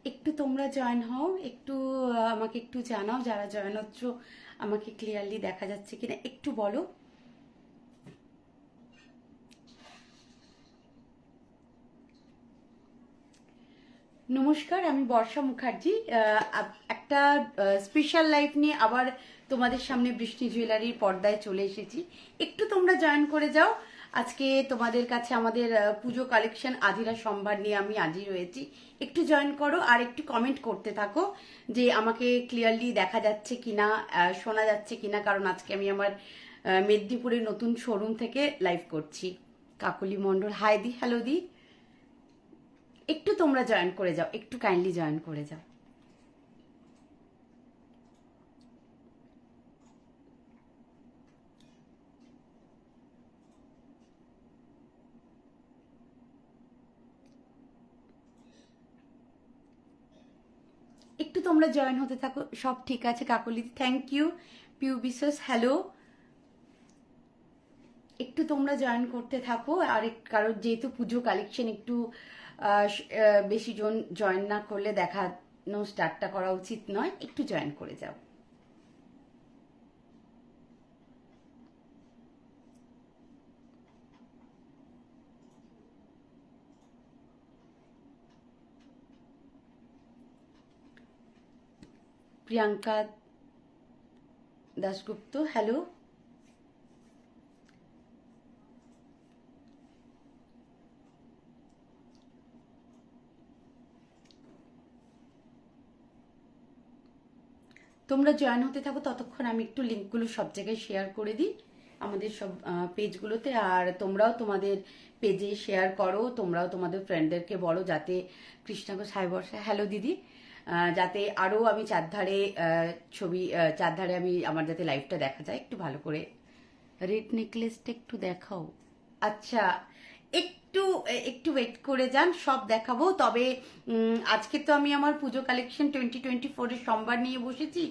একটু তোমরা জয়েন হও, একটু আমাকে একটু জানাও যারা জয়েন হচ্ছ, আমাকে ক্লিয়ারলি দেখা যাচ্ছে কিনা একটু বলো। নমস্কার, আমি বর্ষা মুখার্জি। একটা স্পেশাল লাইফ নিয়ে আবার তোমাদের সামনে বৃষ্টি জুয়েলারির পর্দায় চলে এসেছি। একটু তোমরা জয়েন করে যাও। আজকে তোমাদের কাছে আমাদের পুজো কালেকশন আধিরা সম্ভার নিয়ে আমি হাজির হয়েছি। একটু জয়েন করো আর একটু কমেন্ট করতে থাকো যে আমাকে ক্লিয়ারলি দেখা যাচ্ছে কিনা, শোনা যাচ্ছে কিনা, কারণ আজকে আমি আমার মেদিনীপুরের নতুন শোরুম থেকে লাইভ করছি। কাকলি মণ্ডল, হাই দি, হ্যালো দি। একটু তোমরা জয়েন করে যাও, একটু কাইন্ডলি জয়েন করে যাও। একটু তোমরা জয়েন হতে থাকো। সব ঠিক আছে কাকলি, থ্যাংক ইউ। পিউ বিশ্বাস, হ্যালো। একটু তোমরা জয়েন করতে থাকো। আর কারণ যেহেতু পুজো কালেকশন একটু বেশি জন জয়েন না করলে দেখানো স্টার্টটা করা উচিত নয়। একটু জয়েন করে যাও। প্রিয়াঙ্কা দাশগুপ্ত, হ্যালো। তোমরা জয়েন হতে থাকো, ততক্ষণ আমি একটু লিঙ্কগুলো সব জায়গায় শেয়ার করে দিই আমাদের সব পেজগুলোতে। আর তোমরাও তোমাদের পেজে শেয়ার করো, তোমরাও তোমাদের ফ্রেন্ডদেরকে বলো যাতে কৃষ্ণাগো সাই বর্ষা, হ্যালো দিদি, যাতে আরও আমি চারধারে ছবি, চারধারে আমি আমার যাতে লাইভটা দেখা যায় একটু ভালো করে। রেড নেকলেসটা একটু দেখাও। আচ্ছা, একটু একটু ওয়েট করে যান, সব দেখাবো। তবে আজকে তো আমি আমার পুজো কালেকশন 2024-এর সম্ভার নিয়ে বসেছি।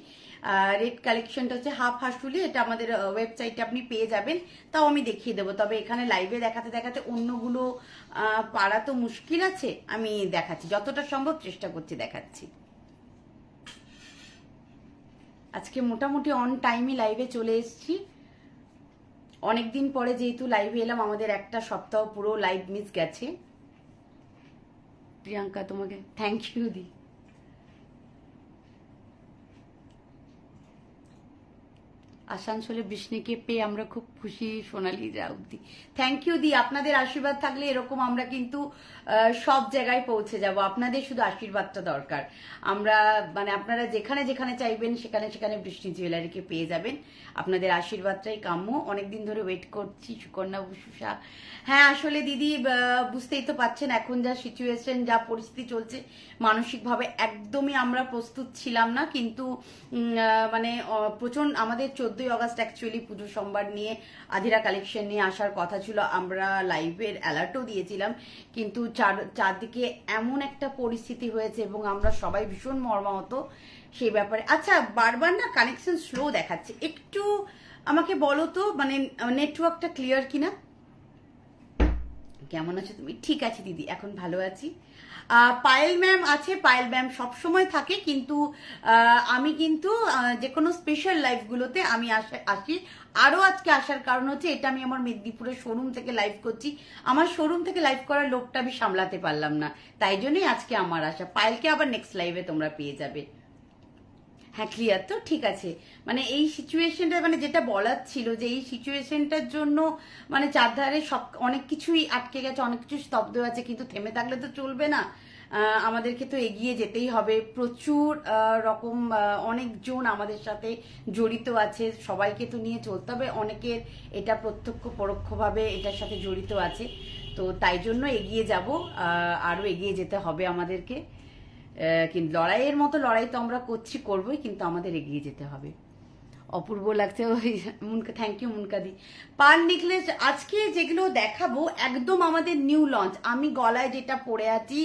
রেড কালেকশনটা হচ্ছে হাফ হাসুলি, এটা আমাদের ওয়েবসাইটে আপনি পেয়ে যাবেন। তাও আমি দেখিয়ে দেবো, তবে এখানে লাইভে দেখাতে দেখাতে অন্যগুলো পারা তো মুশকিল আছে। আমি দেখাচ্ছি, যতটা সম্ভব চেষ্টা করছি দেখাচ্ছি। আজকে মোটামুটি অন টাইমই লাইভে চলে এসেছি। অনেকদিন পরে যেহেতু লাইভে এলাম, আমাদের একটা সপ্তাহ পুরো লাইভ মিস গেছে। প্রিয়াঙ্কা তোমাকে থ্যাংক ইউ দি। আসানসোলে বৃষ্ণিকে পেয়ে আমরা খুব খুশি, সোনালি রাউদি, থ্যাংক ইউ দি। আপনাদের আশীর্বাদ থাকলে এরকম আমরা কিন্তু সব জায়গায় পৌঁছে যাব। আপনাদের শুধু আশীর্বাদটা দরকার। আমরা মানে আপনারা যেখানে যেখানে চাইবেন সেখানে সেখানে বৃষ্টি জুয়েলারিকে পেয়ে যাবেন। আপনাদের আশীর্বাদটাই কাম্য। অনেকদিন ধরে ওয়েট করছি। সুকন্যা বসুষা, হ্যাঁ আসলে দিদি বুঝতেই তো পাচ্ছেন এখন যা সিচুয়েশন, যা পরিস্থিতি চলছে, মানসিকভাবে একদমই আমরা প্রস্তুত ছিলাম না। কিন্তু মানে প্রচন্ড আমাদের 14ই আগস্ট অ্যাকচুয়ালি পুজো সম্ভার নিয়ে আধিরা কালেকশন নিয়ে আসার কথা ছিল। আমরা লাইভের অ্যালার্টও দিয়েছিলাম, কিন্তু চারদিকে এমন একটা পরিস্থিতি হয়েছে এবং আমরা সবাই ভীষণ মর্মাহত সেই ব্যাপারে। আচ্ছা, বারবার না কানেকশন স্লো দেখাচ্ছে, একটু আমাকে বলো তো, মানে নেটওয়ার্কটা ক্লিয়ার কিনা। কেমন আছো তুমি? ঠিক আছে দিদি, এখন ভালো আছি। পায়েল ম্যাম আছে, পায়েল ম্যাম সবসময় থাকে, কিন্তু আমি কিন্তু যে কোনো স্পেশাল লাইভগুলোতে আমি আসি। আরও আজকে আসার কারণ হচ্ছে এটা আমি আমার মেদিনীপুরের শোরুম থেকে লাইভ করছি। আমার শোরুম থেকে লাইভ করার লোকটা আমি সামলাতে পারলাম না, তাই জন্যই আজকে আমার আসা। পায়েলকে আবার নেক্সট লাইভে তোমরা পেয়ে যাবে। হ্যাঁ ক্লিয়ার তো, ঠিক আছে। মানে এই সিচুয়েশনটা, মানে যেটা বলার ছিল যে এই সিচুয়েশনটার জন্য মানে চারধারে সব অনেক কিছুই আটকে গেছে, অনেক কিছু স্তব্ধ আছে, কিন্তু থেমে থাকলে তো চলবে না। আমাদেরকে তো এগিয়ে যেতেই হবে। প্রচুর রকম অনেকজন আমাদের সাথে জড়িত আছে, সবাইকে তো নিয়ে চলতে হবে। অনেকের এটা প্রত্যক্ষ পরোক্ষভাবে এটার সাথে জড়িত আছে, তো তাই জন্য এগিয়ে যাব। আরও এগিয়ে যেতে হবে আমাদেরকে। কিন্তু লড়াইয়ের মতো লড়াই তো আমরা করবোই, কিন্তু আমাদের এগিয়ে যেতে হবে। অপূর্ব লাগছে ওই মুনকা, থ্যাংক ইউ মুনকাদি। পার নেকলেস আজকে যেগুলো দেখাবো একদম আমাদের নিউ লঞ্চ। আমি গলায় যেটা পরে আছি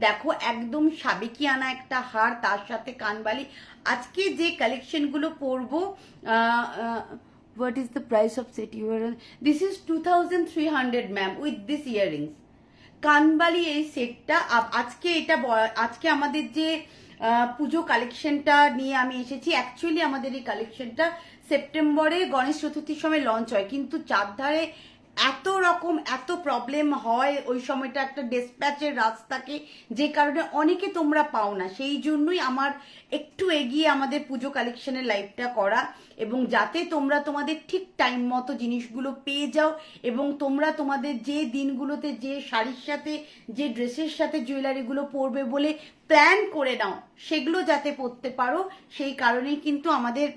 দেখো, একদম সাবেকিয়ানা একটা হার, তার সাথে কানবালি। আজকে যে কালেকশনগুলো পরবো, what is the price of set your? This is 2300 ma'am, with this earrings কানবালি এই সেটটা আজকে আজকে আমাদের যে পুজো কালেকশনটা নিয়ে আমি এসেছি। অ্যাকচুয়ালি আমাদের এই কালেকশনটা সেপ্টেম্বরে গণেশ চতুর্থীর সময় লঞ্চ হয়, কিন্তু চারধারে এত প্রবলেম হয় ওই সময়টা, একটা ডিসপ্যাচের রাস্তাকে, যে কারণে অনেকে তোমরা পাও না। সেই জন্যই আমার একটু এগিয়ে আমাদের পুজো কালেকশনের লাইভটা করা, এবং যাতে তোমরা তোমাদের ঠিক টাইম মতো জিনিসগুলো পেয়ে যাও, এবং তোমরা তোমাদের যে দিনগুলোতে যে শাড়ির সাথে যে ড্রেসের সাথে জুয়েলারিগুলো পরবে বলে প্ল্যান করে নাও, সেগুলো যাতে পরতে পারো। সেই কারণেই কিন্তু আমাদের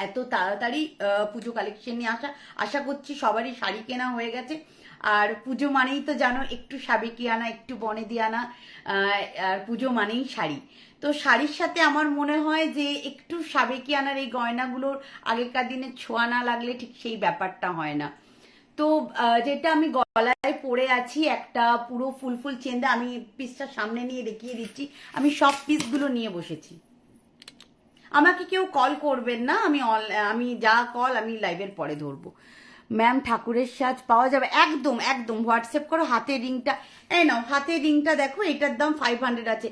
এত তাড়াতাড়ি পুজো কালেকশন নিয়ে আশা করছি সবারই শাড়ি কেনা হয়ে গেছে। আর পুজো মানেই তো জানো, একটু সাবেকিয়ানা, একটু বনেদিয়ানা, আর পুজো মানেই শাড়ি। তো শাড়ির সাথে আমার মনে হয় যে একটু সাবেকিয়ানার এই গয়নাগুলোর আগেকার দিনে ছোঁয়া না লাগলে ঠিক সেই ব্যাপারটা হয় না। তো যেটা আমি গলায় পরে আছি, একটা পুরো ফুল চেন, আমি পিসটা সামনে নিয়ে দেখিয়ে দিচ্ছি। আমি সব পিসগুলো নিয়ে বসেছি। আমাকে কেউ কল করবেন না, আমি যা কল আমি লাইভের পরে ধরবো। ম্যাম ঠাকুরের সাজ পাওয়া যাবে? একদম একদম, হোয়াটসঅ্যাপ করো। হাতের রিংটা এই নাও, হাতের রিংটা দেখো, এটার দাম 500 আছে।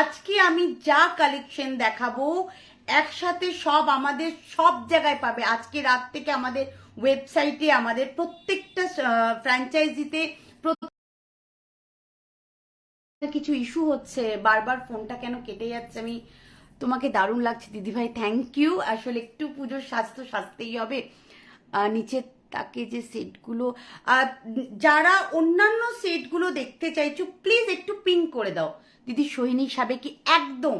আজকে আমি যা কালেকশন দেখাবো একসাথে সব আমাদের সব জায়গায় পাবে। আজকে রাত থেকে আমাদের ওয়েবসাইটে, আমাদের প্রত্যেকটা ফ্র্যাঞ্চাইজিতে কিছু ইস্যু হচ্ছে, বারবার ফোনটা কেন কেটে যাচ্ছে। আমি তোমাকে দারুণ লাগছে দিদিভাই, থ্যাংক ইউ। আসলে একটু পুজোর স্বাস্থ্য সাজতেই হবে। নিচের তাকে যে সেটগুলো, যারা অন্যান্য সেটগুলো দেখতে চাইছো প্লিজ একটু পিং করে দাও। দিদি সোহিনী সাবেকি একদম,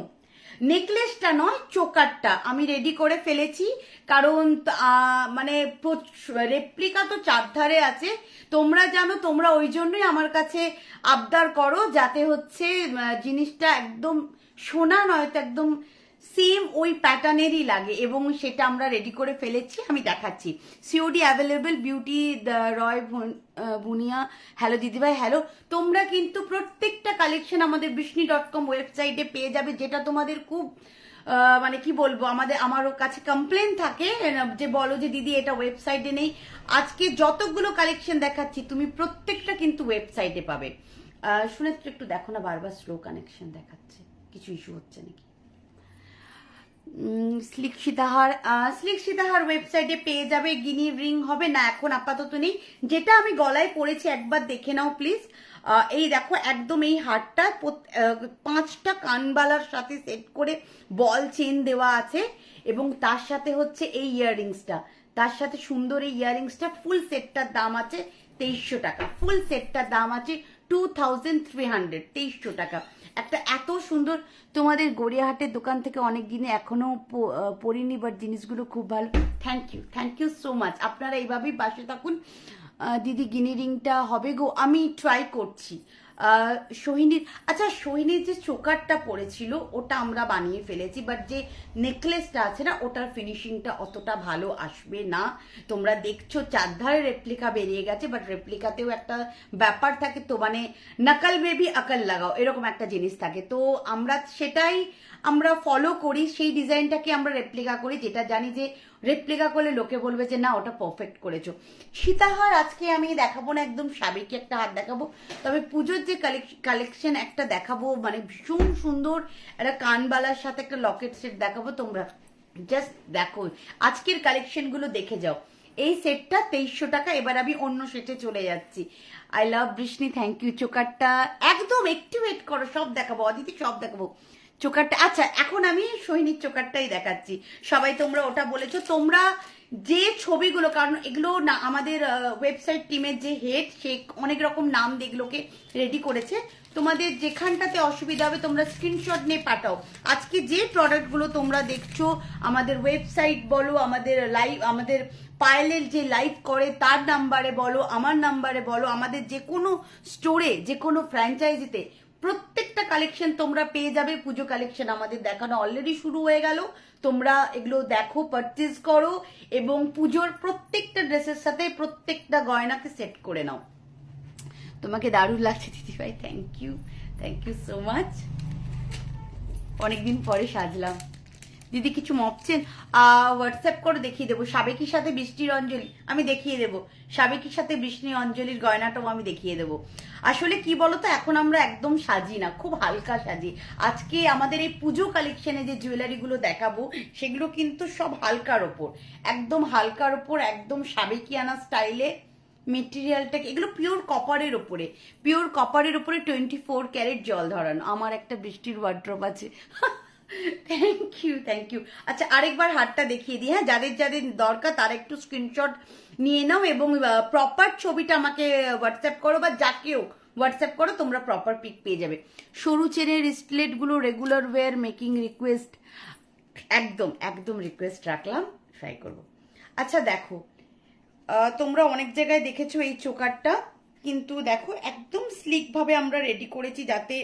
নেকলেসটা নয় চোকারটা আমি রেডি করে ফেলেছি, কারণ মানে রেপ্লিকা তো চারধারে আছে, তোমরা জানো, তোমরা ওই জন্যই আমার কাছে আবদার করো, যাতে হচ্ছে জিনিসটা একদম সোনা নয় তো একদম সেম ওই প্যাটার্নেরই লাগে, এবং সেটা আমরা রেডি করে ফেলেছি, আমি দেখাচ্ছি। সিওডি অ্যাভেলেবেল, বিউটি রয় বুনিয়া, হ্যালো দিদিভাই, হ্যালো। তোমরা কিন্তু প্রত্যেকটা কালেকশন আমাদের bishni.com ওয়েবসাইটে পেয়ে যাবে, যেটা তোমাদের খুব মানে কি বলবো, আমার কাছে কমপ্লেন থাকে যে বলো যে দিদি এটা ওয়েবসাইটে নেই। আজকে যতগুলো কালেকশন দেখাচ্ছি তুমি প্রত্যেকটা কিন্তু ওয়েবসাইটে পাবে। শুনে একটু দেখো না, বারবার স্লো কানেকশন দেখাচ্ছে, কিছু ইস্যু হচ্ছে নাকি? স্লিক সীতাহার ওয়েবসাইটে পেয়ে যাবে। গিনি রিং হবে না, এখন আপাতত নেই। যেটা আমি গলায় পরেছি একবার দেখে নাও প্লিজ। এই দেখো, একদম এই হারটা 5টা কানবালার সাথে সেট করে বল চেন দেওয়া আছে, এবং তার সাথে হচ্ছে এই ইয়াররিংসটা, তার সাথে সুন্দর এই ইয়াররিংসটা। ফুল সেটটার দাম আছে 2300 টাকা। ফুল সেটটার দাম আছে 2300, 2300 টাকা। একটা এত সুন্দর, তোমাদের গড়িয়াহাটের দোকান থেকে অনেক দিনে এখনো পরিনি, বাট জিনিসগুলো খুব ভালো। Thank you so much. আপনারা এইভাবেই পাশে থাকুন। দিদি গিনি রিংটা হবে গো, আমি ট্রাই করছি। সোহিনীর, আচ্ছা সোহিনীর যে চোকারটা পড়েছিল ওটা আমরা বানিয়ে ফেলেছি, বাট যে নেকলেসটা আছে না, ওটার ফিনিশিংটা অতটা ভালো আসবে না। তোমরা দেখছো চারধারে রেপ্লিকা বেরিয়ে গেছে, বাট রেপ্লিকাতেও একটা ব্যাপার থাকে তো, মানে নকল বেবি আকল লাগাও, এরকম একটা জিনিস থাকে। তো আমরা সেটাই আমরা ফলো করি, সেই ডিজাইনটাকে আমরা রেপ্লিকা করি, যেটা জানি যে রেপ্লিকা করলে লোকে বলবে যে না ওটা পারফেক্ট করেছো। সীতাহার আজকে আমি দেখাবো না, একদম সাবেকি একটা হার দেখাবো, তবে পুজোর যে কালেকশন একটা দেখাবো, মানে ভীষণ সুন্দর একটা কানবালার সাথে একটা লকেট সেট দেখাবো। তোমরা জাস্ট দেখো, আজকের কালেকশন গুলো দেখে যাও। এই সেটটা 2300 টাকা। এবার আমি অন্য সেটে চলে যাচ্ছি। I love Brishni, thank you. চোকারটা একদম একটু ওয়েট করো, সব দেখাবো অদিতি, সব দেখাবো। চোকারটা, আচ্ছা এখন আমি সোহিনীর চোকারটাই দেখাচ্ছি। সবাই তোমরা ওটা বলেছো, তোমরা যে ছবিগুলো, কারণ এগুলো না আমাদের ওয়েবসাইট টিমের যে হেড, সে অনেক রকম নাম দিয়ে এগুলোকে রেডি করেছে। তোমাদের যেখানটাতে অসুবিধা হবে তোমরা স্ক্রিনশট নিয়ে পাঠাও। আজকে যে প্রোডাক্টগুলো তোমরা দেখছো, আমাদের ওয়েবসাইট বলো, আমাদের লাইভ, আমাদের পায়েলের যে লাইভ করে তার নাম্বারে বলো, আমার নাম্বারে বলো, আমাদের যে কোনো স্টোরে, যে কোনো ফ্র্যাঞ্চাইজিতে প্রত্যেকটা কালেকশন তোমরা পেয়ে যাবে। পুজো কালেকশন আমাদের দেখানো অলরেডি শুরু হয়ে গেল, তোমরা এগুলো দেখো, পারচেজ করো, এবং পুজোর প্রত্যেকটা ড্রেসের সাথে প্রত্যেকটা গয়নাকে সেট করে নাও। তোমাকে দারুণ লাগছে দিদিভাই, থ্যাংক ইউ সো মাচ। অনেকদিন পরে সাজলাম। দিদি কিছু মপছেন, হোয়াটসঅ্যাপ করে দেখিয়ে দেবো। সাবেকির সাথে বৃষ্টির অঞ্জলি আমি দেখিয়ে দেবো, সাবেকির সাথে বৃষ্টির অঞ্জলির গয়নাটাও আমি দেখিয়ে দেবো। আসলে কি বলতো, এখন আমরা একদম সাজি না, খুব হালকা সাজি। আজকে আমাদের এই পুজো কালেকশনে যে জুয়েলারিগুলো দেখাবো সেগুলো কিন্তু সব হালকার ওপর, একদম হালকার ওপর, একদম সাবেকিয়ানা স্টাইলে। মেটেরিয়ালটাকে, এগুলো পিওর কপারের ওপরে, পিওর কপারের ওপরে 24 ক্যারেট জল ধরানো। আমার একটা বৃষ্টির ওয়ার্ড্রপ আছে। Thank you, thank you. আচ্ছা, আরেকবার হাতটা দেখিয়ে দিই। হ্যাঁ, যাদের যাদের দরকার তারা একটু স্ক্রিনশট নিয়ে নাও এবং প্রপার ছবিটা আমাকে হোয়াটসঅ্যাপ করো, বা যাকেও হোয়াটসঅ্যাপ করো, তোমরা প্রপার পিক পেয়ে যাবে। সরু চেনের রিস্টলেট গুলো রেগুলার ওয়্যার মেকিং রিকোয়েস্ট, একদম একদম রিকোয়েস্ট রাখলাম, ট্রাই করবো। আচ্ছা দেখো, তোমরা অনেক জায়গায় দেখেছো এই চোকারটা, কিন্তু দেখো একদম স্লিক ভাবে আমরা রেডি করেছি, যাতে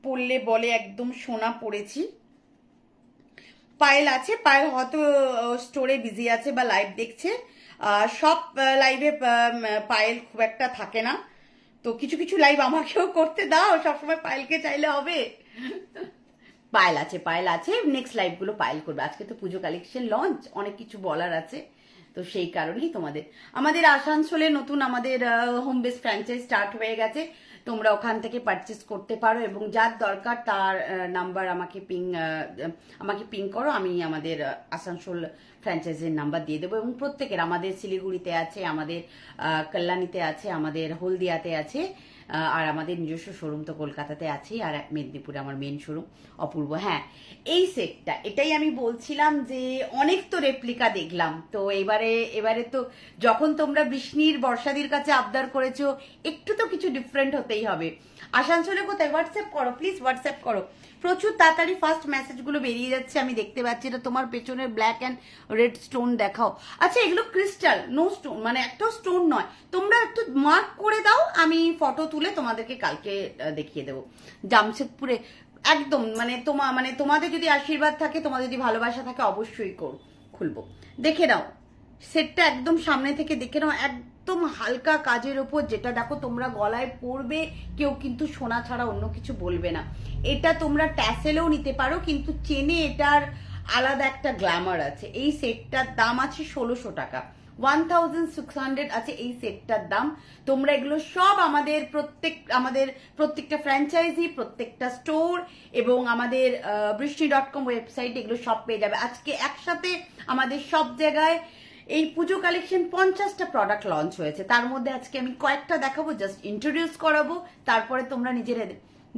পরলে বলে একদম সোনা পরেছি। পায়েল আছে, পায়েল হয়তো স্টোরে বিজি আছে বা লাইভ দেখছে। সব লাইভে পায়েল খুব একটা থাকে না, তো কিছু কিছু লাইভ আমাকেও করতে দাও, সবসময় পায়েলকে চাইলে হবে। পায়েল আছে, পায়েল আছে, নেক্সট লাইভ গুলো পায়েল করবে। আজকে তো পুজো কালেকশন লঞ্চ, অনেক কিছু বলার আছে, তো সেই কারণেই আমাদের আসানসোলে নতুন আমাদের হোম বেস ফ্র্যাঞ্চাইজ স্টার্ট হয়ে গেছে। তোমরা ওখান থেকে পারচেস করতে পারো এবং যার দরকার তার নাম্বার আমাকে পিং করো, আমি আমাদের আসানসোল ফ্র্যাঞ্চাইজের নাম্বার দিয়ে দেবো। এবং প্রত্যেকের, আমাদের শিলিগুড়িতে আছে, আমাদের কল্যাণীতে আছে, আমাদের হলদিয়াতে আছে, আর আমাদের নিজস্ব শোরুম তো কলকাতাতে আছে, আর মেদিনীপুরে আমার মেন শোরুম অপূর্ব। হ্যাঁ, এই সেটটা, এটাই আমি বলছিলাম যে অনেক তো রেপ্লিকা দেখলাম, তো এবারে তো যখন তোমরা বিষ্ণুর বর্ষাদির কাছে আবদার করেছো, একটু তো কিছু ডিফারেন্ট হতেই হবে। আসানসোলে কোথায়? হোয়াটসঅ্যাপ করো প্লিজ, হোয়াটসঅ্যাপ করো। প্রচুর তাড়াতাড়ি ফার্স্ট মেসেজগুলো বেরিয়ে যাচ্ছে, আমি দেখতে পাচ্ছি। এটা তোমার পেছনের ব্ল্যাক অ্যান্ড রেড স্টোন দেখাও। আচ্ছা, এগুলো ক্রিস্টাল, নো স্টোন, মানে একটাও স্টোন নয়। তোমরা একটু মার্ক করে দাও, আমি ফটো তুলে তোমাদেরকে কালকে দেখিয়ে দেবো। জামশেদপুরে একদম, মানে তোমাদের যদি আশীর্বাদ থাকে, তোমাদের যদি ভালোবাসা থাকে, অবশ্যই খুলবো। দেখে নাও সেটটা, একদম সামনে থেকে দেখে নাও, একদম হালকা কাজের ওপর। যেটা দেখো তোমরা গলায় পরবে, কেউ কিন্তু সোনা ছাড়া অন্য কিছু বলবে না। এটা তোমরা ট্যাসেলেও নিতে পারো, কিন্তু চেনে এটার আলাদা একটা গ্ল্যামার আছে। এই সেটটার দাম আছে 1600 টাকা, 1600 আছে এই সেটটার দাম। তোমরা এগুলো সব আমাদের প্রত্যেকটা ফ্র্যাঞ্চাইজি, প্রত্যেকটা স্টোর এবং আমাদের বৃষ্টি.com ওয়েবসাইট, এগুলো সব পেয়ে যাবে। আজকে একসাথে আমাদের সব জায়গায় এই পুজো কালেকশন 50টা প্রোডাক্ট লঞ্চ হয়েছে, তার মধ্যে আজকে আমি কয়েকটা দেখাবো, জাস্ট ইন্ট্রোডিউস করাবো, তারপরে তোমরা নিজেরা।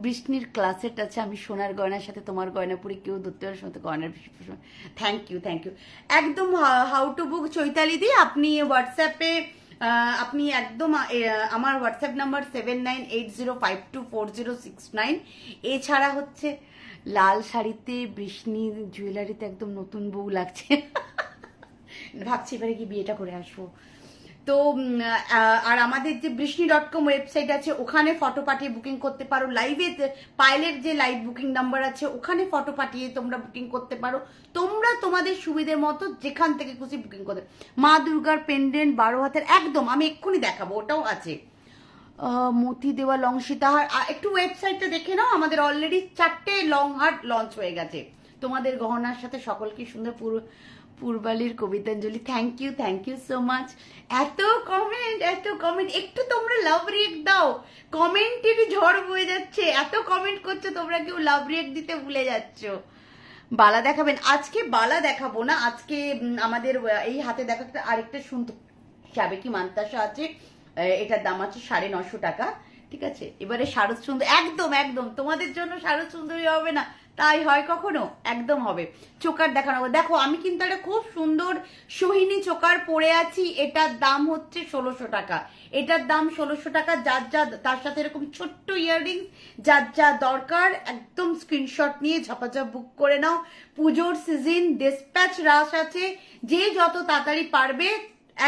বৃষ্ণির ক্লাসেট আছে, আমি সোনার গয়নার সাথে তোমার গয়না পরে কেউ ধরতে পারে, সাথে গয়নার। Thank you, thank you. একদম how to book Chaitali di, আপনি হোয়াটসঅ্যাপে আপনি একদম আমার হোয়াটসঅ্যাপ নাম্বার 7980524069। এছাড়া হচ্ছে লাল শাড়িতে বৃষ্ণি জুয়েলারিতে একদম নতুন বউ লাগছে। ভাবছি এবারে কি বিয়েটা করে আসবো। তো আর আমাদের যে বৃষ্টি.com ওয়েবসাইট আছে, ওখানে ফটো পাঠিয়ে বুকিং করতে পারো। লাইভে পায়েলের যে লাইভ বুকিং নাম্বার আছে, ওখানে ফটো পাঠিয়ে তোমরা বুকিং করতে পারো। তোমরা তোমাদের সুবিধের মতো যেখান থেকে খুশি বুকিং করতে। মা দুর্গার পেন্ডেন্ট 12 হাতের, একদম আমি এক্ষুনি দেখাবো, ওটাও আছে। মতি দেওয়া লং সীতাহার, একটু ওয়েবসাইটটা দেখে নাও, আমাদের অলরেডি 4টে লং হার লঞ্চ হয়ে গেছে। তোমাদের গহনার সাথে সকলকে সুন্দর পূর্বালির কবিতাঞ্জলি। Thank you so much. এত কমেন্ট, একটু তোমরা লাভ রিয়েক্ট দাও, কমেন্টেরই ঝড় বয়ে যাচ্ছে। এত কমেন্ট করছো তোমরা, কেউ লাভ রিয়েক্ট দিতে ভুলে যাচ্ছ। বালা দেখাবেন? আজকে বালা দেখাবো না, আজকে আমাদের এই হাতে দেখা আরেকটা সুন্দর সাবেকি মান্তাসা আছে, এটার দাম আছে 950 টাকা। ঠিক আছে, এবারে শারদ সুন্দর, একদম তোমাদের জন্য শারদ সুন্দরী হবে না, তাই হয় কখনো? একদম হবে। চোকার দেখানো, দেখো আমি কিন্তু একটা খুব সুন্দর সোহিনী চোকার পরে আছি, এটার দাম হচ্ছে 1600 টাকা। এটার দাম 1600 টাকা। যার যা তার সাথে এরকম ছোট্ট ইয়াররিংস, যার যা দরকার একদম স্ক্রিনশট নিয়ে ঝপাঝপ বুক করে নাও। পুজোর সিজন, ডিসপ্যাচ রাশ আছে, যে যত তাড়াতাড়ি পারবে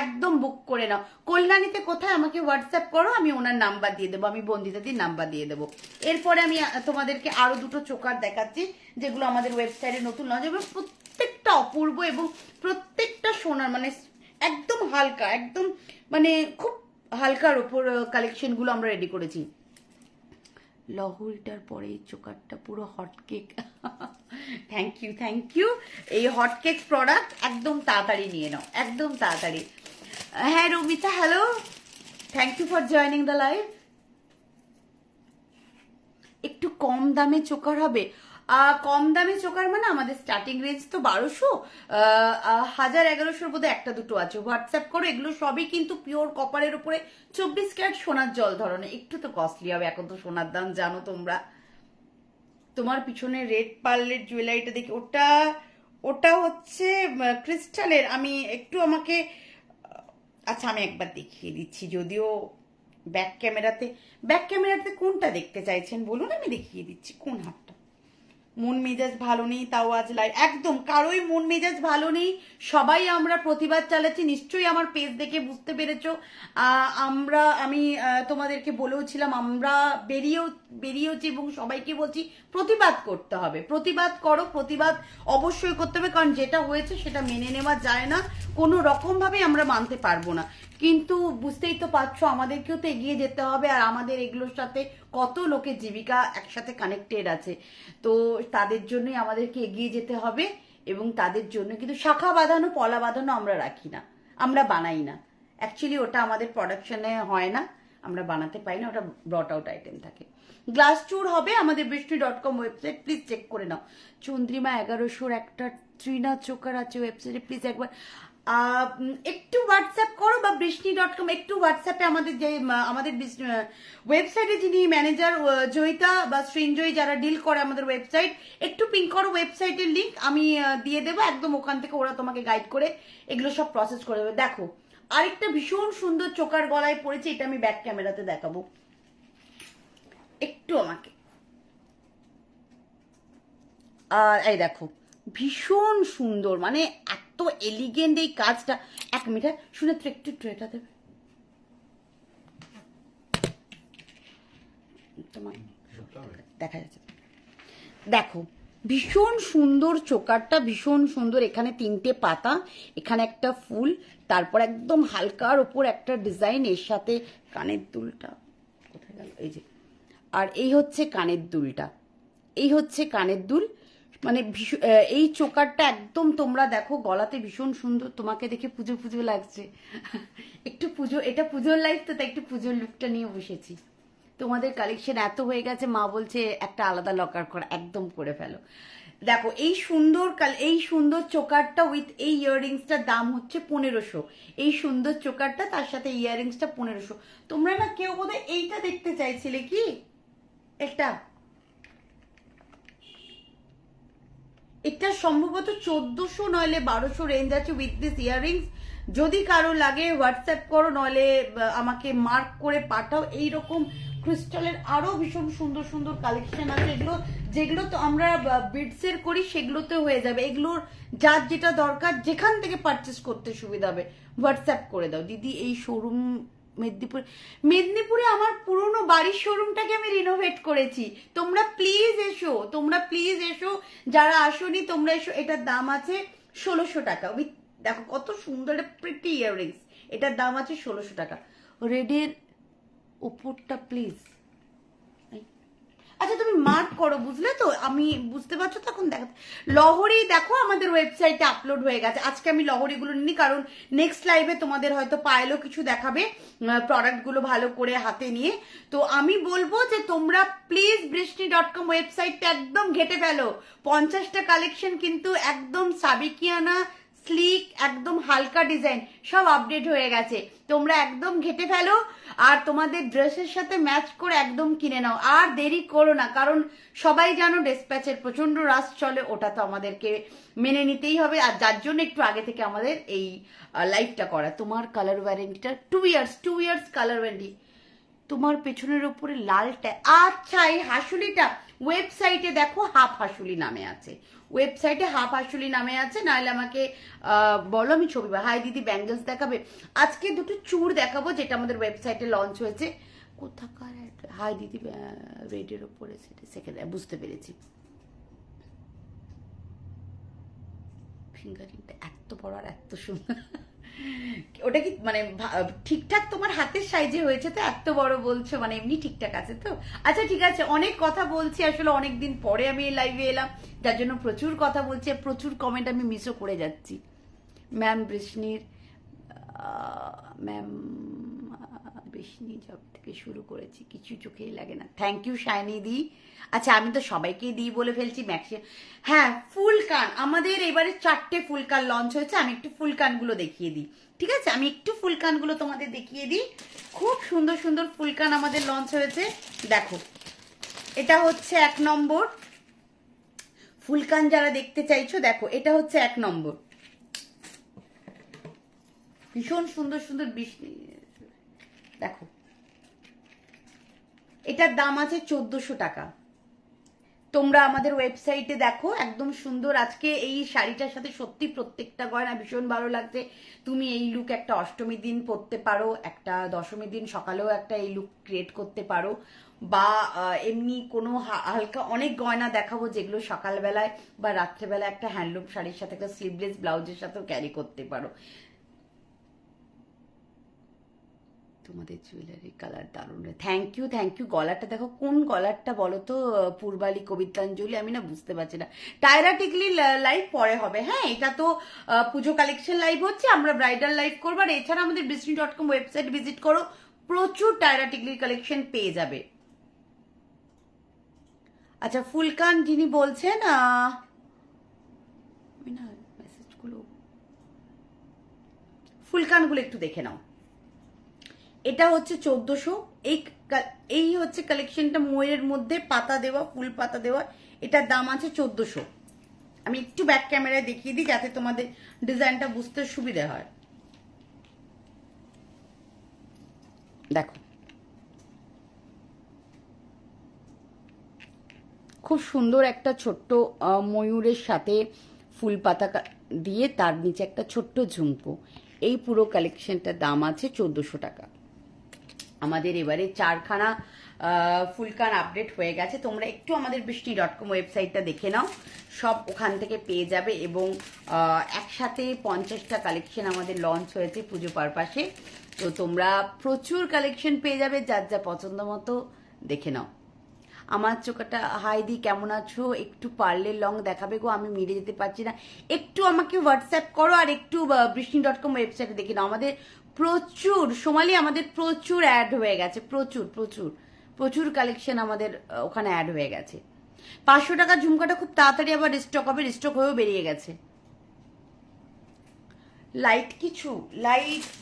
একদম বুক করে নাও। কল্যাণীতে কোথায়? আমাকে হোয়াটসঅ্যাপ করো, আমি ওনার নাম্বার দিয়ে দেবো, আমি বন্দিতাদির নাম্বার দিয়ে দেবো। এরপরে আমি তোমাদেরকে আরো দুটো চোকার দেখাচ্ছি, যেগুলো আমাদের ওয়েবসাইটে নতুন লঞ্চ হবে। প্রত্যেকটা অপূর্ব এবং প্রত্যেকটা সোনার, মানে একদম হালকা, একদম মানে খুব হালকার ওপর কালেকশন গুলো আমরা রেডি করেছি। লহরিটার পরে এই চোকারটা পুরো হটকেক। Thank you. এই হটকেক প্রোডাক্ট একদম তাড়াতাড়ি নিয়ে নাও, একদম তাড়াতাড়ি। হ্যাঁ Ramita, hello, thank you for joining the live. একটু কম দামে চোকার হবে? কম দামে চোকার মানে আমাদের স্টার্টিং রেঞ্জ তো 1200, 1000-1100 বোধহয় একটা দুটো আছে। হোয়াটসঅ্যাপ করো, এগুলো সবই কিন্তু পিওর কপারের উপরে 24 ক্যারেট সোনার জল ধরনের। একটু তো কস্টলি হবে, এখন তো সোনার দাম জানো তোমরা। তোমার পিছনে রেড পার্লের জুয়েলারিটা দেখি, ওটা ওটা হচ্ছে ক্রিস্টালের। আমি একটু আমাকে, আচ্ছা আমি একবার দেখিয়ে দিচ্ছি, যদিও ব্যাক ক্যামেরাতে কোনটা দেখতে চাইছেন বলুন, আমি দেখিয়ে দিচ্ছি কোন হাতটা। মন মেজাজ ভালো নেই তাও আজ লাইভ, একদম কারোই মন মেজাজ ভালো নেই, সবাই আমরা প্রতিবাদ চালাচ্ছি। নিশ্চয়ই আমার পেজ দেখে বুঝতে পেরেছো। আমি তোমাদেরকে বলেওছিলাম, আমরা বেরিয়েছি এবং সবাইকে বলছি প্রতিবাদ করতে হবে। প্রতিবাদ করো, প্রতিবাদ অবশ্যই করতে হবে, কারণ যেটা হয়েছে সেটা মেনে নেওয়া যায় না, কোনো রকম ভাবে আমরা মানতে পারবো না। কিন্তু বুঝতেই তো পারছো, আমাদেরকেও তো এগিয়ে যেতে হবে, আর আমাদের এগুলোর সাথে কত লোকের জীবিকা একসাথে কানেক্টেড আছে, তো তাদের জন্যই আমাদেরকে এগিয়ে যেতে হবে। এবং তাদের জন্য কিন্তু শাখা বাঁধানো পলা বাঁধানো আমরা রাখি না, আমরা বানাই না। অ্যাকচুয়ালি ওটা আমাদের প্রোডাকশনে হয় না, আমরা বানাতে পারি না, ওটা ব্রট আউট আইটেম থাকে। গ্লাস চুর হবে আমাদের বৃষ্টি.com ওয়েবসাইট, প্লিজ চেক করে নাও। চন্দ্রিমা 1100 একটা ট্রিনা চোকার আছে ওয়েবসাইটে, প্লিজ একবার একটু হোয়াটসঅ্যাপ করো, বা বৃষ্টি.com একটু হোয়াটসঅ্যাপে আমাদের যে আমাদের ওয়েবসাইটে যিনি ম্যানেজার জয়িতা বা সৃঞ্জয়ী যারা ডিল করে আমাদের ওয়েবসাইট, একটু পিং করো ওয়েবসাইটের লিঙ্ক, আমি দিয়ে দেবো একদম, ওখান থেকে ওরা তোমাকে গাইড করে এগুলো সব প্রসেস করে দেবে। দেখো আরেকটা ভীষণ সুন্দর চোকার গলায় পড়েছে, এটা আমি ব্যাক ক্যামেরাতে দেখাবো, একটু আমাকে। আর এই দেখো ভীষণ সুন্দর, মানে এত এলিগেন্ট এই কাজটা। 1 মিনিট শুনে তো একটু ট্রেটা দেবে তোমার, দেখা যাচ্ছে। দেখো ভীষণ সুন্দর চোকারটা, ভীষণ সুন্দর। এখানে 3টে পাতা, এখানে একটা ফুল, তারপর একদম হালকার ওপর একটা ডিজাইন, এর সাথে কানের দুলটা কোথায় গেল, এই যে। আর এই হচ্ছে কানের দুলটা, এই হচ্ছে কানের দুল, মানে এই চোকারটা একদম তোমরা দেখো গলাতে ভীষণ সুন্দর, তোমাকে দেখে পুজো পুজো লাগছে। একটু পুজো, এটা পুজোর লাইফ তো, তাই একটু পুজোর লুকটা নিয়ে বসেছি। তোমাদের কালেকশন এত হয়ে গেছে, মা বলছে একটা আলাদা লকার করা, একদম করে ফেলো। দেখো এই সুন্দর চোকারটা উইথ এই ইয়াররিংসটার দাম হচ্ছে 1500। এই সুন্দর চোকারটা তার সাথে ইয়াররিংসটা 1500। তোমরা না কেউ বোধহয় এইটা দেখতে চাইছিলে কি, এটা এটা সম্ভবত 1400 নইলে 1200 রেঞ্জ আছে উইথ দিস ইয়াররিংস। যদি কারো লাগে হোয়াটসঅ্যাপ করো, নইলে আমাকে মার্ক করে পাঠাও। এইরকম ক্রিস্টালের আরো ভীষণ সুন্দর সুন্দর কালেকশন আছে, এগুলো যেগুলো তো আমরা বিডসের করি সেগুলোতে হয়ে যাবে। এগুলোর যার যেটা দরকার যেখান থেকে পারচেস করতে সুবিধা হবে হোয়াটসঅ্যাপ করে দাও। দিদি এই শোরুম মেদিনীপুরে আমার পুরনো বাড়ির শোরুমটাকে আমি রিনোভেট করেছি, তোমরা প্লিজ এসো, তোমরা প্লিজ এসো, যারা আসোনি তোমরা এসো। এটার দাম আছে 1600 টাকা। দেখো কত সুন্দর প্রিটি ইয়াররিংস, এটার দাম আছে 1600 টাকা। রেডের উপরটা প্লিজ, আচ্ছা তুমি মার্ক করো, বুঝলে তো, আমি বুঝতে পারছো তখন দেখো। লহরি দেখো আমাদের ওয়েবসাইটে আপলোড হয়ে গেছে। আজকে আমি লহরিগুলো নিই, কারণ নেক্সট লাইভে তোমাদের হয়তো পায়েলও কিছু দেখাবে প্রোডাক্টগুলো ভালো করে হাতে নিয়ে। তো আমি বলবো যে তোমরা প্লিজ বৃষ্টি.com ওয়েবসাইটটা একদম ঘেটে ফেলো। 50টা কালেকশন কিন্তু একদম সাবেকিয়ানা স্লিক, একদম হালকা ডিজাইন, সব আপডেট হয়ে গেছে। তোমরা একদম ঘেটে ফেলো, আর তোমাদের ড্রেসের সাথে ম্যাচ করে একদম কিনে নাও, আর দেরি করো না, কারণ সবাই জানো ডেসপ্যাচের প্রচন্ড রাশ চলে, ওটা তো আমাদেরকে মেনে নিতেই হবে। আর যার জন্য একটু আগে থেকে আমাদের এই লাইভটা করা। তোমার কালার ওয়ারেন্টিটা 2 ইয়ার্স কালার ওয়ারেন্টি। তোমার পেছনের উপরে লালটা, আচ্ছা এই হাসুলিটা ওয়েবসাইটে দেখো হাফ হাসুলি নামে আছে, ওয়েবসাইটে হাফ হাসুলি নামে আছে, নাহলে আমাকে বলো, আমি ছবি। হাই দিদি ব্যাঙ্গলস দেখাবে? আজকে দুটো চুড় দেখাবো যেটা আমাদের ওয়েবসাইটে লঞ্চ হয়েছে। কোথাকার? হাই দিদি রেডের ওপরে, সেকেন্ড বুঝতে পেরেছি। ফিঙ্গারিংটা এত বড় আর এত সুন্দর, ওটা কি মানে ঠিকঠাক তোমার হাতের সাইজে হয়েছে তো এত বড় বলছো, মানে এমনি ঠিকঠাক আছে তো? আচ্ছা ঠিক আছে, অনেক কথা বলছি আসলে, অনেক দিন পরে আমি এই লাইভে এলাম, যার জন্য প্রচুর কথা বলছি, প্রচুর কমেন্ট আমি মিসও করে যাচ্ছি। ম্যাম বৃষ্ণির ম্যাম বৃষ্ণি জব থেকে শুরু করেছি, কিছু চোখেই লাগে না। থ্যাংক ইউ শাইনি দি। আচ্ছা আমি তো সবাইকেই দিই বলে ফেলছি ম্যাক্সিমাম। হ্যাঁ ফুল কান আমাদের এবারে 4টে ফুল কান লঞ্চ হয়েছে, আমি একটু ফুল কানগুলো দেখিয়ে দিই। ঠিক আছে, আমি একটু ফুল কানগুলো তোমাদের দেখিয়ে দিই। খুব সুন্দর সুন্দর ফুল কান আমাদের লঞ্চ হয়েছে। দেখো এটা হচ্ছে 1 নম্বর ফুল কান, যারা দেখতে চাইছো দেখো এটা হচ্ছে 1 নম্বর, ভীষণ সুন্দর সুন্দর বৃষ্টি। দেখো এটার দাম আছে 1400 টাকা। তোমরা আমাদের ওয়েবসাইটে দেখো, একদম সুন্দর। আজকে এই শাড়িটার সাথে সত্যি প্রত্যেকটা গয়না ভীষণ ভালো লাগছে। তুমি এই লুক একটা অষ্টমীর দিন পরতে পারো, একটা দশমীর দিন সকালেও একটা এই লুক ক্রিয়েট করতে পারো, বা এমনি কোনো হালকা অনেক গয়না দেখাবো যেগুলো সকালবেলায় বা রাত্রেবেলা একটা হ্যান্ডলুম শাড়ির সাথে একটা স্লিভলেস ব্লাউজের সাথেও ক্যারি করতে পারো। তোমাদের জুয়েলারি কালার দারুণ। Thank you thank you. গলাটা দেখো, কোন গলারটা বলো তো পূর্বালি কবিতাঞ্জলি, আমি না বুঝতে পারছি না। টায়রা টিকলি লাইভ পরে হবে, হ্যাঁ এটা তো পুজো কালেকশন লাইভ হচ্ছে, আমরা ব্রাইডাল লাইভ করবো। আর এছাড়া আমাদের brisni.com ওয়েবসাইট ভিজিট করো, প্রচুর টায়রা টিকলির কালেকশন পেয়ে যাবে। আচ্ছা ফুলকান যিনি বলছেন, আমি না মেসেজগুলো, ফুলকানগুলো একটু দেখে নাও। এটা হচ্ছে 1400। এই হচ্ছে কালেকশনটা, ময়ূরের মধ্যে পাতা দেওয়া, ফুল পাতা দেওয়া। এটার দাম আছে 1400। আমি একটু ব্যাক ক্যামেরায় দেখিয়ে দিই যাতে তোমাদের ডিজাইনটা বুঝতে সুবিধা হয়। দেখো খুব সুন্দর একটা ছোট্ট ময়ূরের সাথে ফুল পাতা দিয়ে তার নিচে একটা ছোট্ট ঝুমকো। এই পুরো কালেকশনটার দাম আছে 1400 টাকা। আমাদের এবারে 4খানা ফুলকান আপডেট হয়ে গেছে, তোমরা একটু আমাদের brisni.com ওয়েবসাইটটা দেখে নাও, সব ওখান থেকে পেয়ে যাবে। এবং একসাথে 50টা কালেকশন আমাদের লঞ্চ হয়েছে পুজো পারপাসে, তো তোমরা প্রচুর কালেকশন পেয়ে যাবে, যার যা পছন্দ মতো দেখে নাও। আমার চোখটা হাইদি কেমন আছো, একটু পারলে লং দেখাবে গো, আমি মিলে যেতে পারছি না, একটু আমাকে হোয়াটসঅ্যাপ করো, আর একটু brisni.com ওয়েবসাইটে দেখে নাও। আমাদের প্রচুর সোমালি, আমাদের প্রচুর অ্যাড হয়ে গেছে, প্রচুর প্রচুর প্রচুর কালেকশন আমাদের ওখানে অ্যাড হয়ে গেছে। 500 টাকার ঝুমকাটা খুব তাড়াতাড়ি আবার রিস্টক হবে, রিস্টক হয়েও বেরিয়ে গেছে। লাইট কিছু লাইট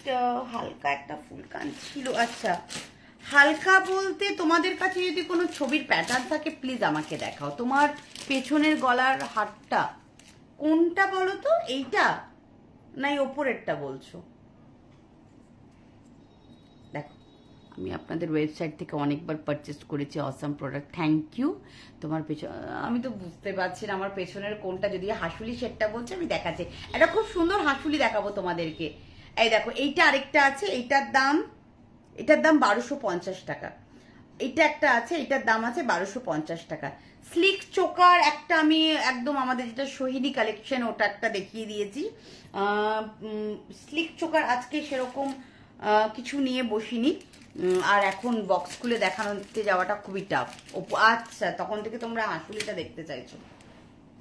হালকা একটা ফুলকান ছিল। আচ্ছা হালকা বলতে তোমাদের কাছে যদি কোনো ছবির প্যাটার্ন থাকে প্লিজ আমাকে দেখাও। তোমার পেছনের গলার হারটা কোনটা বলো তো, এইটা না এই ওপরেরটা বলছো? দেখো আমি আপনাদের ওয়েবসাইট থেকে অনেকবার পারচেস করেছি, অসাম প্রোডাক্ট, থ্যাংক ইউ। তোমার পেছন আমি তো বুঝতে পারছি না আমার পেছনের কোনটা, যদি হাসুলি সেটটা বলছে আমি দেখাচ্ছি, এটা খুব সুন্দর হাসুলি দেখাবো তোমাদেরকে। এই দেখো এইটা আরেকটা আছে, এটার দাম 1250 টাকা। এটা একটা আছে, এটার দাম আছে 1250 টাকা। স্লিক চোকার একটা আমি একদম আমাদের যেটা সোহিনী কালেকশন ওটা একটা দেখিয়ে দিয়েছি। স্লিক চোকার আজকে সেরকম কিছু নিয়ে বসিনি, আর এখন বক্স খুলে দেখানোতে যাওয়াটা খুবই টাফ। আচ্ছা তখন থেকে তোমরা হাসুলিটা দেখতে চাইছো,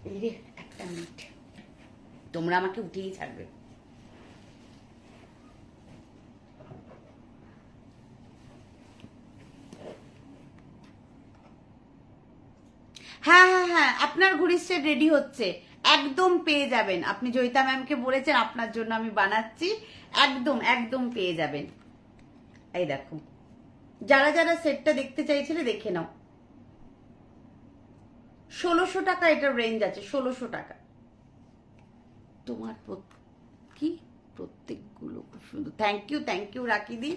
এই রে একটা মিনিট, তোমরা আমাকে উঠিয়েই ছাড়বে। হ্যাঁ হ্যাঁ হ্যাঁ, আপনার ঘড়ির সেট রেডি হচ্ছে, একদম পেয়ে যাবেন। আপনি জয়িতা ম্যামকে বলেছেন আপনার জন্য আমি বানাচ্ছি, একদম একদম পেয়ে যাবেন। এই দেখো যারা যারা সেটটা দেখতে চাইছিলে দেখে নাও। 1600 টাকা এটার রেঞ্জ আছে, 1600 টাকা। তোমার কি প্রত্যেকগুলো খুব সুন্দর, থ্যাংক ইউ রাকিদি।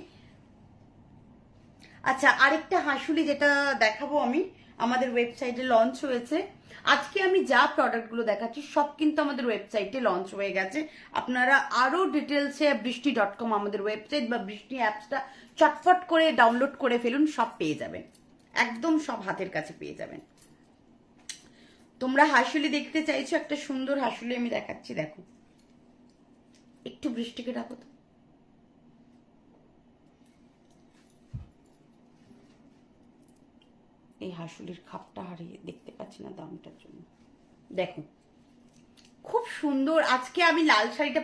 আচ্ছা আরেকটা হাসুলি যেটা দেখাবো আমি, আমাদের ওয়েবসাইটে লঞ্চ হয়েছে। আজকে আমি যা প্রোডাক্টগুলো দেখাচ্ছি সব কিন্তু আমাদের ওয়েবসাইটে লঞ্চ হয়ে গেছে। আপনারা আরো ডিটেলসে brisni.com আমাদের ওয়েবসাইট বা বৃষ্টি অ্যাপসটা চটফট করে ডাউনলোড করে ফেলুন, সব পেয়ে যাবেন, একদম সব হাতের কাছে পেয়ে যাবেন। তোমরা হাসুলি দেখতে চাইছো, একটা সুন্দর হাসুলি আমি দেখাচ্ছি, দেখো একটু বৃষ্টিকে ডাকো তো। এই হাসুলির খাপটা হারিয়ে দেখতে পাচ্ছি না দামটার জন্য। দেখো খুব সুন্দর। আজকে আমি লাল শাড়িটা,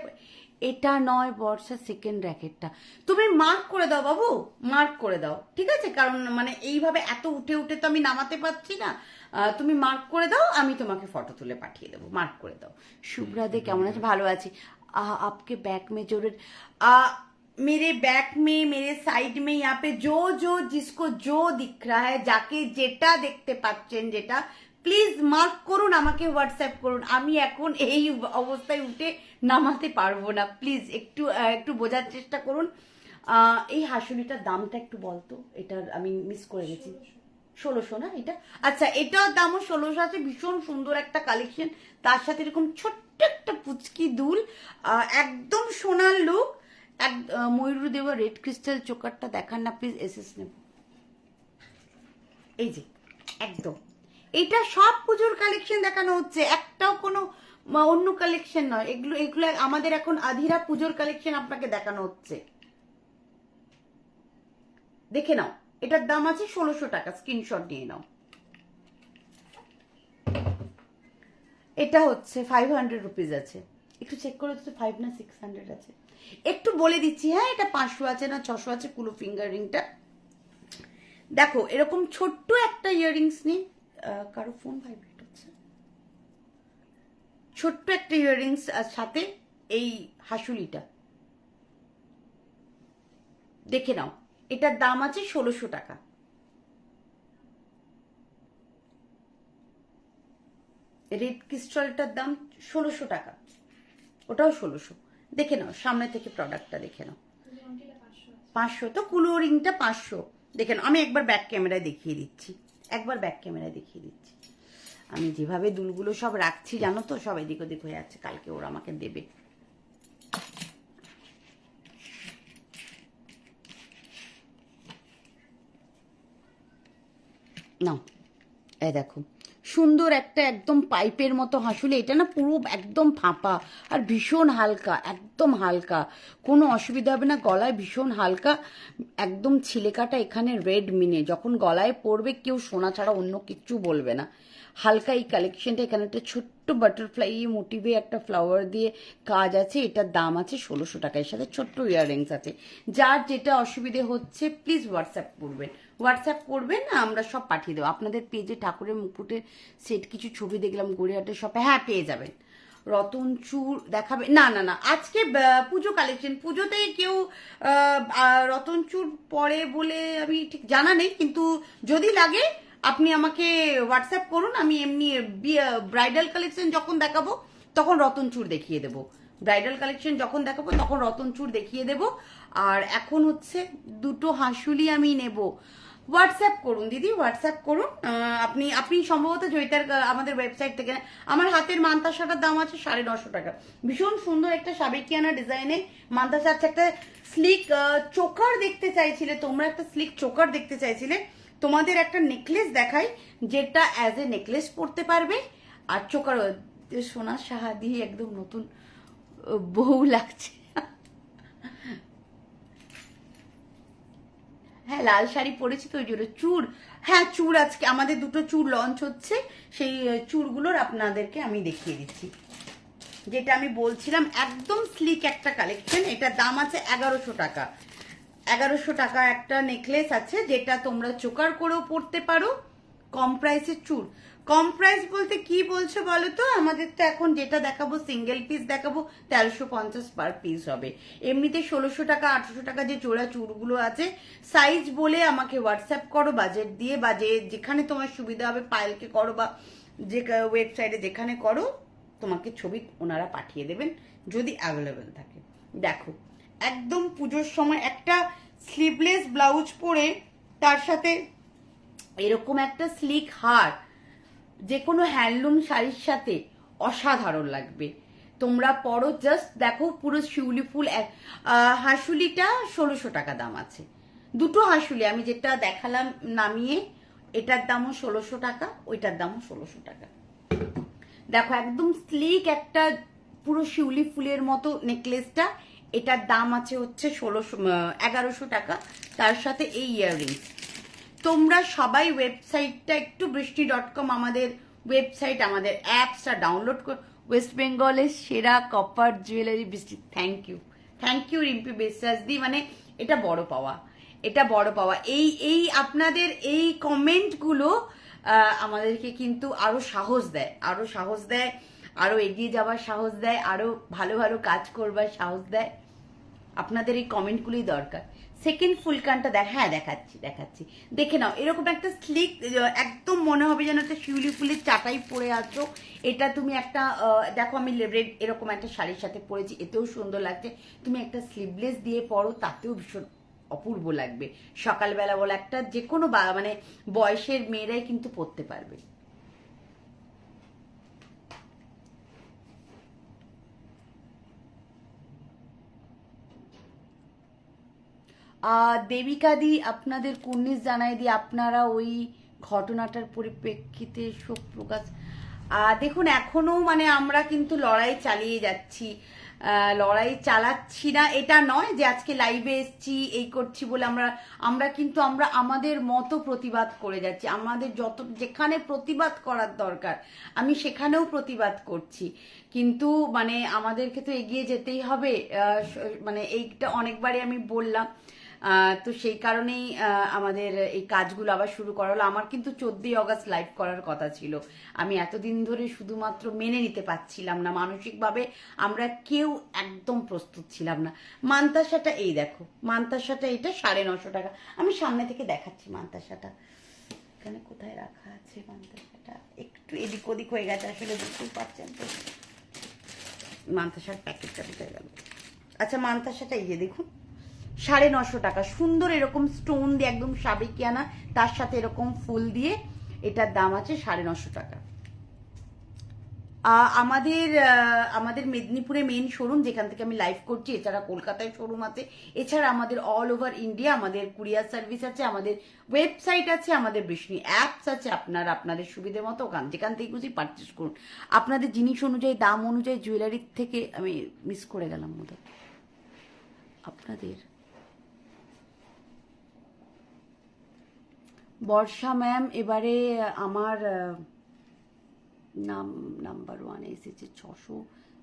এটা নয় বর্ষা সেকেন্ড র্যাকেটটা, তুমি মার্ক করে দাও বাবু, মার্ক করে দাও, ঠিক আছে? কারণ মানে এইভাবে এত উঠে উঠে তো আমি নামাতে পারছি না। তুমি মার্ক করে দাও, আমি তোমাকে ফটো তুলে পাঠিয়ে দেবো। মার্ক করে দাও। শুভ্রাদে কেমন আছে? ভালো আছি। आपके बैक में जो मेरे बैक में, मेरे साइड में, यहाँ पे जो जो जिसको जो दिख रहा है, যাকে যেটা দেখতে পাচ্ছেন, যেটা প্লিজ মার্ক করুন, আমাকে হোয়াটসঅ্যাপ করুন। আমি এখন এই অবস্থায় উঠে নামাতে পারবো না, প্লিজ একটু একটু বোঝার চেষ্টা করুন। এই হাসুলিটার দামটা একটু বলতো, এটার আমি মিস করে গেছি। 1600 না এটা? আচ্ছা, এটার দামও 1600 আছে। ভীষণ সুন্দর একটা কালেকশন, তার সাথে এরকম ছোট্ট একটা পুচকি দুল, একদম সোনার লুক। এক ময়ূর দেওয়া রেড ক্রিস্টাল চোকারটা দেখান না প্লিজ, এসএস নেব। এই যে একদম এটা সব পুজোর কালেকশন দেখানো হচ্ছে, একটাও কোনো অন্য কালেকশন নয়। এগুলো এগুলো আমাদের এখন আধিরা পুজোর কালেকশন আপনাকে দেখানো হচ্ছে। দেখে নাও, এটার দাম আছে 1600 টাকা, স্ক্রিনশট নিয়ে নাও। এটা হচ্ছে 500 রুপিস আছে, একটু চেক করে তো 5 না 600 আছে। একটু বলে দিচ্ছি, হ্যাঁ এটা 500 আছে না 600 আছে। কুলো ফিঙ্গার রিংটা দেখো, এরকম ছোট্ট একটা ইয়াররিংস নেই, কারো ফোন ভাইব্রেট হচ্ছে, ছোট্ট একটা ইয়াররিংস সাথে এই হাসুলিটা দেখে নাও। এটার দাম আছে 1600 টাকা। রেড ক্রিস্টালটার দাম 1600 টাকা, ওটাও 1600। দেখে নাও, সামনে থেকে প্রোডাক্টটা দেখে নাও। 500 তো, কুলো রিংটা 500। দেখে নাও, আমি একবার ব্যাক ক্যামেরায় দেখিয়ে দিচ্ছি, একবার ব্যাক ক্যামেরায় দেখিয়ে দিচ্ছি। আমি যেভাবে দুলগুলো সব রাখছি জানো তো, সব এদিক ওদিক হয়ে যাচ্ছে, কালকে ওরা আমাকে দেবে। নাও, এই দেখো সুন্দর একটা একদম পাইপের মতো হাসুলি। এটা না পুরো একদম ফাঁপা আর ভীষণ হালকা, একদম হালকা, কোনো অসুবিধা হবে না। গলায় ভীষণ হালকা, একদম ছিলেকাটা এখানে রেড মিনে, যখন গলায় পড়বে কেউ সোনা ছাড়া অন্য কিচ্ছু বলবে না। হালকা এই কালেকশনটা, এখানে একটা ছোট্ট বাটারফ্লাই মোটিভে একটা ফ্লাওয়ার দিয়ে কাজ আছে। এটার দাম আছে 1600 টাকা। এর সাথে ছোট্ট ইয়াররিংস আছে। যার যেটা অসুবিধে হচ্ছে প্লিজ হোয়াটসঅ্যাপ করবেন, হোয়াটসঅ্যাপ করবেন, আমরা সব পাঠিয়ে দেবো। আপনাদের পেজে ঠাকুরের মুকুটের সেট কিছু ছবি দেখলাম গড়িয়াহাটের শপে, হ্যাঁ পেয়ে যাবেন। রতন চুর দেখাবে না? না না, আজকে পুজো কালেকশন, পুজোতে কেউ রতন চুর পরে বলে আমি ঠিক জানা নেই, কিন্তু যদি লাগে আপনি আমাকে হোয়াটসঅ্যাপ করুন। আমি এমনি ব্রাইডাল কালেকশন যখন দেখাবো তখন রতন চুর দেখিয়ে দেবো, ব্রাইডাল কালেকশন যখন দেখাবো তখন রতন চুর দেখিয়ে দেবো। আর এখন হচ্ছে দুটো হাসুলি আমি নেব। হোয়াটসঅ্যাপ করুন দিদি, হোয়াটসঅ্যাপ করুন। আপনি আপনি সম্ভবত জয়িতার আমাদের ওয়েবসাইট থেকে, আমার হাতের মান্তাসাটার দাম আছে 950 টাকা। ভীষণ সুন্দর একটা সাবেকিয়ানা ডিজাইনে মান্তাসা আছে। একটা স্লিক চোকার দেখতে চাইছিলে তোমরা, একটা স্লিক চোকার দেখতে চাইছিলে। তোমাদের একটা নেকলেস দেখাই, যেটা অ্যাজ এ নেকলেস পরতে পারবে। আর চোকার সোনার সাহা দিয়ে একদম নতুন বউ লাগছে। হ্যাঁ লাল শাড়ি পরেছি তো ওই জন্য। চুর, হ্যাঁ চুর আজকে আমাদের দুটো চুর লঞ্চ হচ্ছে, সেই চুরগুলোর আপনাদেরকে আমি দেখিয়ে দিচ্ছি। যেটা আমি বলছিলাম একদম স্লিক একটা কালেকশন, এটার দাম আছে 1100 টাকা। 1100 টাকা একটা নেকলেস আছে, যেটা তোমরা চোকার করেও পরতে পারো। কম প্রাইসের চুর, কম প্রাইস বলতে কি বলছো বলো তো? আমাদের তো এখন যেটা দেখাবো সিঙ্গেল পিস দেখাবো, 1350 পার পিস হবে। এমনিতে 1600 টাকা 1800 টাকা যে জোড়া চুরগুলো আছে, সাইজ বলে আমাকে হোয়াটসঅ্যাপ করো বাজেট দিয়ে, বা যেখানে তোমার সুবিধা হবে, পায়েলকে করো বা যে ওয়েবসাইটে যেখানে করো, তোমাকে ছবি ওনারা পাঠিয়ে দেবেন যদি অ্যাভেলেবেল থাকে। দেখো একদম পুজোর সময় একটা স্লিভলেস ব্লাউজ পরে তার সাথে এরকম একটা স্লিক হার, যে কোনো হ্যান্ডলুম শাড়ির সাথে অসাধারণ লাগবে। তোমরা পরো, জাস্ট দেখো পুরো শিউলি ফুল। হাসুলিটা 1600 টাকা দাম আছে। দুটো হাসুলি আমি যেটা দেখালাম নামিয়ে, এটার দামও 1600 টাকা, ওইটার দামও 1600 টাকা। দেখো একদম স্লিক একটা পুরো শিউলি ফুলের মতো নেকলেসটা, এটার দাম আছে হচ্ছে 1100 টাকা, তার সাথে এই ইয়াররিংস। তোমরা সবাই ওয়েবসাইটটা একটু বৃষ্টি.com আমাদের ওয়েবসাইট, আমাদের অ্যাপসটা ডাউনলোড কর। ওয়েস্ট বেঙ্গলের সেরা কপার জুয়েলারি বৃষ্টি। থ্যাংক ইউ রিম্পি বিশ্বাস দি, মানে এটা বড় পাওয়া, এটা বড় পাওয়া। এই আপনাদের এই কমেন্টগুলো আমাদেরকে কিন্তু আরো সাহস দেয়, আরো এগিয়ে যাওয়ার সাহস দেয়, আরো ভালো ভালো কাজ করবার সাহস দেয়। আপনাদের এই কমেন্টগুলোই দরকার। সেকেন্ড ফুল কানটা দেখাচ্ছি, দেখে নাও। এরকম একটা স্লিক, একদম মনে হবে যেন একটা শিউলি ফুলের চাটাই পরে আছো। এটা তুমি একটা দেখো, আমি রেড এরকম একটা শাড়ির সাথে পরেছি, এতেও সুন্দর লাগছে। তুমি একটা স্লিভলেস দিয়ে পরো, তাতেও ভীষণ অপূর্ব লাগবে। সকালবেলা বলে একটা যে কোনো মানে বয়সের মেয়েরাই কিন্তু পরতে পারবে। দেবিকা দি আপনাদের কুর্নিশ জানাই দি, আপনারা ওই ঘটনাটার পরিপ্রেক্ষিতে শোক প্রকাশ। দেখুন, এখনো মানে আমরা কিন্তু লড়াই চালিয়ে যাচ্ছি, লড়াই চালাচ্ছি না এটা নয় যে আজকে লাইভে এসছি এই করছি বলে আমরা কিন্তু আমরা আমাদের মতো প্রতিবাদ করে যাচ্ছি। আমাদের যেখানে প্রতিবাদ করার দরকার আমি সেখানেও প্রতিবাদ করছি, কিন্তু মানে আমাদেরকে তো এগিয়ে যেতেই হবে। মানে এইটা অনেকবারই আমি বললাম, তো সেই কারণেই আমাদের এই কাজগুলো আবার শুরু করা হলো। আমার কিন্তু 14ই অগস্ট লাইভ করার কথা ছিল, আমি এতদিন ধরে শুধুমাত্র মেনে নিতে পারছিলাম না, মানসিকভাবে আমরা কেউ একদম প্রস্তুত ছিলাম না। মান্তাসাটা এই দেখো, মান্তাসাটা এটা 950 টাকা। আমি সামনে থেকে দেখাচ্ছি মান্তাসাটা, এখানে কোথায় রাখা আছে মান্তাসাটা, একটু এদিক ওদিক হয়ে গেছে আসলে, বুঝতেই পারছেন তো। মান্তাসার প্যাকেটটা কোথায় গেল? আচ্ছা, মান্তাসাটা এই যে দেখুন, 950 টাকা। সুন্দর এরকম স্টোন দিয়ে একদম সাবেকিয়ানা, তার সাথে এরকম ফুল দিয়ে, এটার দাম আছে 950 টাকা। আমাদের মেদিনীপুরে মেইন শোরুম যেখান থেকে আমি লাইভ করছি, এছাড়া কলকাতায় শোরুম আছে, এছাড়া আমাদের অল ওভার ইন্ডিয়া আমাদের কুরিয়ার সার্ভিস আছে, আমাদের ওয়েবসাইট আছে, আমাদের বৃষ্টি অ্যাপস আছে। আপনারা আপনাদের সুবিধে মতো যেখান থেকে খুশি পারচেস করুন। আপনাদের জিনিস অনুযায়ী, দাম অনুযায়ী, জুয়েলারির থেকে আমি মিস করে গেলাম মতো আপনাদের। বর্ষা ম্যাম, এবারে আমার নাম্বার 1 এসেছে 600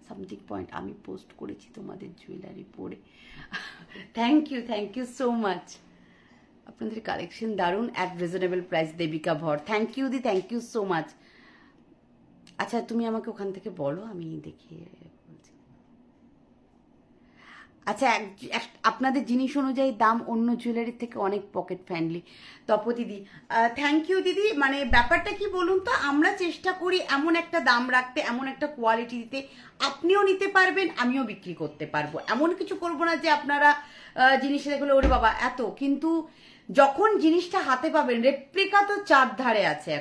সামথিং পয়েন্ট। আমি পোস্ট করেছি তোমাদের জুয়েলারি পরে। Thank you so much. আপনাদের কালেকশন দারুণ, at reasonable price. Debika Bhar, thank you the, thank you so much. আচ্ছা, তুমি আমাকে ওখান থেকে বলো, আমি দেখিয়ে বলছি। আচ্ছা, আপনাদের জিনিস অনুযায়ী দাম অন্য জুয়েলারির থেকে অনেক পকেট ফ্রেন্ডলি। তপতি দিদি, থ্যাংক ইউ দিদি। মানে ব্যাপারটা কি বলুন তো, আমরা চেষ্টা করি এমন একটা দাম রাখতে, এমন একটা কোয়ালিটি দিতে, আপনিও নিতে পারবেন, আমিও বিক্রি করতে পারবো। এমন কিছু করবো না যে আপনারা জিনিসটা দেখলে ওরে বাবা এত, কিন্তু যখন জিনিসটা হাতে পাবেন, রেপ্লিকা তো 4 ধারে আছে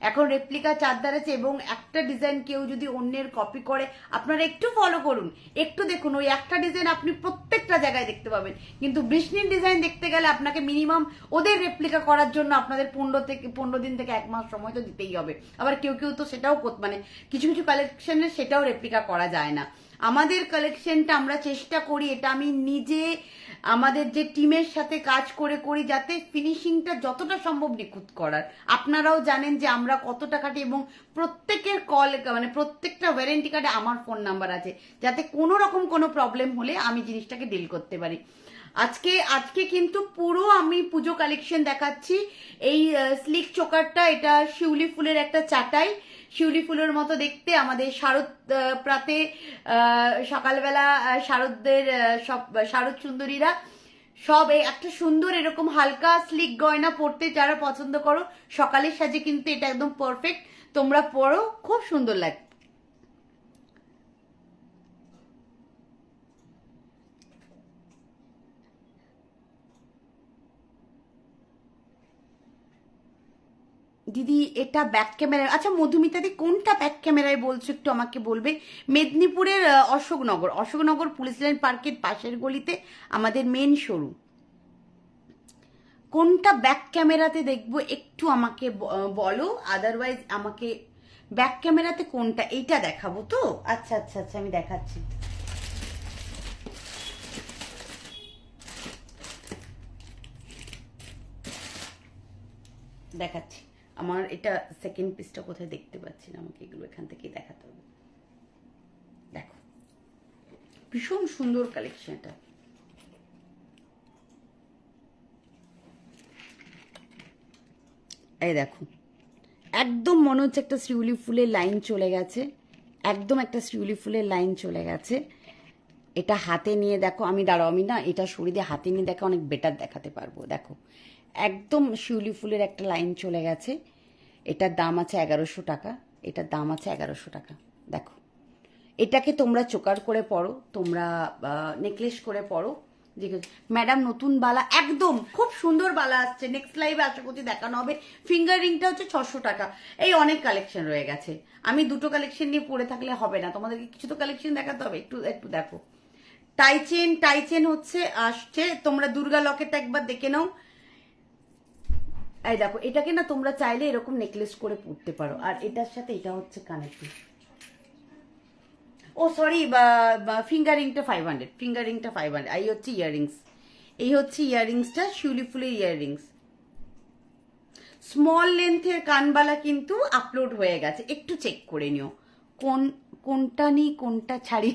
এখন রেপ্লিকা 4 ধারে আছে, এবং একটা ডিজাইন কেউ যদি অন্যের কপি করে, আপনারা একটু ফলো করুন, একটু দেখুন, ওই একটা ডিজাইন আপনি প্রত্যেকটা জায়গায় দেখতে পাবেন, কিন্তু বৃষ্টির ডিজাইন দেখতে গেলে আপনাকে মিনিমাম ওদের রেপ্লিকা করার জন্য আপনাদের 15 দিন থেকে 1 মাস সময় তো দিতেই হবে। আবার কেউ তো সেটাও মানে কিছু কিছু কালেকশনে সেটাও রেপ্লিকা করা যায় না। আমাদের কালেকশনটা আমরা চেষ্টা করি, এটা আমি নিজে আমাদের যে টিমের সাথে কাজ করি, যাতে ফিনিশিংটা যতটা সম্ভব নিখুঁত করার। আপনারাও জানেন যে আমরা কতটা খাটি, এবং প্রত্যেকের কল মানে প্রত্যেকটা ওয়ারেন্টি কার্ডে আমার ফোন নাম্বার আছে, যাতে কোনো রকম কোনো প্রবলেম হলে আমি জিনিসটাকে ডিল করতে পারি। আজকে কিন্তু পুরো আমি পুজো কালেকশন দেখাচ্ছি। এই স্লিক চোকারটা, এটা শিউলি ফুলের একটা চাটাই, শিউলি ফুলের মতো দেখতে। আমাদের শারদ প্রাতে সকালবেলা শারদদের সব শারদ সুন্দরীরা সব এই একটা সুন্দর এরকম হালকা স্লিক গয়না পরতে যারা পছন্দ করো, সকালের সাজে কিন্তু এটা একদম পারফেক্ট। তোমরা পরো, খুব সুন্দর লাগে। দিদি, এটা ব্যাক ক্যামেরায়। আচ্ছা মধুমিতা দি, কোনটা ব্যাক ক্যামেরায় বলছো একটু আমাকে বলবে? মেদিনীপুরের অশোকনগর পুলিশ লাইন পার্কের পাশের গলিতে আমাদের মেন শোরুম। কোনটা ব্যাক ক্যামেরাতে দেখবো একটু আমাকে বলো, আদারওয়াইজ আমাকে ব্যাক ক্যামেরাতে কোনটা, এইটা দেখাবো তো? আচ্ছা আচ্ছা আচ্ছা, আমি দেখাচ্ছি। দেখাচ্ছি। আমার এটা সেকেন্ড পিসটা কোথায় দেখতে পাচ্ছি না, আমাকে এগুলো এখান থেকে দেখাতে হবে। দেখো, ভীষণ সুন্দর কালেকশন এটা। এই দেখো, একদম মনে হচ্ছে একটা শিউলি ফুলের লাইন চলে গেছে, একদম একটা শিউলি ফুলের লাইন চলে গেছে। এটা হাতে নিয়ে দেখো, আমি দাঁড়াও, আমি না এটা সরিয়ে দিয়ে হাতে নিয়ে দেখো অনেক বেটার দেখাতে পারবো। দেখো, একদম শিউলি ফুলের একটা লাইন চলে গেছে। এটার দাম আছে 1100 টাকা, এটার দাম আছে 1100 টাকা। দেখো, এটাকে তোমরা চোকার করে পরো, তোমরা নেকলেস করে পরো। ম্যাডাম নতুন বালা, একদম খুব সুন্দর বালা আসছে, নেক্সট লাইভে আশা করছি দেখানো হবে। ফিঙ্গার রিংটা হচ্ছে 600 টাকা। এই অনেক কালেকশন রয়ে গেছে, আমি দুটো কালেকশন নিয়ে পড়ে থাকলে হবে না, তোমাদেরকে কিছু তো কালেকশন দেখাতে হবে। একটু একটু দেখো, টাইচেন হচ্ছে আসছে, তোমরা দুর্গা লকেটটা একবার দেখে নাও। এই দেখো, এটাকে না তোমরা চাইলে এরকম নেকলেস করে পরতে পারো, আর এটার সাথে এটা হচ্ছে কানেক্টিভ। ও সরি, ফিঙ্গার রিংটা 500, ফিঙ্গার রিংটা 500। এই হচ্ছে ইয়াররিংস, এই হচ্ছে ইয়াররিংসটা, শিউলি ফুলের ইয়াররিংস। স্মল লেন্থের কানবালা কিন্তু আপলোড হয়ে গেছে, একটু চেক করে নিও কোনটা নি কোনটা ছাড়ি।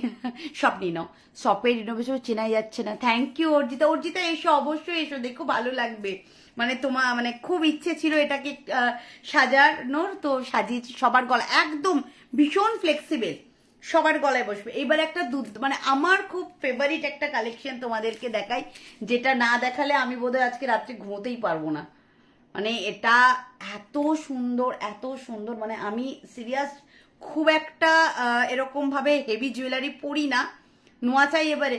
সব নিয়ে নাও, শপের রিনোভেশন চেনা যাচ্ছে না। Thank you Arjita. অর্জিতা এসো, অবশ্যই এসো, দেখো ভালো লাগবে। মানে তোমার মানে খুব ইচ্ছে ছিল এটাকে সাজানোর, তো সাজিয়েছি। সবার গলা একদম ভীষণ ফ্লেক্সিবল, সবার গলায় বসবে। এইবার একটা মানে আমার খুব ফেভারিট একটা কালেকশন তোমাদেরকে দেখাই, যেটা না দেখালে আমি বোধহয় আজকে রাত্রে ঘুমোতেই পারবো না। মানে এটা এত সুন্দর, এত সুন্দর, মানে আমি সিরিয়াস খুব একটা এরকম ভাবে হেভি জুয়েলারি পরি না। নোয়া চাই এবারে,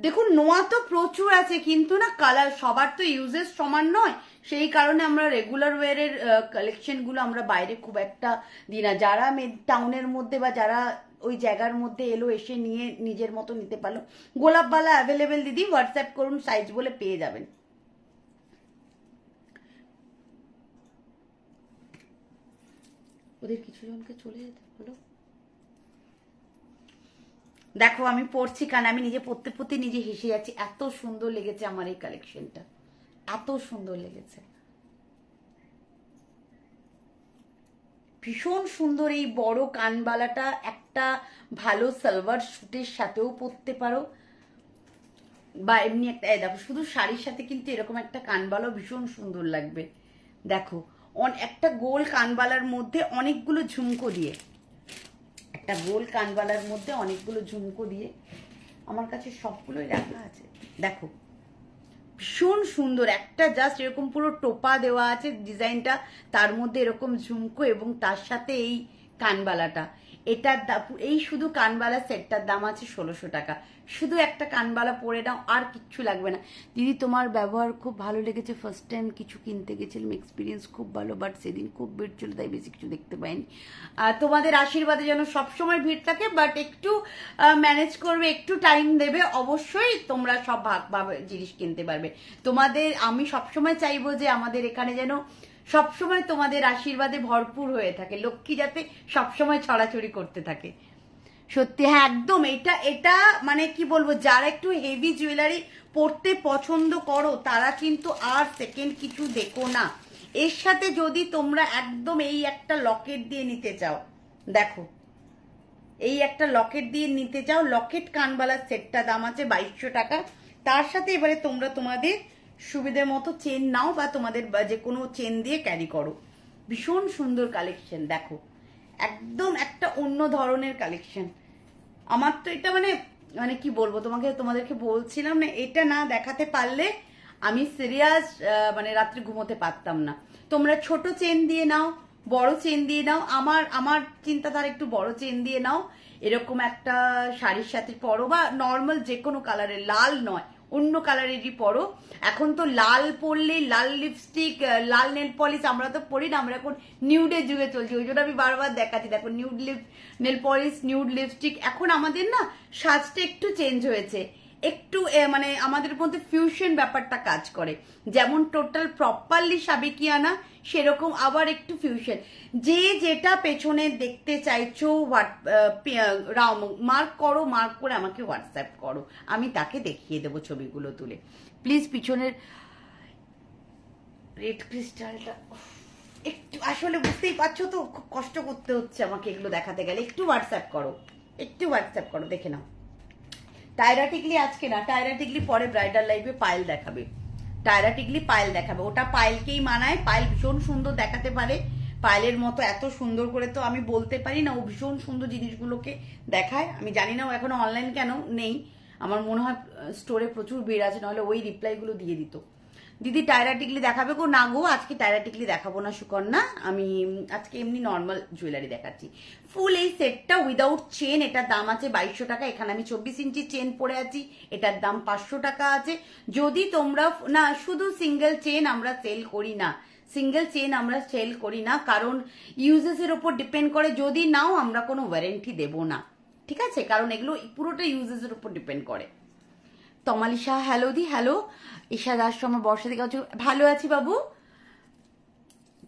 দেখুন নোয়া তো প্রচুর আছে, কিন্তু না কালার সবার তো ইউজেস সমান নয়, সেই কারণে আমরা রেগুলার ওয়ারের কালেকশনগুলো আমরা বাইরে খুব একটা দিই না। যারা টাউনের মধ্যে বা যারা ওই জায়গার মধ্যে এলো, এসে নিয়ে নিজের মতো নিতে পারলো। গোলাপবালা অ্যাভেলেবেল দিদি, হোয়াটসঅ্যাপ করুন, সাইজ বলে পেয়ে যাবেন। ওদের কিছু জনকে চলে যেতে হলো। দেখো আমি পড়ছি, কারণ আমি নিজে পড়তে পড়তে নিজে হেসে যাচ্ছি, এত সুন্দর লেগেছে আমার এই কালেকশনটা, এত সুন্দর লেগেছে, ভীষণ সুন্দর। এই বড় কানবালাটা একটা ভালো সালোয়ার স্যুটের সাথেও পরতে পারো, বা এমনি একটা, দেখো শুধু শাড়ির সাথে কিন্তু এরকম একটা কানবালাও ভীষণ সুন্দর লাগবে। দেখো, একটা গোল কানবালার মধ্যে অনেকগুলো ঝুমকো দিয়ে, একটা গোল কানবালার মধ্যে অনেকগুলো ঝুমকো দিয়ে, আমার কাছে সবগুলোই রাখা আছে। দেখো, ভীষণ সুন্দর, একটা জাস্ট এরকম পুরো টোপা দেওয়া আছে ডিজাইনটা, তার মধ্যে এরকম ঝুমকো এবং তার সাথে এই কানবালাটা। এটার এই শুধু কানবালা সেটটার দাম আছে 1600 টাকা। শুধু একটা কানবালা পরে নাও, আর কিচ্ছু লাগবে না। দিদি তোমার ব্যবহার খুব ভালো লেগেছে, ফার্স্ট টাইম কিছু কিনতে গেছিলাম, এক্সপিরিয়েন্স খুব ভালো, বাট সেদিন খুব ভিড় ছিল তাই বেশি কিছু দেখতে পাইনি। তোমাদের আশীর্বাদে যেন সবসময় ভিড় থাকে, বাট একটু ম্যানেজ করবে, একটু টাইম দেবে, অবশ্যই তোমরা সব ভাবে জিনিস কিনতে পারবে। তোমাদের আমি সবসময় চাইবো যে আমাদের এখানে যেন সবসময় তোমাদের আশীর্বাদে ভরপুর হয়ে থাকে, লক্ষ্মী যাতে সবসময় ছড়াছড়ি করতে থাকে। সত্যি, হ্যাঁ একদম, এটা এটা মানে কি বলবো, যারা একটু হেভি জুয়েলারি পরতে পছন্দ করো তারা কিন্তু আর সেকেন্ড কিছু দেখো না। এর সাথে যদি তোমরা একদম এই একটা লকেট দিয়ে নিতে চাও, দেখো এই একটা লকেট দিয়ে নিতে চাও, লকেট কানবালার সেটটা দাম আছে 2200 টাকা। তার সাথে এবারে তোমরা তোমাদের সুবিধে মতো চেন নাও, বা তোমাদের যে কোনো চেন দিয়ে ক্যারি করো। ভীষণ সুন্দর কালেকশন, দেখো একদম একটা অন্য ধরনের কালেকশন। আমার তো এটা মানে মানে কি বলবো তোমাদেরকে বলছিলাম না, এটা না দেখাতে পারলে আমি সিরিয়াস মানে রাত্রে ঘুমোতে পারতাম না। তোমরা ছোট চেন দিয়ে নাও, বড় চেন দিয়ে নাও, আমার আমার চিন্তাধারা একটু বড় চেন দিয়ে নাও, এরকম একটা শাড়ির সাথে পরো, বা নর্মাল যে কোনো কালারের, লাল নয় অন্য কালারেরই পরো। এখন তো লাল পরলে লাল লিপস্টিক, লাল নেল পলিশ আমরা তো পরি না, আমরা এখন নিউডের যুগে চলছি, ওই জন্য আমি বারবার দেখাচ্ছি। দেখো nude nail polish, nude lipstick, এখন আমাদের না সাজটা একটু চেঞ্জ হয়েছে। একটু মানে আমাদের মধ্যে ফিউশন ব্যাপারটা কাজ করে, যেমন টোটাল প্রপারলি সাবেকিয়ানা সেরকম আবার একটু ফিউশন। যে যেটা পেছনে দেখতে চাইছো মার্ক করো, মার্ক করে আমাকে হোয়াটসঅ্যাপ করো, আমি তাকে দেখিয়ে দেবো ছবিগুলো তুলে। প্লিজ পিছনের রেড ক্রিস্টালটা একটু আসলে বুঝতেই পারছো তো, খুব কষ্ট করতে হচ্ছে আমাকে এগুলো দেখাতে গেলে। একটু হোয়াটসঅ্যাপ করো, একটু হোয়াটসঅ্যাপ করো, দেখে নাও। টায়রা টিকলি আজকে না, টায়রা টিকলি পরে ব্রাইডাল লাইভে পায়েল দেখাবে, টায়রা টিকলি পায়েল দেখাবে, ওটা পায়েলকেই মানায়। পায়েল ভীষণ সুন্দর দেখাতে পারে, পায়েলের মতো এত সুন্দর করে তো আমি বলতে পারি না, ও ভীষণ সুন্দর জিনিসগুলোকে দেখায়। আমি জানি না ও এখনো অনলাইন কেন নেই, আমার মনে হয় স্টোরে প্রচুর ভিড় আছে, নাহলে ওই রিপ্লাইগুলো দিয়ে দিত। দিদি টায়রা টিকলি দেখাবে গো? না গো, আজকে টায়রা টিকলি দেখাবো না সুকন্যা, আমি আজকে এমনি নর্মাল জুয়েলারি দেখাচ্ছি। ফুল এই সেটটা উইদাউট চেন, এটার দাম আছে 2200 টাকা। এখানে আমি 24 ইঞ্চি চেন পরে আছি, এটার দাম 500 টাকা আছে। যদি তোমরা না, শুধু সিঙ্গেল চেন আমরা সেল করি না, সিঙ্গেল চেন আমরা সেল করি না, কারণ ইউজেস এর উপর ডিপেন্ড করে। যদি নাও আমরা কোনো ওয়ারেন্টি দেব না, ঠিক আছে, কারণ এগুলো পুরোটা ইউজেস এর উপর ডিপেন্ড করে। তমালি শাহ হ্যালো দি, হ্যালো। ঈশা দাস শর্মা বর্ষা দিকে ভালো আছি বাবু।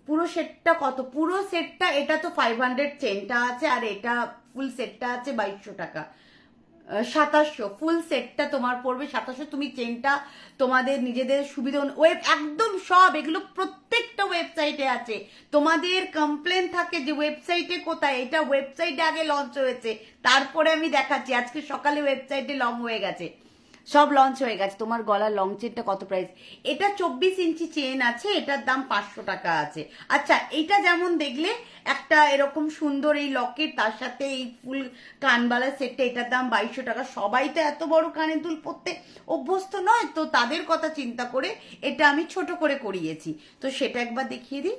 পুরো সেটটা কত? পুরো সেটটা এটা তো 500 চেনটা আছে, আর এটা ফুল সেটটা আছে 2200 টাকা, 2700। ফুল সেটটা তোমার পড়বে 2700। তুমি চেনটা তোমাদের নিজেদের সুবিধা একদম সব এগুলো প্রত্যেকটা ওয়েবসাইটে আছে। তোমাদের কমপ্লেন থাকে যে ওয়েবসাইটে কোথায়, এটা ওয়েবসাইটে আগে লঞ্চ হয়েছে, তারপরে আমি দেখাচ্ছি। আজকে সকালে ওয়েবসাইটে লং হয়ে গেছে, সব লঞ্চ হয়ে গেছে। তোমার গলার লং চেনটা কত প্রাইস? এটা 24 ইঞ্চি চেন আছে, এটার দাম 500 টাকা আছে। আচ্ছা, এটা যেমন দেখলে একটা এরকম সুন্দর এই লকেট, তার সাথে এই ফুল কানবালা সেটটা, এটার দাম 2200 টাকা। সবাই তো এত বড় কানের দুল পরতে অভ্যস্ত নয়, তো তাদের কথা চিন্তা করে এটা আমি ছোট করে করিয়েছি, তো সেটা একবার দেখিয়ে দিই।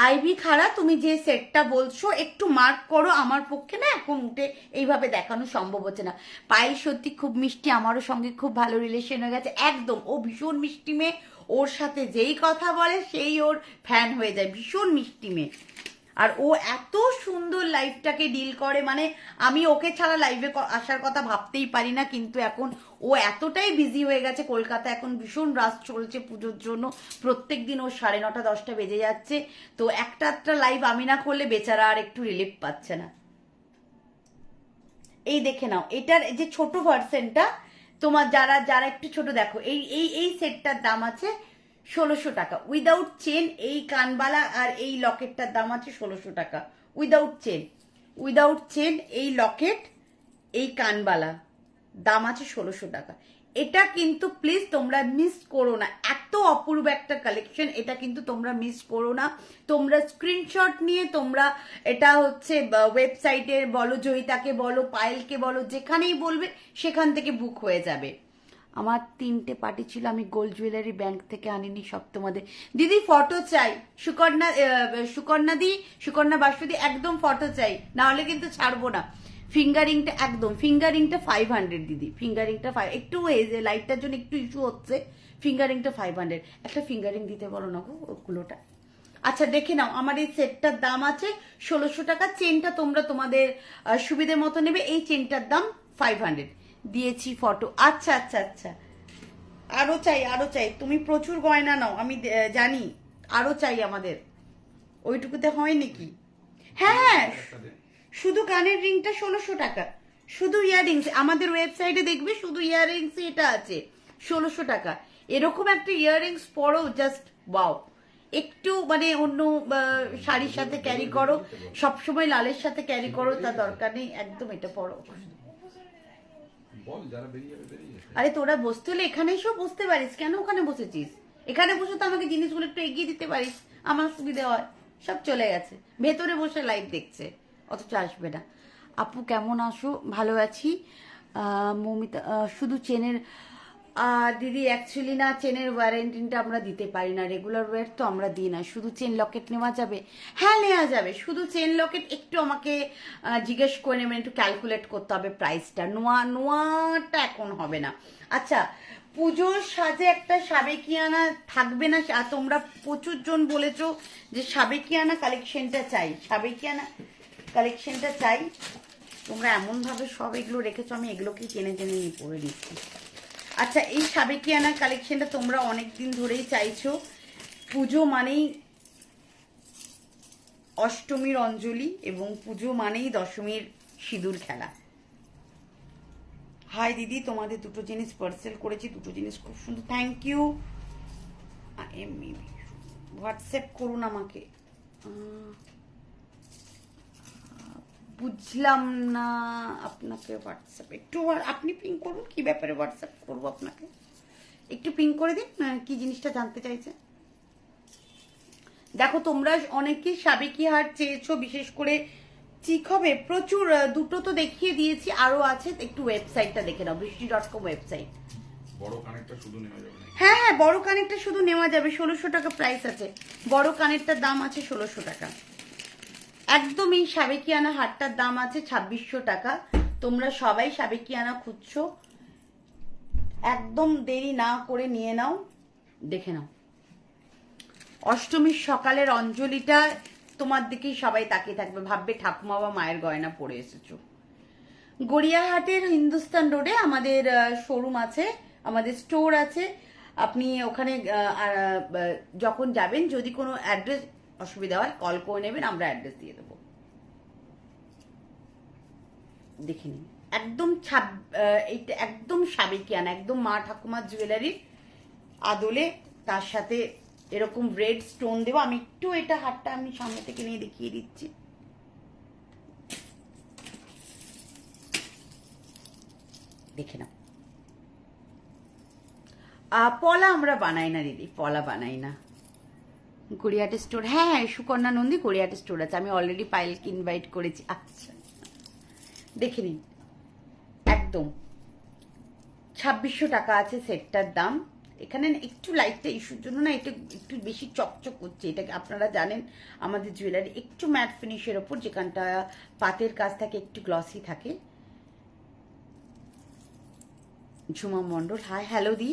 আইভি খাড়া, তুমি যে সেটটা বলছো একটু মার্ক করো, আমার পক্ষে না এখন উঠে এইভাবে দেখানো সম্ভব হচ্ছে না। পায়েল সত্যি খুব মিষ্টি, আমারও সঙ্গে খুব ভালো রিলেশন হয়ে গেছে। একদম, ও ভীষণ মিষ্টি মেয়ে, ওর সাথে যেই কথা বলে সেই ওর ফ্যান হয়ে যায়, ভীষণ মিষ্টি মেয়ে। আর ও এত সুন্দর লাইফটাকে ডিল করে, মানে আমি ওকে ছাড়া লাইভে আসার কথা ভাবতেই পারি না, কিন্তু এখন ও এতটাই বিজি হয়ে গেছে। কলকাতা এখন ভীষণ রাশ চলছে পুজোর জন্য, প্রত্যেক দিন ওর 9:30 10টা বেজে যাচ্ছে, তো একটা লাইভ আমি না করলে বেচারা আর একটু রিলিফ পাচ্ছে না। এই দেখে নাও, এটার যে ছোট ভার্সনটা, তোমার যারা যারা একটু ছোট দেখো, এই এই এই সেটটার দাম আছে 1600 টাকা উইদাউট চেন। এই কানবালা আর এই লকেটটার দাম আছে 1600 টাকা উইদাউট চেন। উইদাউট চেন এই লকেট, এই কানবালা দাম আছে 1600 টাকা। এটা কিন্তু প্লিজ তোমরা মিস করো না, এত অপূর্ব একটা কালেকশন, এটা কিন্তু তোমরা মিস করো না। তোমরা স্ক্রিনশট নিয়ে তোমরা এটা হচ্ছে ওয়েবসাইটের বলো, জয়িতাকে বলো, পায়েলকে বলো, যেখানেই বলবে সেখান থেকে বুক হয়ে যাবে। আমার 3টে পার্টি ছিল, আমি গোল্ড জুয়েলারি ব্যাংক থেকে আনিনি, সব তোমাদের। দিদি ফটো চাই, সুকন্যা বাসুদি একদম ফটো চাই, না হলে কিন্তু ছাড়বো না। ফিঙ্গারিংটা একদম, ফিঙ্গারিংটা 500 দিদি, ফিঙ্গারিংটা একটু যে লাইটটার জন্য একটু ইস্যু হচ্ছে, ফিঙ্গারিংটা 500। একটা ফিঙ্গারিং দিতে বলো না গো ওগুলোটা। আচ্ছা দেখে নাও, আমার এই সেটটার দাম আছে 1600 টাকা। চেনটা তোমরা তোমাদের সুবিধে মতো নেবে। এই চেনটার দাম 500 দিয়েছি ফটো। আচ্ছা আচ্ছা আচ্ছা, আরো চাই, আরো চাই। তুমি প্রচুর গয়না নাও আমি জানি, আরো চাই আমাদের, ওইটুকুতে হয় নাকি? হ্যাঁ হ্যাঁ, শুধু কানের রিংটা 1600 টাকা, শুধু ইয়াররিংস আমাদের ওয়েবসাইটে দেখবে, শুধু ইয়াররিংস এটা আছে 1600 টাকা। এরকম একটা ইয়াররিংস পরো, জাস্ট ওয়াও। একটু মানে অন্য শাড়ির সাথে ক্যারি করো, সবসময় লালের সাথে ক্যারি করো, তার দরকার নেই, একদম এটা পরো। আরে তোরা বসতে হলে এখানে এসেও বসতে পারিস, কেন ওখানে বসেছিস? এখানে বসে তো আমাকে জিনিসগুলো একটু এগিয়ে দিতে পারিস, আমার সুবিধা হয়। সব চলে গেছে, ভেতরে বসে লাইভ দেখছে, অথচ আসবে না। আপু কেমন আছো? ভালো আছি। মমিতা, শুধু চেনের দিদি অ্যাকচুয়ালি না, চেনের ওয়ারেন্টিটা আমরা দিতে পারি না, রেগুলার ওয়্যার তো আমরা দিই না। শুধু চেন লকেট নেওয়া যাবে? হ্যাঁ নেওয়া যাবে, শুধু চেন লকেট। একটু আমাকে জিজ্ঞেস করে নেবেন, একটু ক্যালকুলেট করতে হবে প্রাইসটা, নোয়াটা এখন হবে না। আচ্ছা, পুজোর সাজে একটা সাবেকিয়ানা থাকবে না? তোমরা প্রচুর জন বলেছো যে সাবেকিয়ানা কালেকশনটা চাই, সাবেকিয়ানা কালেকশনটা চাই। তোমরা এমনভাবে সব এগুলো রেখেছো, আমি এগুলোকেই টেনে টেনে নিয়ে পরে নিচ্ছি। আচ্ছা, এই সাবেকিয়ানা কালেকশনটা তোমরা অনেক দিন ধরেই চাইছো। পুজো মানেই অষ্টমীর অঞ্জলি এবং পুজো মানেই দশমীর সিঁদুর খেলা। হাই দিদি, তোমাদের দুটো জিনিস পার্সেল করেছি, দুটো জিনিস খুব সুন্দর, থ্যাংক ইউ। হোয়াটসঅ্যাপ করুন আমাকে। বুঝলাম না আপনাকে হোয়াটসঅ্যাপ, একটু আপনি পিং করুন। কি ব্যাপারে হোয়াটসঅ্যাপ করবো আপনাকে, একটু পিং করে দিন। কি জিনিসটা জানতে চাইছে? দেখো, তোমরা অনেকেই সাবেকি হার চেয়েছো, বিশেষ করে ঠিক হবে প্রচুর। দুটো তো দেখিয়ে দিয়েছি, আরো আছে, একটু ওয়েবসাইটটা দেখে নাও, বৃষ্টি.com ওয়েবসাইট। বড় কানেরটা শুধু নেওয়া যাবে না? হ্যাঁ হ্যাঁ, বড় কানেরটা শুধু নেওয়া যাবে, 1600 টাকা প্রাইস আছে। বড় কানেরটার দাম আছে 1600 টাকা। একদম এই সাবেকিয়ানা হারটার দাম আছে 2600 টাকা। তোমরা সবাই সাবেকিয়ানা খুঁজছো, একদম দেরি না করে নিয়ে নাও, দেখে নাও। অষ্টমীর সকালের অঞ্জলিটা তোমার দিকেই সবাই তাকিয়ে থাকবে, ভাববে ঠাকুমা বা মায়ের গয়না পরে এসেছো। গড়িয়াহাটের হিন্দুস্তান রোডে আমাদের শোরুম আছে, আমাদের স্টোর আছে। আপনি ওখানে যখন যাবেন, যদি কোনো অ্যাড্রেস অসুবিধা হয় কল করে নেবেন, আমরা অ্যাড্রেস দিয়ে দেবো। দেখে নিন, একদম এইটা একদম সাবেকিয়ানা, একদম মা ঠাকুমার জুয়েলারির আদলে, তার সাথে এরকম রেড স্টোন দেবো। আমি একটু এটা হারটা আমি সামনে থেকে নিয়ে দেখিয়ে দিচ্ছি। দেখে নাও। পলা আমরা বানাই না দিদি, পলা বানাই না। গড়িয়াহাটের স্টোর, হ্যাঁ হ্যাঁ, সুকন্যা নন্দী গড়িয়াহাটের স্টোর আছে। আমি অলরেডি পায়েলকে ইনভাইট করেছি। আচ্ছা, দেখে নিন, একদম 2600 টাকা আছে সেটটার দাম। এখানে একটু লাইটটা ইস্যুর জন্য না, এটা একটু বেশি চকচক করছে। এটাকে আপনারা জানেন আমাদের জুয়েলারি একটু ম্যাট ফিনিশের ওপর, যেখানটা পাতের কাজ থাকে একটু গ্লসি থাকে। ঝুমা মন্ডল, হাই, হ্যালো দি।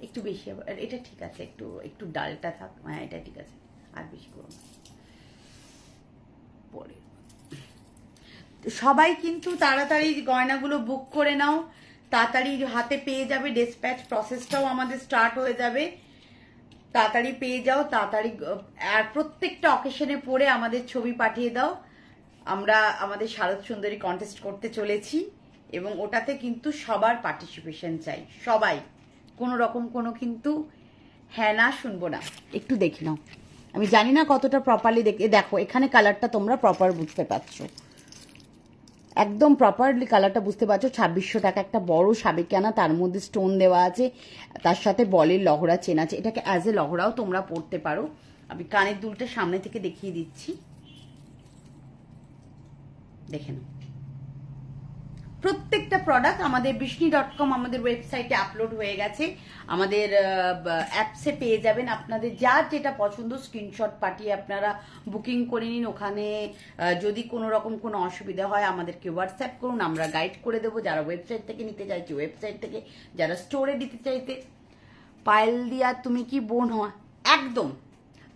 একটু বেশি, এটা ঠিক আছে, একটু একটু ডালটা থাক। হ্যাঁ, এটা ঠিক আছে, আর বেশি করো না। পরে সবাই কিন্তু তাড়াতাড়ি গয়নাগুলো বুক করে নাও, তাড়াতাড়ি হাতে পেয়ে যাবে। ডিসপ্যাচ প্রসেসটাও আমাদের স্টার্ট হয়ে যাবে, তাড়াতাড়ি পেয়ে যাও, তাড়াতাড়ি। আর প্রত্যেকটা অকেশনে পরে আমাদের ছবি পাঠিয়ে দাও। আমরা আমাদের শারদ সুন্দরী কন্টেস্ট করতে চলেছি, এবং ওটাতে কিন্তু সবার পার্টিসিপেশন চাই, সবাই। কোনো রকম কোনো কিন্তু হ্যাঁ না শুনবো না। একটু দেখে নাও, আমি জানি না কতটা প্রপারলি দেখো, এখানে কালারটা তোমরা প্রপার বুঝতে পারছো, একদম প্রপারলি কালারটা বুঝতে পারছো। 2600 টাকা একটা বড় সাবেকিয়ানা, তার মধ্যে স্টোন দেওয়া আছে, তার সাথে বলের লহরা চেন আছে। এটাকে অ্যাজ এ লহরাও তোমরা পরতে পারো। আমি কানের দুলটা সামনে থেকে দেখিয়ে দিচ্ছি, দেখে নাও। প্রত্যেকটা প্রোডাক্ট আমাদের বৃষ্টি.com আমাদের ওয়েবসাইটে আপলোড হয়ে গেছে, আমাদের অ্যাপসে পেয়ে যাবেন। আপনাদের যার যেটা পছন্দ স্ক্রিনশট পাঠিয়ে আপনারা বুকিং করে নিন। ওখানে যদি কোনো রকম কোনো অসুবিধা হয় আমাদেরকে হোয়াটসঅ্যাপ করুন, আমরা গাইড করে দেবো। যারা ওয়েবসাইট থেকে নিতে চাইছে ওয়েবসাইট থেকে, যারা স্টোরে দিতে চাইতে। পায়েল দিয়া তুমি কি বোন হয়? একদম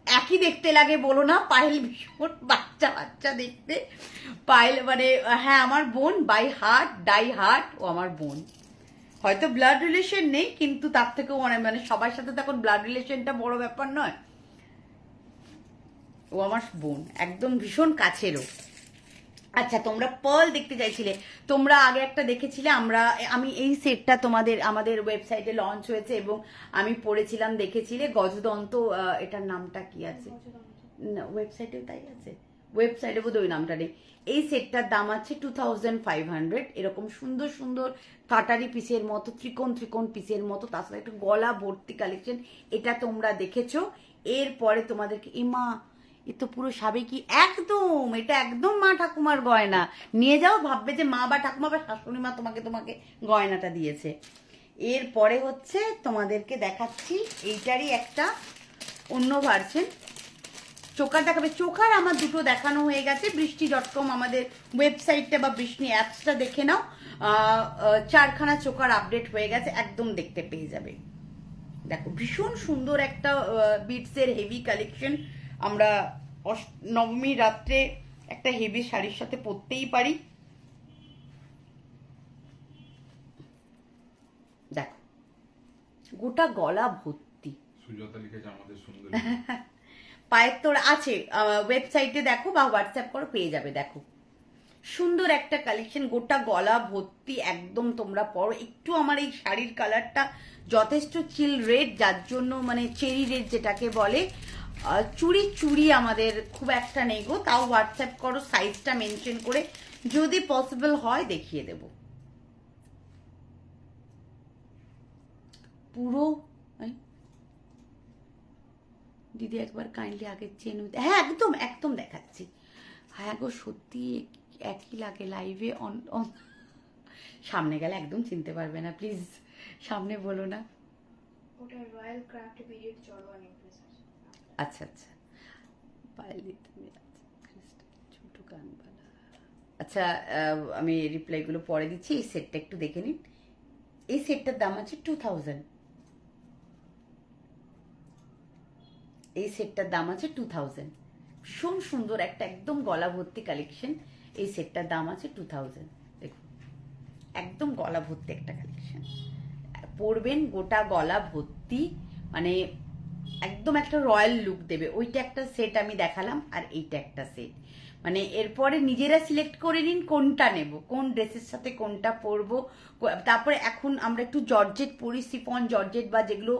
একই দেখতে লাগে বলো না, পায়েল ভীষণ বাচ্চা বাচ্চা দেখতে। পায়েল মানে হ্যাঁ আমার বোন, বাই হার্ট, ডাই হার্ট, ও আমার বোন। হয়তো ব্লাড রিলেশন নেই, কিন্তু তার থেকেও মানে সবার সাথে তখন ব্লাড রিলেশনটা বড় ব্যাপার নয়। ও আমার বোন, একদম ভীষণ কাছেরও। আচ্ছা, তোমরা পার্ল দেখতে চাইছিলে, তোমরা আগে একটা দেখেছিলে। আমি এই সেটটা আমাদের ওয়েবসাইটে লঞ্চ হয়েছে এবং আমি পড়েছিলাম, দেখেছিলে গজদন্ত। এটার নামটা কি আছে? ওয়েবসাইটেও তাই আছে, ওয়েবসাইটে বোধ ওই নামটা নেই। এই সেটটার দাম আছে 2500। এরকম সুন্দর সুন্দর কাটারি পিসের মতো, ত্রিকোণ ত্রিকোণ পিসের মতো, তার সাথে একটা গলা ভর্তি কালেকশন। এটা তোমরা দেখেছো। এরপরে তোমাদেরকে ইমা, এ তো পুরো সাবেকি, একদম এটা একদম মা ঠাকুমার গয়না। নিয়ে যাও, ভাববে যে মা বা ঠাকুমা বা শাশুড়ি মা তোমাকে গয়নাটা দিয়েছে। এরপরে হচ্ছে তোমাদেরকে দেখাচ্ছি এইটারই একটা অন্য ভার্সন। চোকার দেখাবে, চোকার আমার দুটো দেখানো হয়ে গেছে। বৃষ্টি.com আমাদের ওয়েবসাইটটা বা বৃষ্টি অ্যাপসটা দেখে নাও, 4খানা চোকার আপডেট হয়ে গেছে, একদম দেখতে পেয়ে যাবে। দেখো, ভীষণ সুন্দর একটা বিটসের হেভি কালেকশন। আমরা নবমী রাত্রে একটা হেভি শাড়ির সাথে পরতেই পারি। গোটা গলা ভর্তি। সুজাতা লিখেছে আমাদের সুন্দর। পায়ের তোর আছে, ওয়েবসাইটে দেখো বা হোয়াটসঅ্যাপ করো, পেয়ে যাবে। দেখো সুন্দর একটা কালেকশন, গোটা গলা ভর্তি, একদম তোমরা পরো। একটু আমার এই শাড়ির কালারটা যথেষ্ট চিল রেড, যার জন্য মানে চেরি রেড যেটাকে বলে। চুড়ি চুড়ি আমাদের খুব একটা নেই গো, তাও হোয়াটসঅ্যাপ করো, সাইজটা মেনশন করে যদি পসিবল হয় দেখিয়ে দেব। পুরো দিদি একবার কাইন্ডলি আগের চেন, হ্যাঁ একদম একদম দেখাচ্ছি। হ্যাঁ গো সত্যি একই লাগে লাইভে। সামনে গেলে একদম চিনতে পারবে না, প্লিজ সামনে বলো না। ওটা রয়্যাল ক্রাফট পিরিয়ড চড়োয়া নেকলেস আছে। আচ্ছা আচ্ছা, পাইলি তুমি, ছোট কানবালা। আচ্ছা আমি রিপ্লাইগুলো পরে দিচ্ছি, এই সেটটা একটু দেখে নিন। এই সেটটার দাম আছে 2000। এই সেটটার দাম আছে 2000। ভীষণ সুন্দর একটা একদম গলা ভর্তি কালেকশন। এই সেটটার দাম আছে 2000। দেখুন একদম গলা ভর্তি একটা কালেকশন, পরবেন গোটা গলা ভর্তি, মানে একদম একটা রয়্যাল লুক দেবে। ওইটা একটা সেট আমি দেখালাম, আর এইটা একটা সেট। মানে এরপরে নিজেরা সিলেক্ট করে নিন কোনটা নেব, কোন ড্রেসের সাথে কোনটা পরবো। তারপরে এখন আমরা একটু জর্জেট পরি, সিফন জর্জেট বা যেগুলো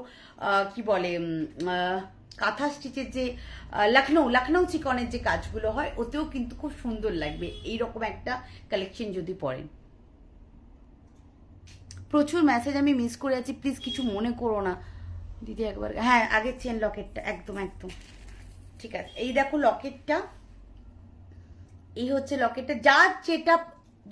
কি বলে কাঁথা স্টিচের যে লখনৌ চিকনের যে কাজগুলো হয়, ওতেও কিন্তু খুব সুন্দর লাগবে এইরকম একটা কালেকশন যদি পরেন। প্রচুর মেসেজ আমি মিস করে আছি, প্লিজ কিছু মনে করো না দিদি। একবার হ্যাঁ আগের চেন লকেটটা, একদম একদম ঠিক আছে। এই দেখো লকেটটা, এই হচ্ছে লকেটটা। যার যেটা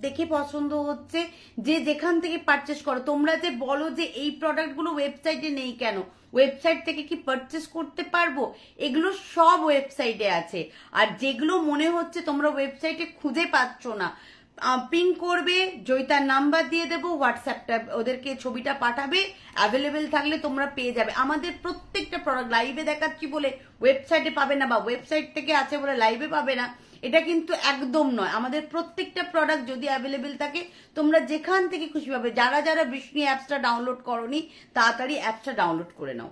দেখে পছন্দ হচ্ছে, যে যেখান থেকে পারচেস করো। তোমরা যে বলো যে এই প্রোডাক্টগুলো ওয়েবসাইটে নেই কেন, ওয়েবসাইট থেকে কি পারচেস করতে পারবো? এগুলো সব ওয়েবসাইটে আছে। আর যেগুলো মনে হচ্ছে তোমরা ওয়েবসাইটে খুঁজে পাচ্ছ না, পিং করবে, জয়িতার নাম্বার দিয়ে দেবো, হোয়াটসঅ্যাপটা ওদেরকে ছবিটা পাঠাবে, অ্যাভেলেবেল থাকলে তোমরা পেয়ে যাবে। আমাদের প্রত্যেকটা প্রোডাক্ট লাইভে দেখাচ্ছি বলে ওয়েবসাইটে পাবে না, বা ওয়েবসাইট থেকে আছে বলে লাইভে পাবে না, এটা কিন্তু একদম নয়। আমাদের প্রত্যেকটা প্রোডাক্ট যদি অ্যাভেলেবেল থাকে তোমরা যেখান থেকে খুশি পাবে। যারা যারা বৃষ্ণি অ্যাপসটা ডাউনলোড করোনি, তাড়াতাড়ি অ্যাপসটা ডাউনলোড করে নাও।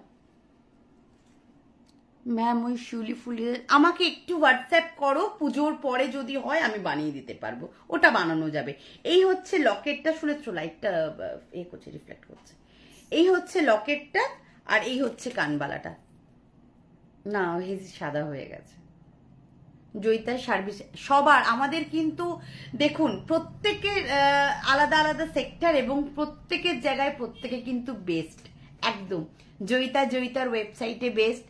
ম্যাম ওই শিউলি ফুলি আমাকে একটু হোয়াটসঅ্যাপ করো, পুজোর পরে যদি হয় আমি বানিয়ে দিতে পারবো, ওটা বানানো যাবে। এই হচ্ছে লকেটটা, শুনেছো লাইটটা এ করছে, রিফ্লেক্ট করছে। এই হচ্ছে লকেটটা, আর এই হচ্ছে কানবালাটা। না হেজ সাদা হয়ে গেছে। জয়িতার সার্ভিস সবার আমাদের কিন্তু দেখুন, প্রত্যেকের আলাদা আলাদা সেক্টর এবং প্রত্যেকের জায়গায় প্রত্যেকে কিন্তু বেস্ট একদম। জয়িতার ওয়েবসাইটে বেস্ট,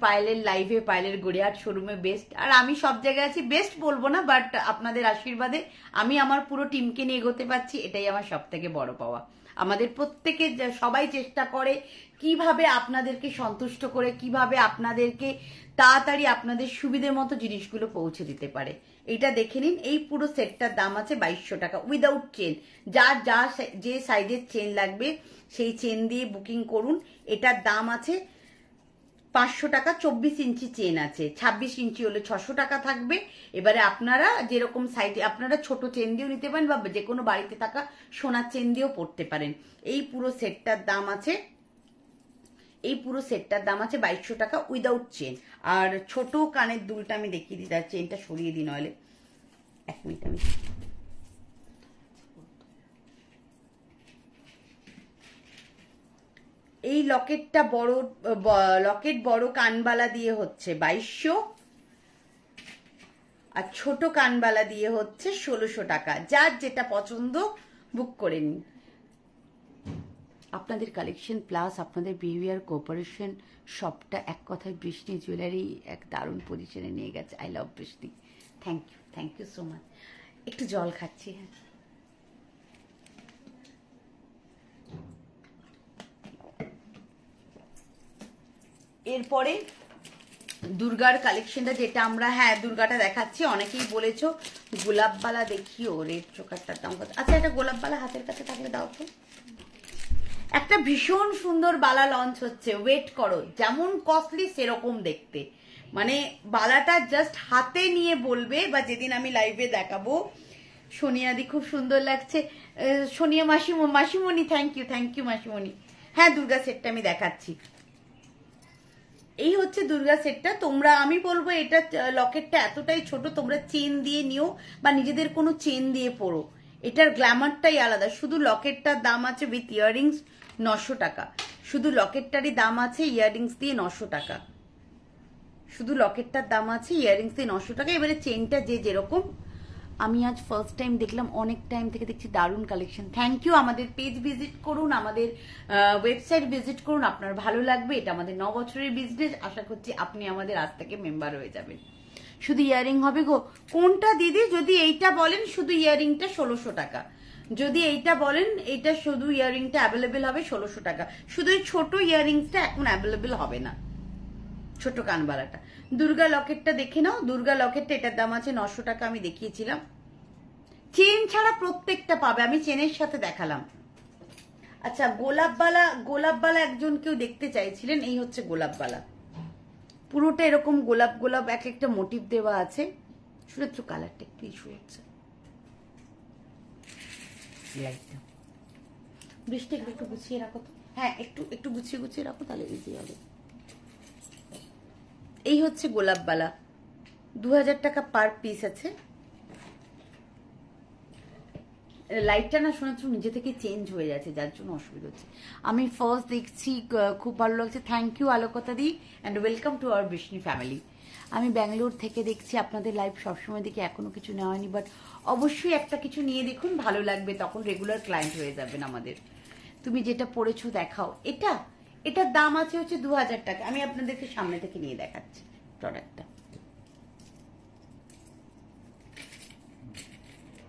পায়েলের লাইভে, পায়েলের গড়িয়াহাট শোরুমে বেস্ট, আর আমি সব জায়গায় আছি। বেস্ট বলবো না, বাট আপনাদের আশীর্বাদে আমি আমার পুরো টিমকে নিয়ে এগোতে পারছি, এটাই আমার সব থেকে বড় পাওয়া। আমাদের প্রত্যেকে সবাই চেষ্টা করে কিভাবে আপনাদেরকে সন্তুষ্ট করে, কিভাবে আপনাদেরকে তাড়াতাড়ি আপনাদের সুবিধে মতো জিনিসগুলো পৌঁছে দিতে পারে। এটা দেখে নিন। এই পুরো সেটটার দাম আছে 2200 টাকা উইদাউট চেন। যার যে সাইজের চেন লাগবে সেই চেন দিয়ে বুকিং করুন। এটার দাম আছে 500 টাকা। 24 ইঞ্চি চেন আছে, 26 ইঞ্চি হলে 600 টাকা থাকবে। এবারে আপনারা যেরকম সাইজে, আপনারা ছোট চেন দিয়েও নিতে পারেন, বা যে কোনো বাড়িতে থাকা সোনার চেন দিয়েও পড়তে পারেন। এই পুরো সেটটার দাম আছে 2200 টাকা উইদাউট চেন। আর ছোট কানের দুলটা আমি দেখিয়ে দিই, তার চেনটা সরিয়ে দিই, নইলে 1 মিনিট আমি এই লকেটটা বড় কানবালা দিয়ে হচ্ছে 2200, আর ছোট কানবালা দিয়ে হচ্ছে 1600 টাকা। যার যেটা পছন্দ বুক করে নিন। আপনাদের কালেকশন প্লাস আপনাদের বিহেভিয়ার, কোঅপারেশন সবটা এক কথায় বৃষ্টি জুয়েলারি এক দারুণ পজিশনে নিয়ে গেছে। আই লাভ বৃষ্টি, থ্যাংক ইউ সো মাচ। একটু জল খাচ্ছি। হ্যাঁ এরপরে দুর্গার কালেকশনটা, যেটা আমরা দুর্গাটা দেখাচ্ছি। অনেকেই বলেছো গোলাপবালা দেখিও, রেড চোকারটার দাম কত? আচ্ছা একটা গোলাপবালা হাতের কাছে থাকলে দাও তো। একটা ভীষণ সুন্দর বালা লঞ্চ হচ্ছে, ওয়েট করো। যেমন কস্টলি সেরকম দেখতে, মানে বালাটা জাস্ট হাতে নিয়ে বলবে, বা যেদিন আমি লাইভে দেখাবো। সোনিয়াদি খুব সুন্দর লাগছে। সোনিয়া মাসিমণি, থ্যাংক ইউ মাসিমণি। হ্যাঁ, দুর্গা সেটটা আমি দেখাচ্ছি। এই হচ্ছে দুর্গা সেটটা। তোমরা, আমি বলবো এটা লকেটটা এতটাই ছোট, তোমরা চেন দিয়ে নিও বা নিজেদের কোনো চেন দিয়ে পরো, এটার গ্ল্যামারটাই আলাদা। শুধু লকেটটার দাম আছে উইথ ইয়াররিংস 900 টাকা। শুধু লকেটটারই দাম আছে ইয়াররিংস দিয়ে 900 টাকা। শুধু লকেটটার দাম আছে ইয়াররিংস দিয়ে 900 টাকা। এবারে চেনটা যে যেরকম, আমি আজ ফার্স্ট টাইম দেখলাম, অনেক টাইম থেকে দেখছি দারুণ কালেকশন। Thank you. আমাদের পেজ ভিজিট করুন, আমাদের ওয়েবসাইট ভিজিট করুন, আপনার ভালো লাগবে। এটা আমাদের 9 বছরের বিজনেস, আশা করছি আপনি আমাদের আজ থেকে মেম্বার হয়ে যাবেন। শুধু ইয়ারিং হবে গো? কোনটা দিদি? যদি এইটা বলেন শুধু ইয়ারিংটা 1600 টাকা। যদি এইটা বলেন, এটা শুধু ইয়ারিংটা অ্যাভেলেবেল হবে 1600 টাকা। শুধু এই ছোট ইয়ারিংসটা এখন অ্যাভেলেবেল হবে না, ছোট কানবালাটা। দুর্গা লকেটটা দেখে নাও। দুর্গা লকেটটা এটার দাম আছে 900 টাকা, আমি দেখিয়েছিলাম। চেন ছাড়া প্রত্যেকটা পাবে, আমি চেনের সাথে দেখালাম। আচ্ছা, গোলাপবালা, গোলাপবালা একজন কেউ দেখতে চাইছিলেন। এই হচ্ছে গোলাপবালা, পুরোটা এরকম গোলাপ গোলাপ এক একটা মোটিভ দেওয়া আছে। শুনেছ কালারটা একটু ইস্যু হচ্ছে, লাইটটা। বৃষ্টি একটু গুছিয়ে রাখো তো। হ্যাঁ, একটু একটু গুছিয়ে গুছিয়ে রাখো, তাহলে ইজি হবে। এই হচ্ছে গোলাপবালা, 2000 টাকা পার পিস আছে। লাইটটা না শোনাচ্ছ নিজে থেকে চেঞ্জ হয়ে যাচ্ছে, যার জন্য অসুবিধা হচ্ছে। আমি ফার্স্ট দেখছি, খুব ভালো লাগছে। থ্যাংক ইউ আলোকতা দি, and welcome to our Brishni family. আমি ব্যাঙ্গালোর থেকে দেখছি, আপনাদের লাইভ সবসময় দেখি, এখনো কিছু নেওয়া হয়নি, বাট অবশ্যই একটা কিছু নিয়ে দেখুন, ভালো লাগবে, তখন রেগুলার ক্লায়েন্ট হয়ে যাবেন আমাদের। তুমি যেটা পড়েছো দেখাও। এটার দাম আছে হচ্ছে 2000 টাকা। আমি আপনাদেরকে সামনে থেকে নিয়ে দেখাচ্ছি প্রোডাক্টটা।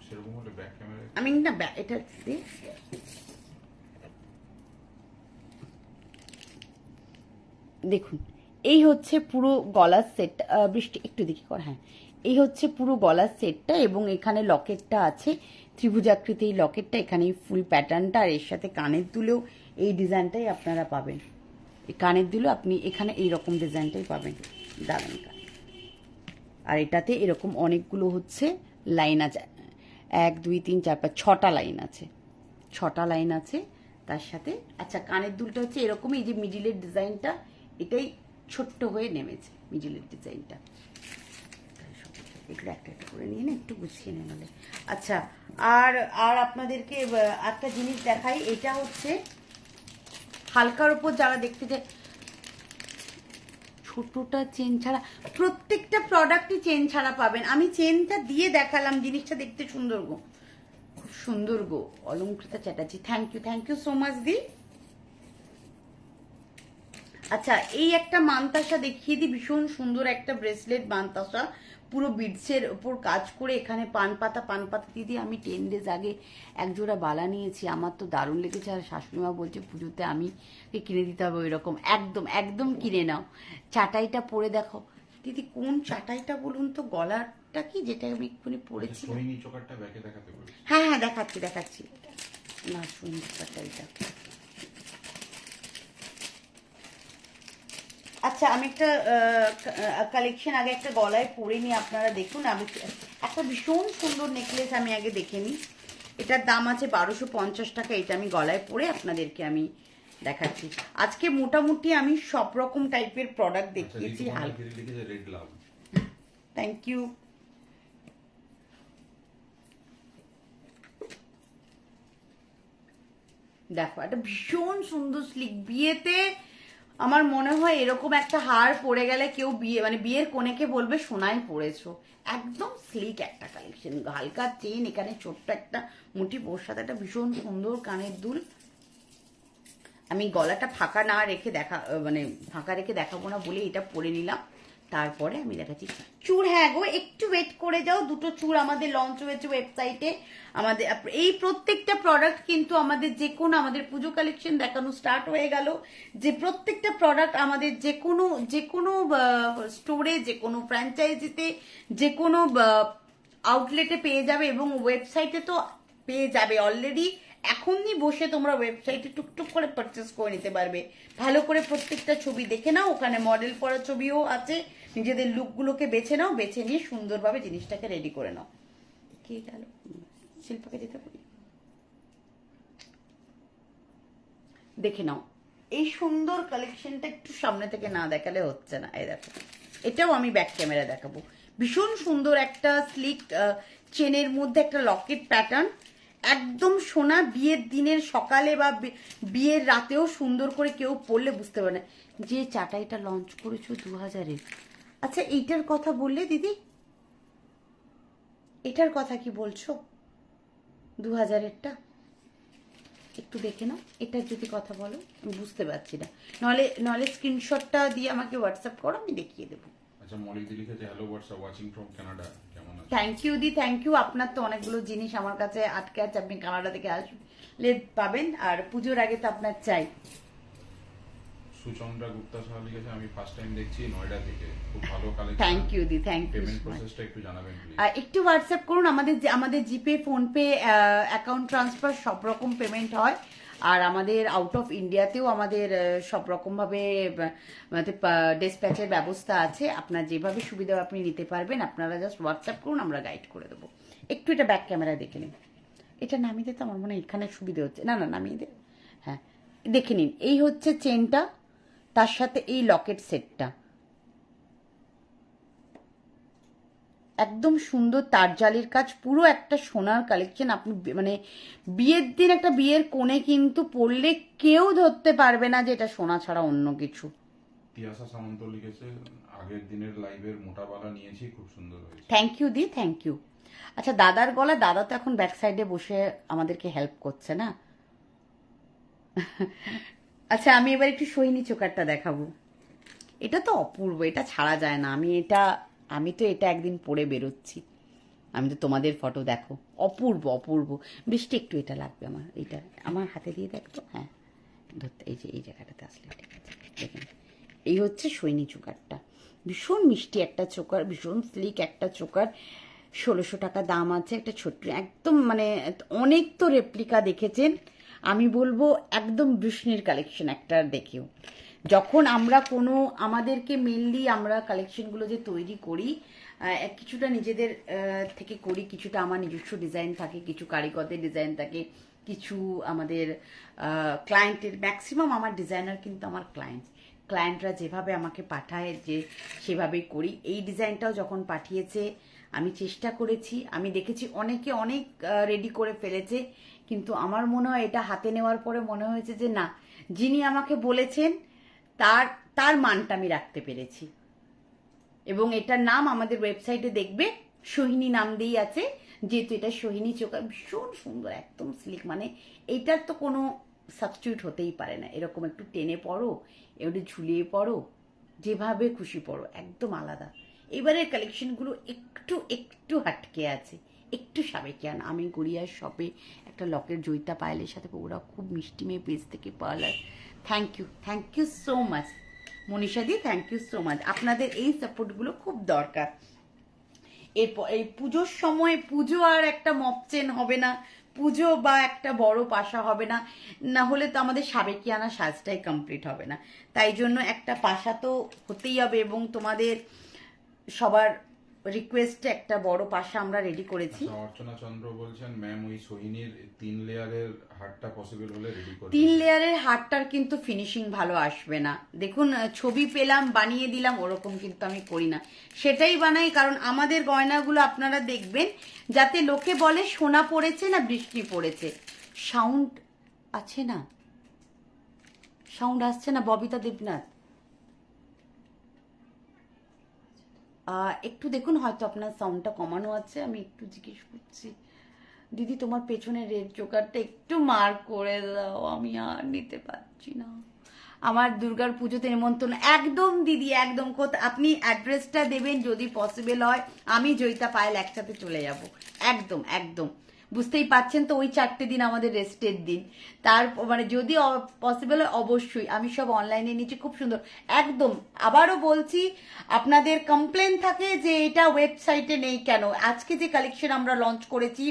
সেরকম হলে ব্যাক ক্যামেরা আমি না এটা দেখুন, এই হচ্ছে পুরো গলার সেট। বৃষ্টি একটু দেখি কর। হ্যাঁ, এই হচ্ছে পুরো গলার সেটটা, এবং এখানে লকেটটা আছে ত্রিভুজাকৃতি। এই লকেটটা, এখানে এই ফুল প্যাটার্নটা, আর এর সাথে কানের দুলেও এই ডিজাইনটাই আপনারা পাবেন। এই কানের দুলে আপনি এখানে এইরকম ডিজাইনটাই পাবেন, দারুণ। আর এটাতে এরকম অনেকগুলো হচ্ছে লাইন আছে, 1 2 3 4 5 6টা লাইন আছে, 6টা লাইন আছে তার সাথে। আচ্ছা, কানের দুলটা হচ্ছে এরকমই, এই যে মিডিলের ডিজাইনটা, এটাই ছোট্ট হয়ে নেমেছে মিডিলের ডিজাইনটা। এগুলো একটা একটা করে নিয়ে না, একটু গুছিয়ে নেন হলে। আচ্ছা, আর আর আপনাদেরকে একটা জিনিস দেখাই। এটা হচ্ছে হালকার উপর, যারা দেখতে চায়। ছোটটা চেন ছাড়া, প্রত্যেকটা প্রোডাক্টই চেন ছাড়া পাবেন। আমি চেনটা দিয়ে দেখালাম, জিনিসটা দেখতে সুন্দর গো, খুব সুন্দর গো। Alankrita Chatterjee, thank you so much দি। আচ্ছা, এই একটা মানতাসা দেখিয়ে দিই, ভীষণ সুন্দর একটা ব্রেসলেট মানতাসা, পুরো বিডসের উপর কাজ করে, এখানে পান পাতা দিদি। আমি 10 days আগে একজোড়া বালা নিয়েছি, আমার তো দারুণ লেগেছে। আর শাশুড়িমা বলছে পুজোতে আমি কিনে দিতে হবে ওইরকম। একদম একদম কিনে নাও। চাটাইটা পরে দেখো দিদি, কোন চাটাইটা বলুন তো? গলারটা কি, যেটা আমি এক্ষুনি পরেছি? সোহিনী চোকারটা ব্যাকে দেখাতে পারি। হ্যাঁ হ্যাঁ, দেখাচ্ছি না, সোহিনী চোকারটা এটা। আচ্ছা, আমি একটা কালেকশন আগে একটা গলায় পরে নিই, আপনারা দেখুন। আমি একটা ভীষণ সুন্দর নেকলেস আমি আগে দেখে নিই। এটার দাম আছে 1250 টাকা। এটা আমি গলায় পরে আপনাদেরকে আমি দেখাচ্ছি। আজকে মোটামুটি আমি সব রকম টাইপের প্রোডাক্ট দেখিয়েছি। Red love, thank you. দেখো, একটা ভীষণ সুন্দর স্লিক। বিয়েতে আমার মনে হয় এরকম একটা হার পরে গেলে কেউ বিয়ের কনেকে বলবে সোনায় পরেছো। একদম স্লিক একটা কালেকশন, হালকা চেন, এখানে ছোট্ট একটা মুঠি, ওর সাথে একটা ভীষণ সুন্দর কানের দুল। আমি গলাটা ফাঁকা না রেখে ফাঁকা রেখে দেখাবো না বলে এটা পরে নিলাম, তারপরে আমি দেখাচ্ছি চুড়। হ্যাঁ গো, একটু ওয়েট করে যাও, দুটো চুড় আমাদের লঞ্চ হয়েছে ওয়েবসাইটে। আমাদের এই প্রত্যেকটা প্রোডাক্ট কিন্তু আমাদের আমাদের পুজো কালেকশন দেখানো স্টার্ট হয়ে গেল। যে প্রত্যেকটা প্রোডাক্ট আমাদের যে কোনো স্টোরে, যে কোনো ফ্র্যাঞ্চাইজিতে, যে কোনো আউটলেটে পেয়ে যাবে, এবং ওয়েবসাইটে তো পেয়ে যাবে অলরেডি। এখনই বসে তোমরা ওয়েবসাইটে টুকটুক করে পারচেস করে নিতে পারবে। ভালো করে প্রত্যেকটা ছবি দেখে নাও, ওখানে মডেল করা ছবিও আছে। নিজেদের লুকগুলোকে বেছে নাও, বেছে নিয়ে সুন্দরভাবে জিনিসটাকে রেডি করে নাও। কি গেল, শিল্পাকে যেতে পারি, দেখে নাও। এই সুন্দর কালেকশনটা একটু সামনে থেকে না দেখালে হচ্ছে না। এই দেখো, এটাও আমি ব্যাক ক্যামেরা দেখাবো। ভীষণ সুন্দর একটা স্লিক চেনের মধ্যে একটা লকেট প্যাটার্ন, একদম সোনা। বিয়ের দিনের সকালে বা বিয়ের রাতেও সুন্দর করে কেউ পরলে বুঝতে পারে না যে চাটাইটা লঞ্চ করেছো 2000-এর। আচ্ছা, এইটার কথা বললে দিদি, এটার কথা কি বলছো 2000-এরটা? একটু দেখে নাও, এটার যদি কথা বলো, আমি বুঝতে পারছি না। নলে স্ক্রিনশটটা দিয়ে আমাকে হোয়াটসঅ্যাপ করো, আমি দেখিয়ে দেবো। আচ্ছা, মলিক দি লিখেছে hello WhatsApp watching from Canada, কেমন আছে? Thank you the, thank you. আপনার তো অনেকগুলো জিনিস আমার কাছে আটকে আছে, আপনি কানাডা থেকে আসলে পাবেন, আর পুজোর আগে তো আপনার চাই। সুচন্দ্রা গুপ্তা সাহা লিখেছে আমি ফার্স্ট টাইম দেখছি নয়ডা থেকে, খুব ভালো collection. Thank you the, thank you. Payment প্রসেসটা একটু জানাবেন প্লিজ। একটু হোয়াটসঅ্যাপ করুন। আমাদের জিপে, ফোনপে, অ্যাকাউন্ট ট্রান্সফার সব রকম পেমেন্ট হয়। আর আমাদের আউট অফ ইন্ডিয়াতেও আমাদের সব রকমভাবে ডেসপ্যাচের ব্যবস্থা আছে। আপনার যেভাবে সুবিধা আপনি নিতে পারবেন, আপনারা জাস্ট হোয়াটসঅ্যাপ করুন, আমরা গাইড করে দেবো। একটু এটা ব্যাক ক্যামেরা দেখে নিন। এটা নামিয়ে দিতে আমার মনে হয় এখানে সুবিধা হচ্ছে। না না, নামিয়ে দে। হ্যাঁ, দেখে নিন, এই হচ্ছে চেনটা, তার সাথে এই লকেট সেটটা একদম সুন্দর তার জালির কাজ, পুরো একটা সোনার কালেকশন। আপনি মানে বিয়ের দিন একটা বিয়ের কোণে কিন্তু পরলে কেউ ধরতে পারবে না যে এটা সোনা ছাড়া অন্য কিছু। তিয়াসা সামন্ত লিখেছে আগের দিনের লাইভের মোটা বালা নিয়েছি, খুব সুন্দর হয়েছে। Thank you the, thank you. আচ্ছা, দাদার গলা, দাদা তো এখন ব্যাক সাইডে বসে আমাদেরকে হেল্প করছে না। আচ্ছা, আমি এবার একটু সোহিনী চোকারটা দেখাবো। এটা তো অপূর্ব, এটা ছাড়া যায় না। আমি তো এটা একদিন পরে বেরোচ্ছি। আমি তো তোমাদের ফটো দেখো, অপূর্ব অপূর্ব। বৃষ্টি একটু এটা লাগবে আমার, এটা আমার হাতে দিয়ে দেখতো। হ্যাঁ, ধরতে এই যে এই জায়গাটাতে আসলে ঠিক আছে। দেখেন, এই হচ্ছে সৈনী চোকারটা, ভীষণ মিষ্টি একটা চোকার, ভীষণ স্লিক একটা চোকার। 1600 টাকা দাম আছে। একটা ছোট্ট একদম, মানে অনেক তো রেপ্লিকা দেখেছেন, আমি বলবো একদম বৃষ্ণির কালেকশন একটা দেখেও। যখন আমরা আমাদেরকে মেনলি আমরা কালেকশনগুলো যে তৈরি করি, কিছুটা নিজেদের থেকে করি, কিছুটা আমার নিজস্ব ডিজাইন থাকে, কিছু কারিগরদের ডিজাইন থাকে, কিছু আমাদের ক্লায়েন্টের। ম্যাক্সিমাম আমার ডিজাইনার কিন্তু আমার ক্লায়েন্টরা যেভাবে আমাকে পাঠায় যে সেভাবেই করি। এই ডিজাইনটাও যখন পাঠিয়েছে আমি চেষ্টা করেছি, আমি দেখেছি অনেকে অনেক রেডি করে ফেলেছে, কিন্তু আমার মনে হয় এটা হাতে নেওয়ার পরে মনে হয়েছে যে না, যিনি আমাকে বলেছেন তার মানটা আমি রাখতে পেরেছি। এবং এটার নাম আমাদের ওয়েবসাইটে দেখবে সোহিনী নাম দিয়েই আছে, যেহেতু এটা সোহিনী চোকার, ভীষণ সুন্দর, একদম স্লিক। মানে এইটার তো কোনো সাবস্টিটিউট হতেই পারে না। এরকম একটু টেনে পড়ো, একটু ঝুলিয়ে পড়ো, যেভাবে খুশি পড়ো, একদম আলাদা। এবারের কালেকশনগুলো একটু একটু হাটকে আছে, একটু সাবেকিয়ান। আমি গড়িয়ার শপে একটা লকেট জয়িতা পায়েলের সাথে, ওরা খুব মিষ্টি মেয়ে পেজ থেকে parlour. Thank you so much Manisha di, thank you so much. আপনাদের এই সাপোর্টগুলো খুব দরকার। এরপর এই পুজোর সময়, পুজো আর একটা মপ চেন হবে না, পুজো বা একটা বড় পাশা হবে না, না হলে তো আমাদের সাবেকিয়ানা সাজটাই কমপ্লিট হবে না। তাই জন্য একটা পাশা তো হতেই হবে, এবং তোমাদের সবার রিকোয়েস্টে একটা বড় পাশা আমরা রেডি করেছি। অর্চনা চন্দ্র বলছেন ম্যাম ওই সোহিনীর 3 লেয়ারের হারটা পসিবল হলে রেডি করুন। 3 লেয়ারের হারটার কিন্তু ফিনিশিং ভালো আসবে না। দেখুন, ছবি পেলাম বানিয়ে দিলাম, ওরকম কিন্তু আমি করি না। সেটাই বানাই কারণ আমাদের গয়নাগুলো আপনারা দেখবেন যাতে লোকে বলে সোনা পড়েছে না বৃষ্টি পড়েছে। সাউন্ড আছে না, সাউন্ড আসছে না ববিতা দেবনাথ? একটু দেখুন, হয়তো আপনার সাউন্ডটা কমানো আছে, আমি একটু জিজ্ঞেস করছি। দিদি, তোমার পেছনে রেড চোকারটা একটু মার করে দাও, আমি আর নিতে পারছি না। আমার দুর্গার পুজোতে নিমন্ত্রণ। একদম দিদি, একদম। আপনি অ্যাড্রেসটা দেবেন যদি পসিবল হয়, আমি জয়িতা পায়েল একসাথে চলে যাব। একদম একদম, বুঝতেই পারছেন তো, ওই 4টে দিন আমাদের রেস্টের দিন। তার মানে যদি পসিবল হয় অবশ্যই। আমি সব অনলাইনে নিচ্ছি, খুব সুন্দর একদম। আবারও বলছি, আপনাদের কমপ্লেন থাকে যে এটা ওয়েবসাইটে নেই কেন। আজকে যে কালেকশন আমরা লঞ্চ করেছি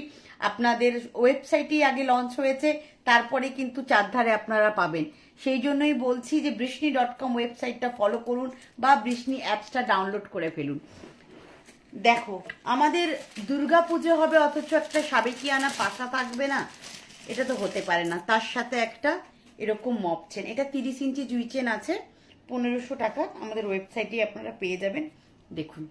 আপনাদের ওয়েবসাইটেই আগে লঞ্চ হয়েছে, তারপরে কিন্তু চারধারে আপনারা পাবেন। সেই জন্যই বলছি যে বৃষ্ণি.com ওয়েবসাইটটা ফলো করুন বা বৃষ্ণি অ্যাপসটা ডাউনলোড করে ফেলুন। দেখো, আমাদের দুর্গা পুজো হবে অথচ একটা সাবেকিয়ানা পাশা থাকবে না, এটা তো হতে পারে না। তার সাথে একটা এরকম মপ চেন, এটা 30 ইঞ্চি জুই চেন আছে, 1500 টাকা। আমাদের ওয়েবসাইটে আপনারা পেয়ে যাবেন। দেখুন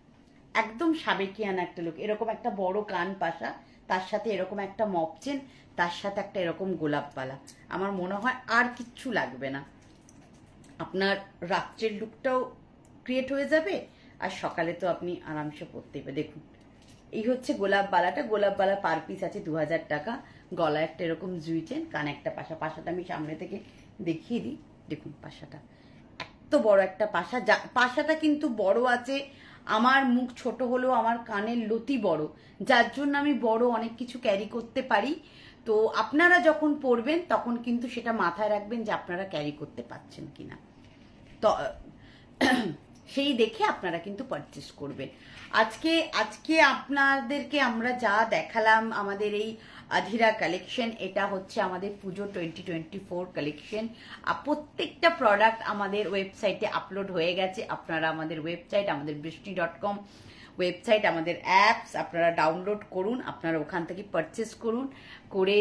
একদম সাবেকিয়ানা একটা লুক, এরকম একটা বড় কান পাশা, তার সাথে এরকম একটা মপ চেন, তার সাথে একটা এরকম গোলাপ পালা। আমার মনে হয় আর কিচ্ছু লাগবে না, আপনার রাত্রের লুকটাও ক্রিয়েট হয়ে যাবে, আর সকালে তো আপনি আরামসে পরতে পারবেন। দেখুন এই হচ্ছে গোলাপ বালাটা, গোলাপ বালা পার পিস আছে 2000 টাকা। গলায় একটা এরকম জুই চেন, কানে একটা পাশা, পাশাটা আমি সামনে থেকে দেখিয়ে দিই। দেখুন পাশাটা এত বড় একটা পাশা, পাশাটা কিন্তু বড় আছে। আমার মুখ ছোট হলেও আমার কানের লতি বড়, যার জন্য আমি বড় অনেক কিছু ক্যারি করতে পারি। তো আপনারা যখন পরবেন তখন কিন্তু সেটা মাথায় রাখবেন যে আপনারা ক্যারি করতে পারছেন কিনা, তো সেই দেখে আপনারা কিন্তু পারচেস করবেন। আজকে আপনাদেরকে আমরা যা দেখালাম আমাদের এই আধিরা কালেকশন, এটা হচ্ছে আমাদের পুজো 2024 কালেকশন। প্রত্যেকটা প্রোডাক্ট আমাদের ওয়েবসাইটে আপলোড হয়ে গেছে। আপনারা আমাদের ওয়েবসাইট, আমাদের বৃষ্টি.com ওয়েবসাইট, আমাদের অ্যাপস আপনারা ডাউনলোড করুন, আপনারা ওখান থেকে পারচেস করুন, করে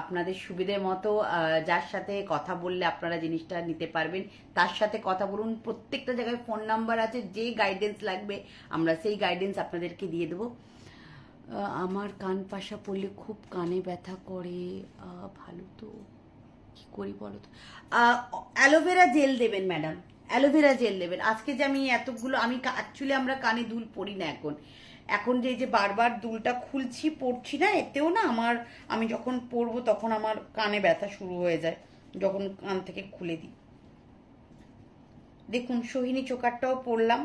আপনাদের সুবিধে মতো যার সাথে কথা বললে আপনারা জিনিসটা নিতে পারবেন তার সাথে কথা বলুন। প্রত্যেকটা জায়গায় ফোন নাম্বার আছে, যে গাইডেন্স লাগবে আমরা সেই গাইডেন্স আপনাদেরকে দিয়ে দেবো। আমার কান পাশা পড়লে খুব কানে ব্যথা করে, ভালো তো কি করি বলো তো? অ্যালোভেরা জেল দেবেন ম্যাডাম, অ্যালোভেরা জেল দেবেন। আজকে যে আমি এতগুলো, আমি অ্যাকচুয়ালি আমরা কানে দুল পরি না এখন যে বারবার দুলটা খুলছি পড়ছি না, এতেও না আমি যখন পরবো তখন আমার কানে ব্যথা শুরু হয়ে যায় যখন কান থেকে খুলে দিই। দেখুন সোহিনী চোকারটাও পরলাম,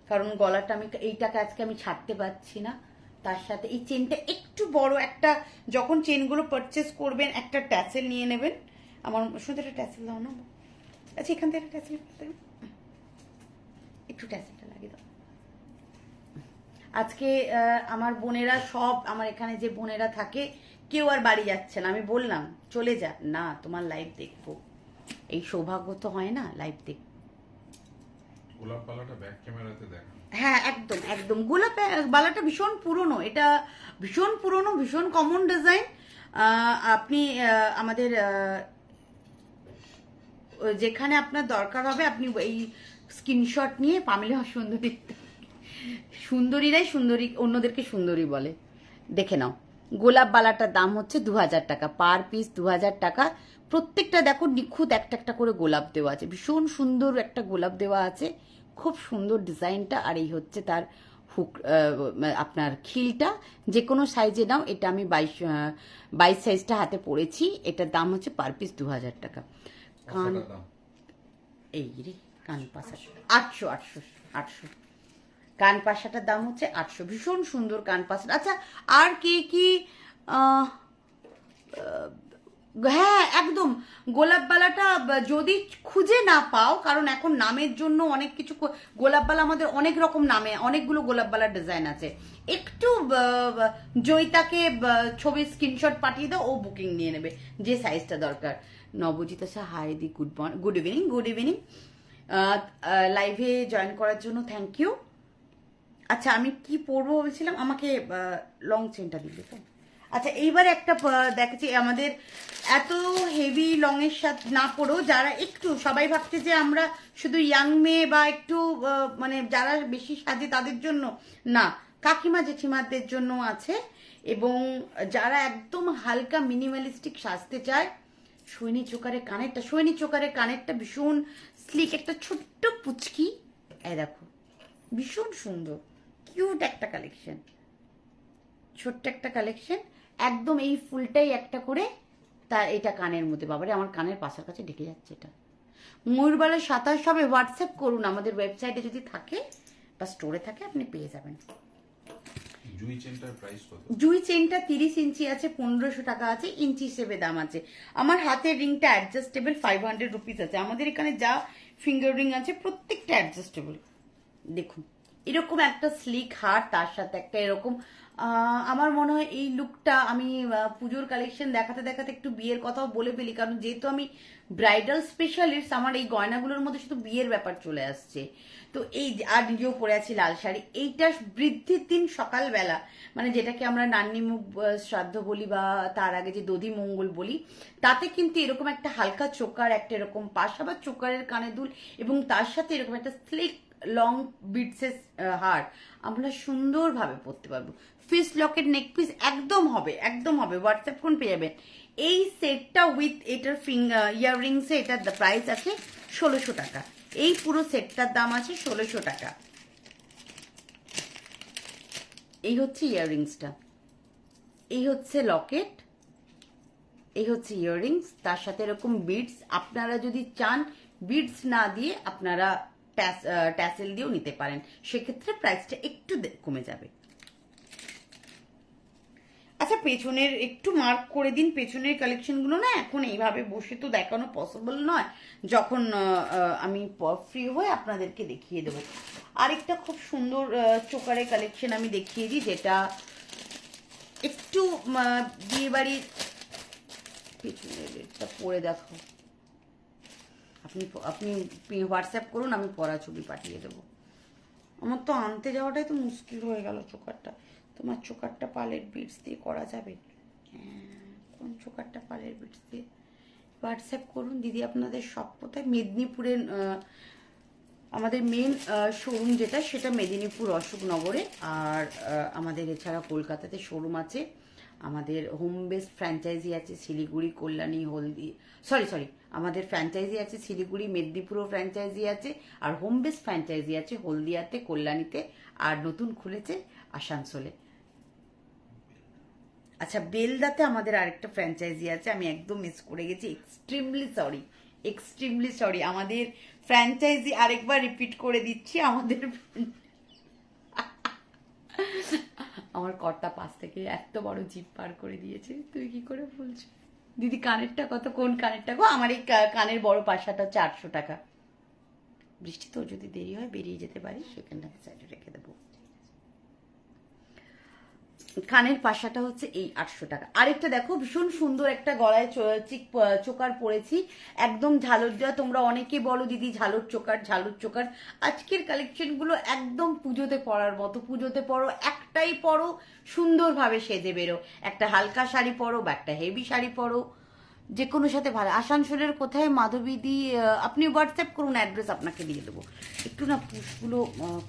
কারণ গলাটা এইটাকে আজকে আমি ছাড়তে পারছি না। তার সাথে এই চেনটা একটু বড় একটা, যখন চেনগুলো পারচেস করবেন একটা ট্যাসেল নিয়ে নেবেন। আমার শুধু একটা ট্যাসেল দাও না, আচ্ছা এখান থেকে একটা ট্যাসেল একটু ট্যাসেলটা লাগিয়ে দাও। আজকে আমার বোনেরা সব, আমার এখানে যে বোনেরা থাকে কেউ আর বাড়ি যাচ্ছে না। আমি বললাম চলে যা, না তোমার লাইভ দেখবো, এই সৌভাগ্য তো হয় না লাইভ দেখবো। গোলাপ পালাটা ব্যাক ক্যামেরাতে দেখা। হ্যাঁ একদম একদম, গোলাপ বালাটা ভীষণ পুরনো, এটা ভীষণ পুরনো, ভীষণ কমন ডিজাইন। আপনি আমাদের যেখানে আপনার দরকার হবে আপনি এই স্ক্রিনশট নিয়ে পামিলা সুন্দরী, সুন্দরীরাই সুন্দরী, অন্যদেরকে সুন্দরী বলে, দেখে নাও। গোলাপ বালাটার দাম হচ্ছে 2000 টাকা, পার পিস 2000 টাকা। প্রত্যেকটা দেখো নিখুঁত একটা একটা করে গোলাপ দেওয়া আছে, ভীষণ সুন্দর একটা গোলাপ দেওয়া আছে, খুব সুন্দর ডিজাইনটা। আর এই হচ্ছে তার হুক, আপনার খিলটা যে কোনো সাইজে নাও। এটা আমি 22 সাইজটা হাতে পড়েছি। এটার দাম হচ্ছে পার পিস 2000 টাকা। কান এই রে কান পাশা 800 কান পাশাটার দাম হচ্ছে 800, ভীষণ সুন্দর কান পাশা। আচ্ছা আর কি হ্যাঁ একদম, গোলাপ বালাটা যদি খুঁজে না পাও, কারণ এখন নামের জন্য অনেক কিছু, গোলাপ বালা আমাদের অনেক রকম নামে, অনেকগুলো গোলাপ বালার ডিজাইন আছে। একটু জয়িতাকে ছবির স্ক্রিনশট পাঠিয়ে দাও, ও বুকিং নিয়ে নেবে যে সাইজটা দরকার। নবজিতা স্যার হাই দি, গুড ইভিনিং। লাইভে জয়েন করার জন্য থ্যাংক ইউ। আচ্ছা আমি কি পরবো ভেবেছিলাম, আমাকে লং চেনটা দিলে তো। আচ্ছা এইবার একটা দেখছি, আমাদের এত হেভি লং এর সাথে না পড়েও যারা একটু, সবাই ভাবছে যে আমরা শুধু ইয়াং মেয়ে বা একটু মানে যারা বেশি সাজে তাদের জন্য না, কাকিমা জেঠিমাদের জন্য আছে। এবং যারা একদম হালকা মিনিমালিস্টিক সাজতে চায়, সৈনী চোকারের কানেরটা ভীষণ স্লিক, একটা ছোট্ট পুচকি, এই দেখো ভীষণ সুন্দর কিউট একটা কালেকশন, ছোট্ট একটা কালেকশন, একদম এই ফুলটাই একটা করে তার, এটা কানের মধ্যে। বাবারে আমার কানের পাশার কাছে ঢেকে যাচ্ছে এটা। ময়ূরবালার 27 হবে, হোয়াটসঅ্যাপ করুন, আমাদের ওয়েবসাইটে যদি থাকে বা স্টোরে থাকে আপনি পেয়ে যাবেন। জুই চেনটার প্রাইস কত? জুই চেনটা 30 ইঞ্চি আছে, 1500 টাকা আছে, ইঞ্চি হিসেবে দাম আছে। আমার হাতের রিংটা অ্যাডজাস্টেবল, 500 রুপিস আছে। আমাদের এখানে যা ফিঙ্গার রিং আছে প্রত্যেকটা অ্যাডজাস্টেবল। দেখুন এরকম একটা স্লিক হার, তার সাথে একটা এরকম আমার মনে হয় এই লুকটা আমি পুজোর কালেকশন দেখাতে দেখাতে একটু বিয়ের কথাও বলে ফেলি, কারণ যেহেতু আমি ব্রাইডাল স্পেশালিস্ট, আমার এই গয়নাগুলোর মধ্যে শুধু বিয়ের ব্যাপার চলে আসছে। তো এই আর নিজেও পরে আছি লাল শাড়ি, এইটা বৃদ্ধির দিন সকালবেলা, মানে যেটাকে আমরা নান্নিমুখ শ্রাদ্ধ বলি বা তার আগে যে দধি মঙ্গল বলি, তাতে কিন্তু এরকম একটা হালকা চোকার, একটা এরকম পাশা বা চোকারের কানে দুল, এবং তার সাথে এরকম একটা স্লিক লং বিটসের হার আমরা সুন্দরভাবে পরতে পারবো। ফিস লকেট নেক পিস একদম হবে, একদম হবে। হোয়াটসঅ্যাপ কোন পেয়ে যাবেন। এই সেটটা উইথ এটার ইয়াররিংসে এটার প্রাইস আছে 1600 টাকা। এই পুরো সেটটার দাম আছে 1600 টাকা। এই হচ্ছে ইয়াররিংসটা, এই হচ্ছে লকেট, এই হচ্ছে ইয়াররিংস, তার সাথে এরকম বিডস। আপনারা যদি চান বিডস না দিয়ে আপনারা ট্যাসেল দিয়েও নিতে পারেন, সেক্ষেত্রে প্রাইসটা একটু কমে যাবে। আচ্ছা, পেছনের একটু মার্ক করে দিন, পেছনের কালেকশনগুলো না এখন এইভাবে বসে তো দেখানো পসিবল নয়, যখন আমি ফ্রি হয়ে আপনাদেরকে দেখিয়ে দেবো। আরেকটা খুব সুন্দর চোকারের কালেকশন আমি দেখিয়ে দিই, যেটা একটু বিয়ে বাড়ির পেছনের রেটটা পরে দেখো। আপনি হোয়াটসঅ্যাপ করুন, আমি পরা ছবি পাঠিয়ে দেবো। আমার তো আনতে যাওয়াটাই তো মুশকিল হয়ে গেল। চোকারটা, তোমার চোকারটা পালের বিটস দিয়ে করা যাবে? হ্যাঁ, কোন চোকারটা পালের বিটস দিয়ে? হোয়াটসঅ্যাপ করুন দিদি। আপনাদের সব কোথায়? মেদিনীপুরের আমাদের মেন শোরুম যেটা, সেটা মেদিনীপুর অশোকনগরে। আর আমাদের এছাড়া কলকাতাতে শোরুম আছে। আমাদের হোম বেস ফ্র্যাঞ্চাইজি আছে শিলিগুড়ি, কল্যাণী, হলদি, সরি আমাদের ফ্র্যাঞ্চাইজি আছে শিলিগুড়ি, মেদিনীপুরও ফ্র্যাঞ্চাইজি আছে, আর হোম বেস ফ্র্যাঞ্চাইজি আছে হলদিয়াতে, কল্যাণীতে, আর নতুন খুলেছে আসানসোলে। আচ্ছা, বেলদাতে আমাদের আরেকটা ফ্র্যাঞ্চাইজি আছে, আমি একদম মিস করে গেছি, এক্সট্রিমলি সরি। আমাদের ফ্র্যাঞ্চাইজি আরেকবার রিপিট করে দিচ্ছি, আমাদের আমার কর্তা পাশ থেকে এত বড় জিপ পার করে দিয়েছে, তুই কি করে বলছিস? দিদি কানেরটা কত? কোন কানেরটা গো? আমার এই কানের বড় পাশাটা 400 টাকা। বৃষ্টি তো যদি দেরি হয় বেরিয়ে যেতে পারি, সেখানটাকে সাইডে রেখে দেবো। কানের পাশাটা হচ্ছে এই 800 টাকা। আরেকটা দেখো, ভীষণ সুন্দর একটা গলায় চোকার পরেছি, একদম ঝালর দেওয়া। তোমরা অনেকে বলো দিদি ঝালর চোকার। আজকের কালেকশনগুলো একদম পুজোতে পরার মতো। পুজোতে পরো, একটাই পরো, সুন্দরভাবে সেজে বেরো। একটা হালকা শাড়ি পরো বা একটা হেভি শাড়ি পরো, যে কোনো সাথে ভালো। আসানসোলের কোথায় মাধবীদি? আপনি হোয়াটসঅ্যাপ করুন, অ্যাড্রেস আপনাকে দিয়ে দেবো। একটু না পুষগুলো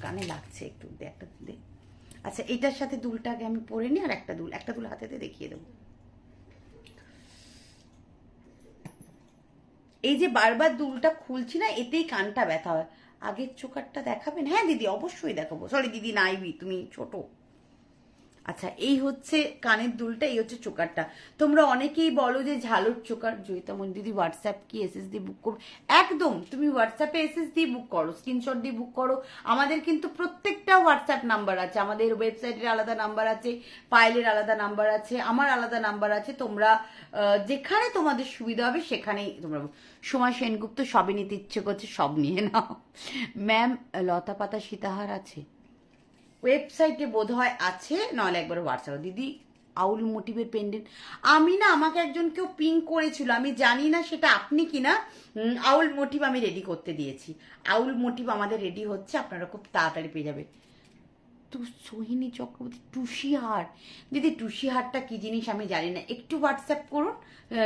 কানে লাগছে, একটু একটা দে। আচ্ছা, এটার সাথে দুলটাকে আমি পরে নিই, আর একটা দুল হাতেতে দেখিয়ে দেবো। এই যে বারবার দুলটা খুলছি না, এতেই কানটা ব্যথা হয়। আগের চোকারটা দেখাবেন? হ্যাঁ দিদি, অবশ্যই দেখাবো। সরি দিদি, নাইবি, তুমি ছোট। আচ্ছা, এই হচ্ছে কানের দুলটা, এই হচ্ছে চোকারটা। তোমরা অনেকেই বলো যে ঝালর চোকার। জয়িতামন দিদি, হোয়াটসঅ্যাপ কি এসএসডি বুক করবো? একদম, তুমি হোয়াটসঅ্যাপে এসএসডি বুক করো, স্ক্রিনশট দিয়ে বুক করো। আমাদের কিন্তু প্রত্যেকটা হোয়াটসঅ্যাপ নাম্বার আছে, আমাদের ওয়েবসাইটের আলাদা নাম্বার আছে, পায়েলের আলাদা নাম্বার আছে, আমার আলাদা নাম্বার আছে। তোমরা যেখানে তোমাদের সুবিধা হবে সেখানেই তোমরা। সময় সেনগুপ্ত, সবই নিতে ইচ্ছে করছে, সব নিয়ে নাও। ম্যাম, লতা পাতা সীতাহার আছে? ওয়েবসাইটে বোধ হয় আছে, নাহলে একবার হোয়াটসঅ্যাপ। দিদি আউল মোটিভের পেন্ডেন্ট, আমাকে একজন কেউ পিং করেছিল, আমি জানি না সেটা আপনি কিনা। আউল মোটিভ আমি রেডি করতে দিয়েছি, আউল মোটিভ আমাদের রেডি হচ্ছে, আপনারা খুব তাড়াতাড়ি পেয়ে যাবে। সোহিনী চক্রবর্তী, টুসি হার। দিদি টুসি হারটা কি জিনিস আমি জানি না, একটু হোয়াটসঅ্যাপ করুন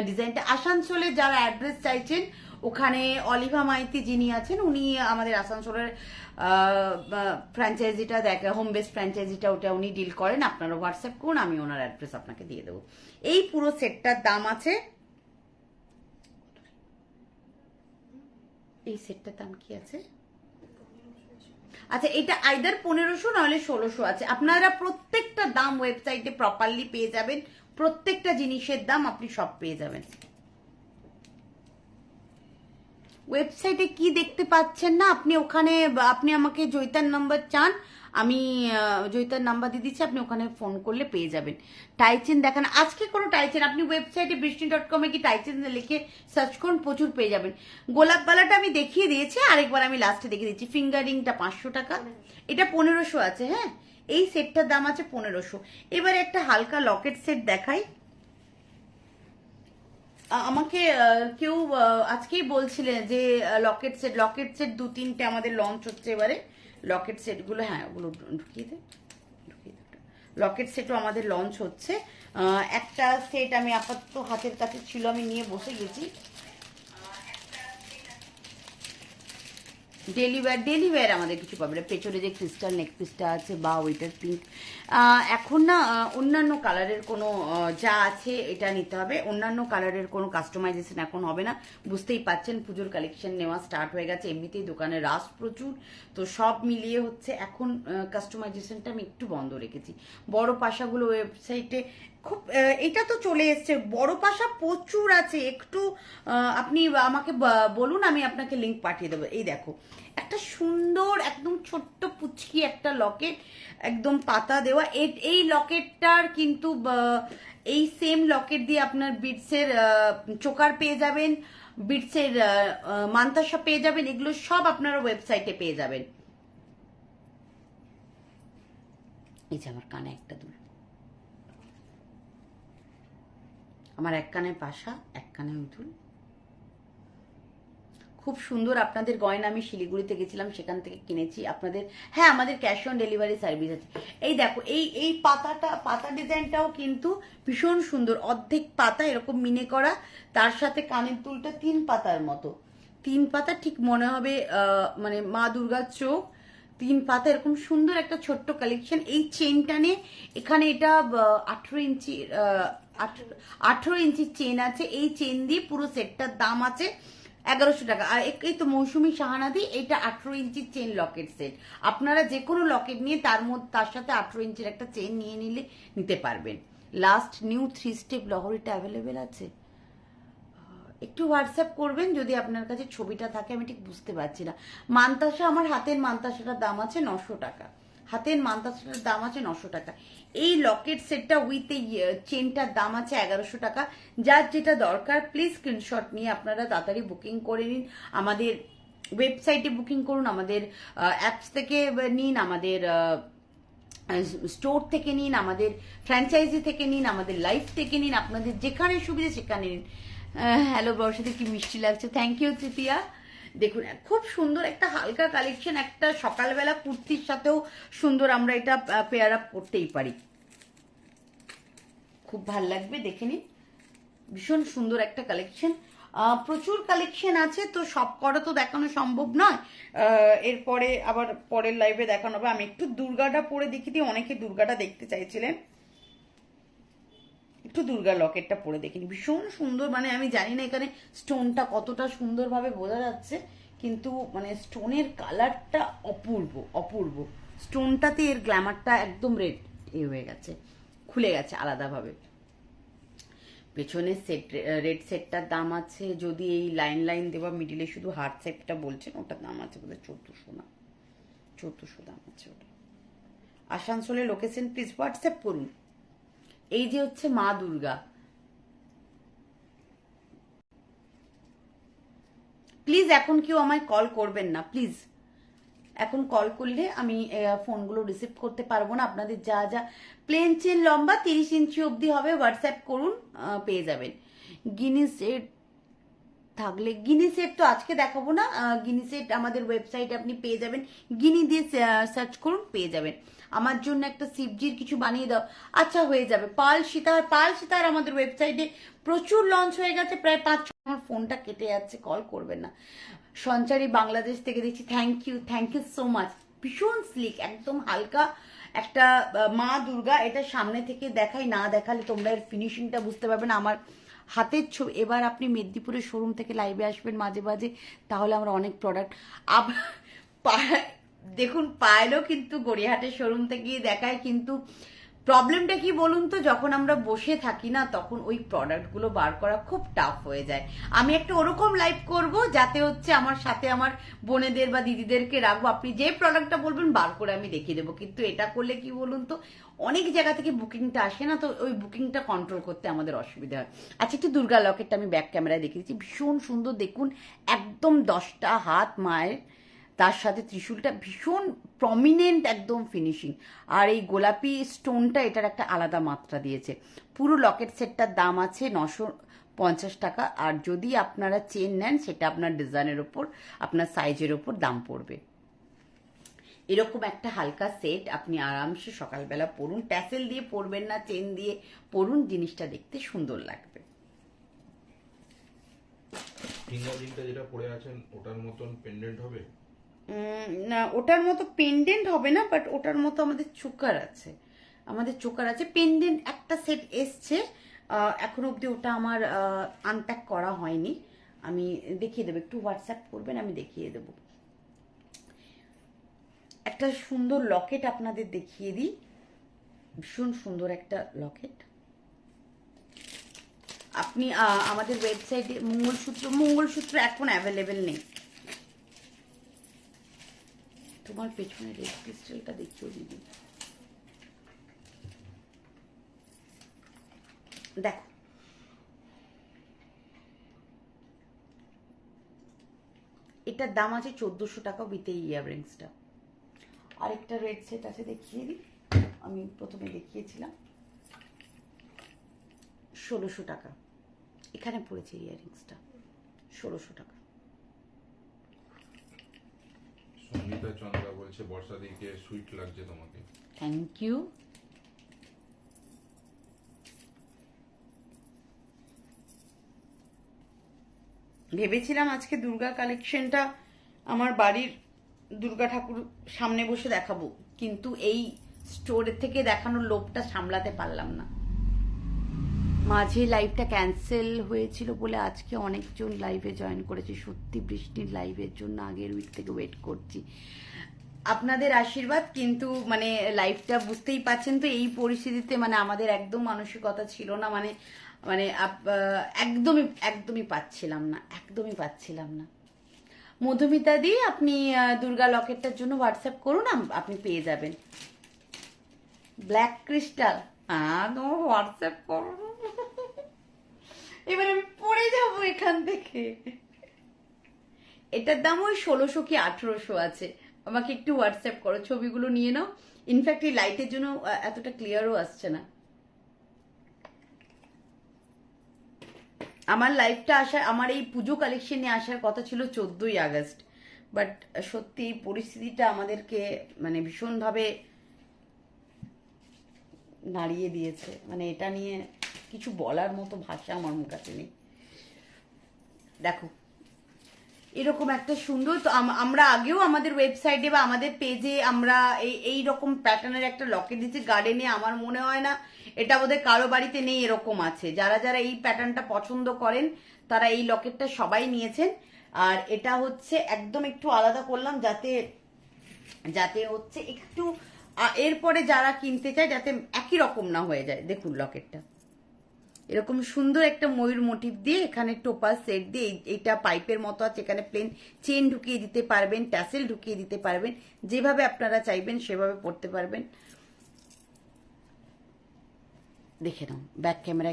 ডিজাইনটা। আসানসোলে যারা অ্যাড্রেস চাইছেন, ওখানে অলিভা মাইতি যিনি আছেন, উনি আমাদের আসানসোলের ফ্র্যাঞ্চাইজিটা দেখে, হোম বেস ফ্র্যাঞ্চাইজিটা, ওটা উনি ডিল করেন। আপনারা হোয়াটসঅ্যাপ করুন, আমি ওনার অ্যাড্রেস আপনাকে দিয়ে দেবো। এই পুরো সেটটার দাম আছে, এই সেটটার দাম কি আছে? আচ্ছা, এটা আইদার 1500 নাহলে 1600 আছে। আপনারা প্রত্যেকটা দাম ওয়েবসাইটে প্রপারলি পেয়ে যাবেন, প্রত্যেকটা জিনিসের দাম আপনি সব পেয়ে যাবেন। ওয়েবসাইটে কি দেখতে পাচ্ছেন না আপনি, ওখানে আপনি আমাকে জয়িতার নাম্বার চান, আমি জয়িতার নাম্বার দিয়ে দিচ্ছি, আপনি ওখানে ফোন করলে পেয়ে যাবেন। টাইচেন দেখান, আজকে কোনো টাইচেন, আপনি ওয়েবসাইটে বৃষ্টি.com-এ কি টাইচেন লিখে সার্চ করুন, প্রচুর পেয়ে যাবেন। গোলাপবালাটা আমি দেখিয়ে দিয়েছি, আরেকবার আমি লাস্টে দেখিয়ে দিচ্ছি। ফিঙ্গারিংটা 500 টাকা, এটা 1500 আছে। হ্যাঁ, এই সেটটার দাম আছে 1500। এবারে একটা হালকা লকেট সেট দেখাই। আমাকে কেউ আজকেই বলছিলেন যে লকেট সেট 2-3টে আমাদের লঞ্চ হচ্ছে এবারে। লকেট সেটগুলো, হ্যাঁ ওগুলো ঢুকিয়ে দে। লকেট সেটও আমাদের লঞ্চ হচ্ছে। একটা সেট আমি আপাতত হাতের কাছে ছিল, আমি নিয়ে বসে গেছি। ডেলি ওয়্যার আমাদের কিছু পাবে না। পেছনে যে ক্রিস্টাল নেক পিসটা আছে বা ওইটার পিঙ্ক, এখন না অন্যান্য কালারের কোনো যা আছে এটা নিতে হবে। অন্যান্য কালারের কোনো কাস্টমাইজেশন এখন হবে না। বুঝতেই পাচ্ছেন পুজোর কালেকশন নেওয়া স্টার্ট হয়ে গেছে, এমনিতেই দোকানে রাশ প্রচুর, তো সব মিলিয়ে হচ্ছে এখন কাস্টমাইজেশনটা আমি একটু বন্ধ রেখেছি। বড় পাশাগুলো ওয়েবসাইটে খুব, এটা তো চলে এসছে, বড় পাশা প্রচুর আছে। একটু আপনি আমাকে বলুন, আমি আপনাকে লিংক পাঠিয়ে দেবো। এই দেখো একটা সুন্দর একদম ছোট্ট পুচকি একটা লকেট, একদম পাতা দেওয়া। এই লকেটটার কিন্তু এই সেম লকেট দিয়ে আপনার বিটসের চোকার পেয়ে যাবেন, বিটসের মান্তাসা পেয়ে যাবেন, এগুলো সব আপনারা ওয়েবসাইটে পেয়ে যাবেন। এই যে আমার কানে একটা দুল, আমার এক কানে পাশা, এক কানে উতুল, খুব সুন্দর। আপনাদের গয়না আমি শিলিগুড়িতে গেছিলাম, সেখান থেকে কিনেছি আপনাদের। হ্যাঁ, আমাদের ক্যাশ অন ডেলিভারি সার্ভিস আছে। এই দেখো এই পাতা ডিজাইনটাও কিন্তু ভীষণ সুন্দর, অর্ধেক পাতা এরকম মিনে করা, তার সাথে কানের দুলটা 3 পাতার মতো, 3 পাতা ঠিক মনে হবে মানে মা দুর্গার চোখ, 3 পাতা, এরকম সুন্দর একটা ছোট্ট কালেকশন। এই চেনটা নিয়ে এখানে এটা 18 ইঞ্চি চেন আছে। এই চেন দিয়ে পুরো সেটটার দাম আছে 1100 টাকা। আর এই তো মৌসুমী শাহানাদি, এটা 18 ইঞ্চি চেন লকেট সেট। আপনারা যে কোনো লকেট নিয়ে তার সাথে 18 ইঞ্চির একটা চেন নিয়ে নিতে পারবেন। লাস্ট নিউ 3 স্টেপ লহরিটা অ্যাভেলেবেল আছে। একটু হোয়াটসঅ্যাপ করবেন যদি আপনার কাছে ছবিটা থাকে, আমি ঠিক বুঝতে পারছি না। মান্তাসা, আমার হাতের মান্তাসাটার দাম আছে 900 টাকা। হাতের মান্তাসাটার দাম আছে 900 টাকা। এই লকেট সেটটা উইথ এই চেনটার দাম আছে 1100 টাকা। যার যেটা দরকার প্লিজ স্ক্রিনশট নিয়ে আপনারা তাড়াতাড়ি বুকিং করে নিন। আমাদের ওয়েবসাইটে বুকিং করুন, আমাদের অ্যাপস থেকে নিন, আমাদের স্টোর থেকে নিন, আমাদের ফ্র্যাঞ্চাইজি থেকে নিন, আমাদের লাইফ থেকে নিন, আপনাদের যেখানে সুবিধা সেখানে নিন। হ্যালো বর্ষাতে, কি মিষ্টি লাগছে, থ্যাংক ইউ তৃতীয়া। দেখুন খুব সুন্দর একটা হালকা কালেকশন, একটা সকালবেলা কুর্তির সাথেও সুন্দর আমরা এটা পেয়ার আপ করতেই পারি, খুব ভাল লাগবে, দেখে নিন। ভীষণ সুন্দর একটা কালেকশন, প্রচুর কালেকশন আছে, তো সব কটা তো দেখানো সম্ভব নয়। এরপরে আবার পরের লাইভে দেখানো হবে। আমি একটু দুর্গাটা পরে দেখি দিই, অনেকে দুর্গাটা দেখতে চাইছিলেন। একটু দুর্গা লকেটটা পরে দেখিনি, ভীষণ সুন্দর। মানে আমি জানি না এখানে স্টোনটা কতটা সুন্দরভাবে বোঝা যাচ্ছে, কিন্তু মানে স্টোনের কালারটা অপূর্ব অপূর্ব। স্টোনটাতে এর গ্ল্যামারটা একদম হয়ে গেছে, খুলে গেছে আলাদাভাবে। পেছনে রেড সেটটার দাম আছে, যদি এই লাইন দেওয়া মিডিলে শুধু হার্ট সেটটা বলছেন, ওটার দাম আছে বোধহয় 1400 না, 1400 দাম আছে ওটা। আসানসোলের লোকেশন প্লিজ হোয়াটসঅ্যাপ করুন। এই যে হচ্ছে মা দুর্গা, প্লিজ এখন কেউ আমায় কল করবেন না প্লিজ। এখন কল করলে আমি ফোনগুলো রিসিভ করতে পারবো না। আপনাদের যা যা প্লেন চেন লম্বা 30 ইঞ্চি অবধি হবে, হোয়াটসঅ্যাপ করুন, পেয়ে যাবেন। গিনি সেট থাকলে, গিনি সেট তো আজকে দেখাবো না, গিনি সেট আমাদের ওয়েবসাইটে আপনি পেয়ে যাবেন, গিনি দিয়ে সার্চ করুন, পেয়ে যাবেন। আমার জন্য একটা শিবজির কিছু বানিয়ে দাও, আচ্ছা হয়ে যাবে। পাল সীতার আমাদের ওয়েবসাইটে প্রচুর লঞ্চ হয়ে গেছে, প্রায় 5-6। আমার ফোনটা কেটে যাচ্ছে, কল করবেন না। সঞ্চারী বাংলাদেশ থেকে দেখছি, থ্যাংক ইউ সো মাচ। ভীষণ স্লিক, একদম হালকা একটা মা দুর্গা। এটা সামনে থেকে দেখাই, না দেখালে তোমরা এর ফিনিশিংটা বুঝতে পারবে না। আমার হাতের ছবি, এবার আপনি মেদিনীপুরের শোরুম থেকে লাইভে আসবেন মাঝে মাঝে, তাহলে আমরা অনেক প্রোডাক্ট দেখুন। পায়েলও কিন্তু গড়িয়াহাটের শোরুম থেকে দেখায়, কিন্তু প্রবলেমটা কি বলুন তো, যখন আমরা বসে থাকি না, তখন ওই প্রোডাক্টগুলো বার করা খুব টাফ হয়ে যায়। আমি একটা ওরকম লাইভ করব যাতে হচ্ছে আমার সাথে আমার বোনেদের বা দিদিদেরকে রাখবো, আপনি যে প্রোডাক্টটা বলবেন বার করে আমি দেখিয়ে দেবো। কিন্তু এটা করলে কি বলুন তো, অনেক জায়গা থেকে বুকিংটা আসে না, তো ওই বুকিংটা কন্ট্রোল করতে আমাদের অসুবিধা হয়। আচ্ছা, একটু দুর্গা লকেটটা আমি ব্যাক ক্যামেরায় দেখিয়ে দিচ্ছি, ভীষণ সুন্দর। দেখুন একদম 10টা হাত মায়ের, তার সাথে ত্রিশূলটা ভীষণ প্রমিনেন্ট একদম ফিনিশিং, আর এই গোলাপি স্টোনটা এটার একটা আলাদা মাত্রা দিয়েছে। পুরো লকেট সেটটার দাম আছে 950 টাকা, আর যদি আপনারা চেন নেন সেটা আপনার ডিজাইনের ওপর, আপনার সাইজের ওপর দাম পড়বে। এরকম একটা হালকা সেট আপনি আরামসে সকালবেলা পরুন, ট্যাসেল দিয়ে পরবেন না, চেন দিয়ে পরুন, জিনিসটা দেখতে সুন্দর লাগবে। ফিঙ্গারিংটা যেটা পরে আছেন ওটার মতন পেন্ডেন্ট হবে? না, ওটার মতো পেন্ডেন্ট হবে না, বাট ওটার মতো আমাদের চোকার আছে, পেন্ডেন্ট একটা সেট এসছে, এখন অবধি ওটা আমার আনপ্যাক করা হয়নি। আমি দেখিয়ে দেবো, একটু হোয়াটসঅ্যাপ করবেন, আমি দেখিয়ে দেবো। একটা সুন্দর লকেট আপনাদের দেখিয়ে দিই, ভীষণ সুন্দর একটা লকেট। আপনি আমাদের ওয়েবসাইটে মঙ্গলসূত্র এখন অ্যাভেলেবেল নেই। তোমার পেছনে রেড ক্রিস্টালটা দেখিও দিদি, দেখো এটার দাম আছে 1400 টাকা উইথ এই ইয়াররিংসটা। আরেকটা রেড সেট আছে, দেখিয়ে দিই, আমি প্রথমে দেখিয়েছিলাম 1600 টাকা, এখানে পড়েছে ইয়াররিংসটা 1600 টাকা। সঙ্গীতা চন্দ্রা বলছে বর্ষা দিকে সুইট লাগছে তোমাকে। Thank you. ভেবেছিলাম আজকে দুর্গা কালেকশনটা আমার বাড়ির দুর্গা ঠাকুর সামনে বসে দেখাবো, কিন্তু এই স্টোরের থেকে দেখানোর লোভটা সামলাতে পারলাম না। মাঝে লাইভটা ক্যান্সেল হয়েছিল বলে আজকে অনেকজন লাইভে জয়েন করেছে। সত্যি বৃষ্টির লাইভের জন্য আগের উইক থেকে ওয়েট করছি, আপনাদের আশীর্বাদ। কিন্তু মানে লাইভটা বুঝতেই পাচ্ছেন তো, এই পরিস্থিতিতে মানে আমাদের একদম মানসিকতা ছিল না, মানে মানে একদমই পাচ্ছিলাম না। মধুমিতা দি, আপনি দুর্গা লকেটটার জন্য হোয়াটসঅ্যাপ করুন, আপনি পেয়ে যাবেন। ব্ল্যাক ক্রিস্টাল, হোয়াটসঅ্যাপ করুন। এবার আমি পড়ে যাব এখান থেকে। এটার দাম ওই 1600 কি 1800 আছে। আমাকে একটু হোয়াটসঅ্যাপ করো, ছবিগুলো নিয়ে নাও। ইনফ্যাক্ট এই লাইটের জন্য এতটা ক্লিয়ারও আসছে না। আমার লাইভটা আমার এই পুজো কালেকশনে আসার কথা ছিল 14ই আগস্ট, বাট সত্যি এই পরিস্থিতিটা আমাদেরকে মানে ভীষণভাবে নাড়িয়ে দিয়েছে। মানে এটা নিয়ে কিছু বলার মতো ভাষা আমার কাছে নেই। দেখো এরকম একটা সুন্দর, তো আমরা আগেও আমাদের ওয়েবসাইটে বা আমাদের পেজে আমরা এই রকম প্যাটার্নের একটা লকেট দিচ্ছি গার্ডেনে। আমার মনে হয় না এটা বোধহয় কারো বাড়িতে নেই, এরকম আছে। যারা যারা এই প্যাটার্নটা পছন্দ করেন তারা এই লকেটটা সবাই নিয়েছেন। আর এটা হচ্ছে একদম একটু আলাদা করলাম যাতে হচ্ছে একটু এরপরে যারা কিনতে চায় যাতে একই রকম না হয়ে যায়। দেখুন লকেটটা এরকম সুন্দর একটা ময়ূর মোটিভ দিয়ে, এখানে টোপাস সেট দিয়ে, এইটা পাইপের মতো আছে, এখানে প্লেন চেন ঢুকিয়ে দিতে পারবেন, ট্যাসেল ঢুকিয়ে দিতে পারবেন, যেভাবে আপনারা চাইবেন সেভাবে পড়তে পারবেন। দেখে নাও, ব্যাক ক্যামেরা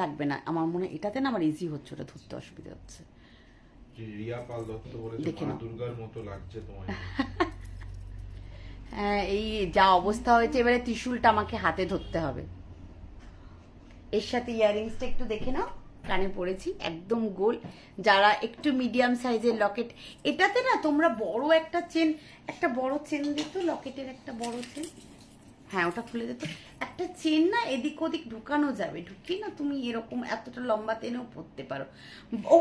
লাগবে না আমার মনে হয়, এটাতে না আমার ইজি হচ্ছে, ওটা ধরতে অসুবিধা হচ্ছে। রিয়া পাল দত্ত বলেছে মা দুর্গার মতো লাগছে তোমায়। হ্যাঁ, এই যা অবস্থা হয়েছে, এবারে ত্রিশূলটা আমাকে হাতে ধরতে হবে। এর সাথে ইয়াররিংসটা একটু দেখে নাও, কানে পড়েছি একদম গোল। যারা একটু মিডিয়াম সাইজের লকেট, এটাতে না তোমরা বড় একটা চেন, একটা বড় চেন দিত, লকেটের একটা বড় চেন, হ্যাঁ ওটা খুলে দিত। একটা চেন না এদিক ওদিক ঢুকানো যাবে, ঢুকিয়ে না তুমি এরকম এতটা লম্বা টেনেও পরতে পারো। ও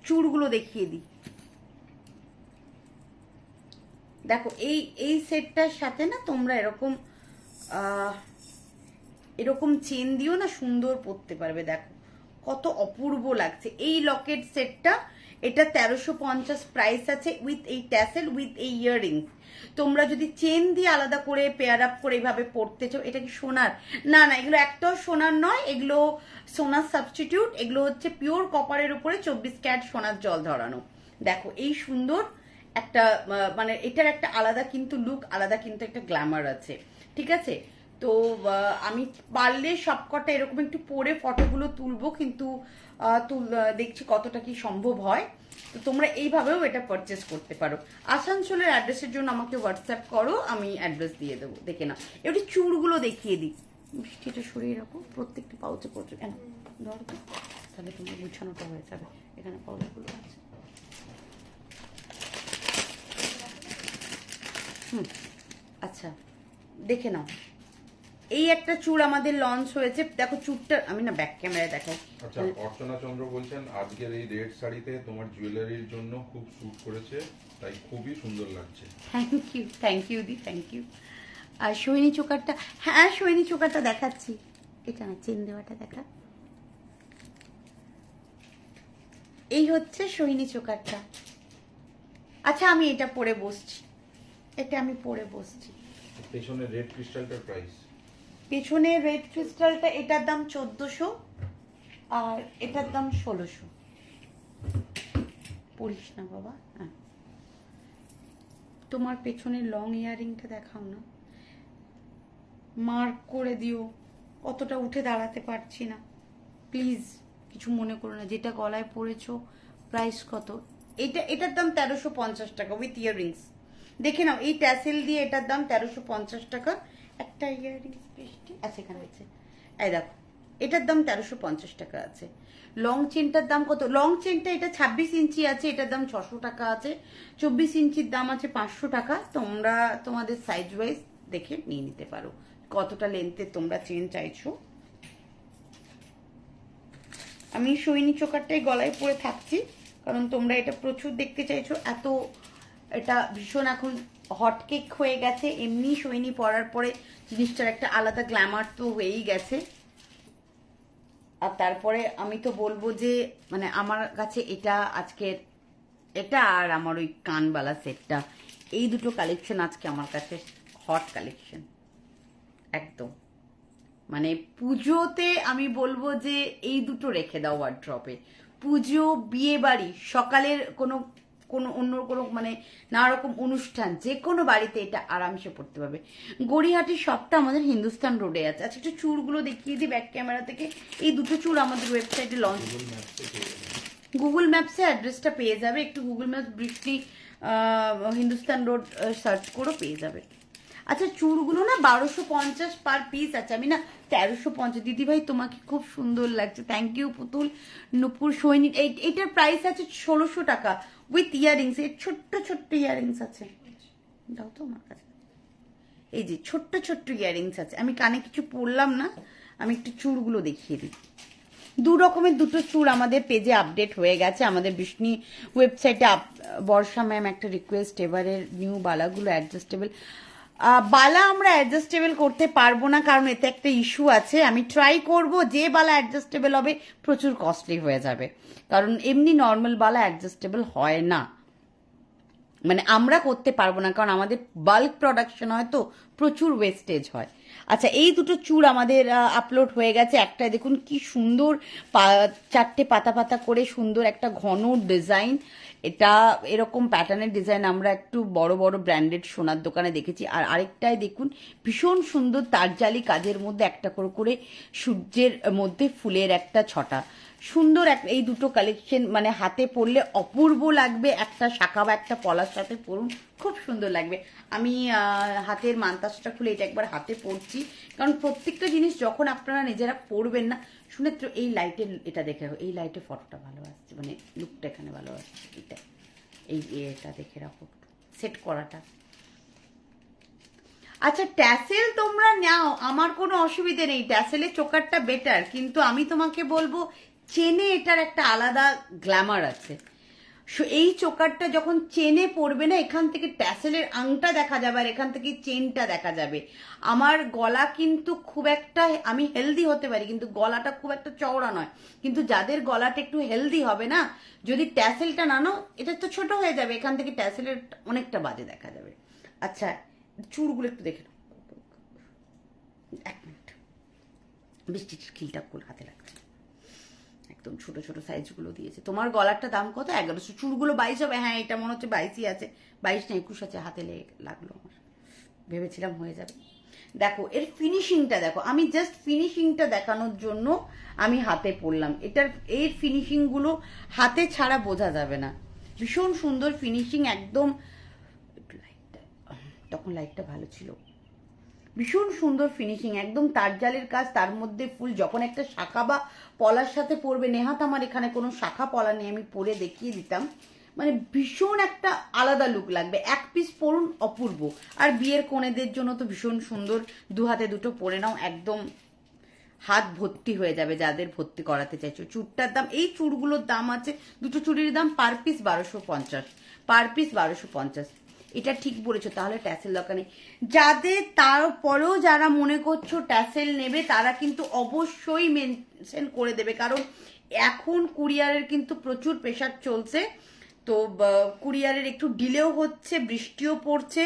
চুড়গুলো দেখিয়ে দিই। দেখো এই সেটটার সাথে না তোমরা এরকম চেন দিও না, সুন্দর পরতে পারবে। দেখো কত অপূর্ব লাগছে এই লকেট সেটটা। এটা 1350 প্রাইস আছে, উইথ এই ট্যাসেল, উইথ এই ইয়াররিংস। তোমরা যদি চেন দিয়ে আলাদা করে পেয়ার আপ করে এইভাবে পরতে চাও, এটা কি সোনার? না, এগুলো একটাও সোনার নয়, এগুলো সোনার সাবস্টিটিউট। এগুলো হচ্ছে পিওর কপারের উপরে 24 ক্যারেট সোনার জল ধরানো। দেখো এই সুন্দর একটা মানে এটার একটা আলাদা কিন্তু লুক, আলাদা কিন্তু একটা গ্ল্যামার আছে, ঠিক আছে? তো তো আমি পারলে সবকটা এরকম একটু পরে ফটোগুলো তুলবো, কিন্তু দেখছি কতটা কি সম্ভব হয়। তো তোমরা এইভাবেও এটা পারচেস করতে পারো। আসানসোলের অ্যাড্রেসের জন্য আমাকে হোয়াটসঅ্যাপ করো, আমি অ্যাড্রেস দিয়ে দেবো। দেখে নাও, একটু চুড়গুলো দেখিয়ে দিই। বৃষ্টিটা সরিয়ে রাখো, প্রত্যেকটা পাউচে পড়ছে কেন ধরো তো, তাহলে তোমার গুছানোটা হয়ে যাবে। এখানে পাউচগুলো আছে। আচ্ছা দেখে নাও, এই একটা চুড় আমাদের লঞ্চ হয়েছে। দেখো চুড়টা আমি না ব্যাক ক্যামেরায় দেখাই। আচ্ছা, অর্চনা চন্দ্র বলছেন আজকের এই রেড শাড়িতে তোমার জুয়েলারির জন্য খুব স্যুট করেছে, তাই খুবই সুন্দর লাগছে। Thank you the, thank you. আর সোহিনী চোকারটা, হ্যাঁ সোহিনী চোকারটা দেখাচ্ছি। এটা না, চেন দেওয়াটা দেখা। এই হচ্ছে সোহিনী চোকারটা। আচ্ছা আমি এটা পরে বসছি, এটা আমি পরে বসছি। পেছনে রেড ক্রিস্টালটার প্রাইস? পেছনে রেড ক্রিস্টালটা এটার দাম 1400 আর এটার দাম 1600। পড়িস না বাবা। হ্যাঁ, তোমার পেছনের লং ইয়ারিংটা দেখাও না, মার্ক করে দিও। অতটা উঠে দাঁড়াতে পারছি না, প্লিজ কিছু মনে করো না। যেটা গলায় পরেছো প্রাইস কত? এটার দাম 1350 টাকা উইথ ইয়াররিংস। দেখে নাও, এই ট্যাসেল দিয়ে এটার দাম 1350 টাকা। একটা ইয়াররিংস বৃষ্টি আছে এখানে আছে, এই দেখো এটার দাম 1350 টাকা আছে। লং চেনটার দাম কত? লং চেনটা এটা 26 ইঞ্চি আছে, এটার দাম 600 টাকা আছে। 24 ইঞ্চির দাম আছে 500 টাকা। তোমরা তোমাদের সাইজ ওয়াইজ দেখে নিয়ে নিতে পারো কতটা লেন্থের তোমরা চেন চাইছো। আমি সোহিনী চোকারটাই গলায় পরে থাকছি, কারণ তোমরা এটা প্রচুর দেখতে চাইছো। এটা ভীষণ এখন হটকেক হয়ে গেছে। এমনি সোহিনী পরার পরে জিনিসটার একটা আলাদা গ্ল্যামার তো হয়েই গেছে। আর তারপরে আমি তো বলবো যে মানে আমার কাছে এটা আজকের এটা আর আমার ওই কানবালা সেটটা, এই দুটো কালেকশন আজকে আমার কাছে হট কালেকশন একদম। মানে পুজোতে আমি বলবো যে এই দুটো রেখে দাও ওয়ার্ড্রপে। পুজো, বিয়ে বাড়ি, সকালের কোনো কোনো অন্য কোনো মানে নানা রকম অনুষ্ঠান, যে কোনো বাড়িতে এটা আরামসে পড়তে পারবে। গড়িয়াহাটির শপটা আমাদের হিন্দুস্তান রোডে আছে। আচ্ছা একটু চুড়গুলো দেখিয়ে দিই ব্যাক ক্যামেরা থেকে। এই দুটো চুড় আমাদের ওয়েবসাইটে লঞ্চ, গুগল ম্যাপসে অ্যাড্রেসটা পেয়ে যাবে। একটু গুগল ম্যাপস বৃষ্টি হিন্দুস্তান রোড সার্চ করো, পেয়ে যাবে। আচ্ছা চুড়গুলো না 1250 পার পিস আছে। আমি না 1350। দিদি ভাই তোমাকে খুব সুন্দর লাগছে, থ্যাংক ইউ পুতুল, নুপুর, সৈনী। এইটার প্রাইস আছে 1600 টাকা উইথ ইয়ারিংস। এর ছোট্ট ছোট্ট ইয়ারিংস আছে, দাও তো আমার কাছে। এই যে ছোট্ট ছোট্ট ইয়ারিংস আছে। আমি কানে কিছু পরলাম না, আমি একটু চুড়গুলো দেখিয়ে দিই। দু রকমের দুটো চুড় আমাদের পেজে আপডেট হয়ে গেছে। আমাদের বিষ্ণু ওয়েবসাইটে বর্ষা ম্যাম একটা রিকোয়েস্ট, এবারের নিউ বালাগুলো অ্যাডজাস্টেবল বালা আমরা অ্যাডজাস্টেবল করতে পারবো না, কারণ এতে একটা ইস্যু আছে। আমি ট্রাই করব, যে বালা অ্যাডজাস্টেবল হবে প্রচুর কস্টলি হয়ে যাবে, কারণ এমনি নর্মাল বালা অ্যাডজাস্টেবল হয় না। মানে আমরা করতে পারবো না, কারণ আমাদের বাল্ক প্রোডাকশন হয় তো প্রচুর ওয়েস্টেজ হয়। আচ্ছা এই দুটো চুড় আমাদের আপলোড হয়ে গেছে। একটা দেখুন কি সুন্দর, চারটে পাতা পাতা করে সুন্দর একটা ঘন ডিজাইন। এটা এরকম প্যাটার্নের ডিজাইন আমরা একটু বড় বড় ব্র্যান্ডেড সোনার দোকানে দেখেছি। আর আরেকটায় দেখুন ভীষণ সুন্দর তারজালি কাজের মধ্যে একটা করে করে সূর্যের মধ্যে ফুলের একটা ছটা সুন্দর। এই দুটো কালেকশন মানে হাতে পরলে অপূর্ব লাগবে। একটা শাখা বা একটা পলার সাথে পরুন, খুব সুন্দর লাগবে। আমি হাতের মান্তাসটা খুলে এটা একবার হাতে পরছি, কারণ প্রত্যেকটা জিনিস যখন আপনারা নিজেরা পরবেন না, শুনে তো এই লাইটের এটা দেখে, এই লাইটের ফটোটা ভালো আসছে, মানে লুকটা এখানে ভালো আসছে। এটা এটা দেখে রাখো, সেট করাটা। আচ্ছা ট্যাসেল তোমরা নাও, আমার কোনো অসুবিধে নেই, ট্যাসেলের চোকারটা বেটার, কিন্তু আমি তোমাকে বলবো চেনে এটার একটা আলাদা গ্ল্যামার আছে। এই চোকারটা যখন চেনে পড়বে না, এখান থেকে ট্যাসেলের আংটা দেখা যাবে আর এখান থেকে চেনটা দেখা যাবে। আমার গলা কিন্তু খুব একটা, আমি হেলদি হতে পারি কিন্তু গলাটা খুব একটা চওড়া নয়, কিন্তু যাদের গলাটা একটু হেলদি হবে না, যদি ট্যাসেলটা নানো এটা তো ছোট হয়ে যাবে, এখান থেকে ট্যাসেলের অনেকটা বাজে দেখা যাবে। আচ্ছা চুড়গুলো একটু দেখে নাও, এক মিনিট। বৃষ্টির খিলটা কোন হাতে লাগছে, একদম ছোট ছোট সাইজগুলো দিয়েছে। তোমার গলারটা দাম কত? 1100। চুড়গুলো 22 হবে। হ্যাঁ এটা মনে হচ্ছে 22ই আছে, 22 না 21 আছে, হাতে লাগলো আমার, ভেবেছিলাম হয়ে যাবে। দেখো এর ফিনিশিংটা দেখো, আমি জাস্ট ফিনিশিংটা দেখানোর জন্য আমি হাতে পরলাম। এর ফিনিশিং গুলো হাতে ছাড়া বোঝা যাবে না। ভীষণ সুন্দর ফিনিশিং, একদম তখন লাইটটা ভালো ছিল। ভীষণ সুন্দর ফিনিশিং, একদম তারজালের কাজ, তার মধ্যে ফুল। যখন একটা শাখা বা পলার সাথে পরবে, নেহাত আমার এখানে কোনো শাখা পলা নেই, আমি পরে দেখিয়ে দিতাম, মানে ভীষণ একটা আলাদা লুক লাগবে। এক পিস পরুন, অপূর্ব। আর বিয়ের কনেদের জন্য তো ভীষণ সুন্দর, দু হাতে দুটো পরে নাও, একদম হাত ভর্তি হয়ে যাবে যাদের ভর্তি করাতে চাইছো। চুড়টার দাম, এই চুড়গুলোর দাম আছে, দুটো চুড়ির দাম পার পিস 1250, পার পিস 1250। এটা ঠিক বলেছো, তাহলে ট্যাসেল দরকার নেই। যাদের তারপরেও যারা মনে করছো ট্যাসেল নেবে, তারা কিন্তু অবশ্যই মেনশন করে দেবে, কারণ এখন কুরিয়ারের কিন্তু প্রচুর প্রেশার চলছে। তো কুরিয়ারের একটু ডিলেও হচ্ছে, বৃষ্টিও পড়ছে।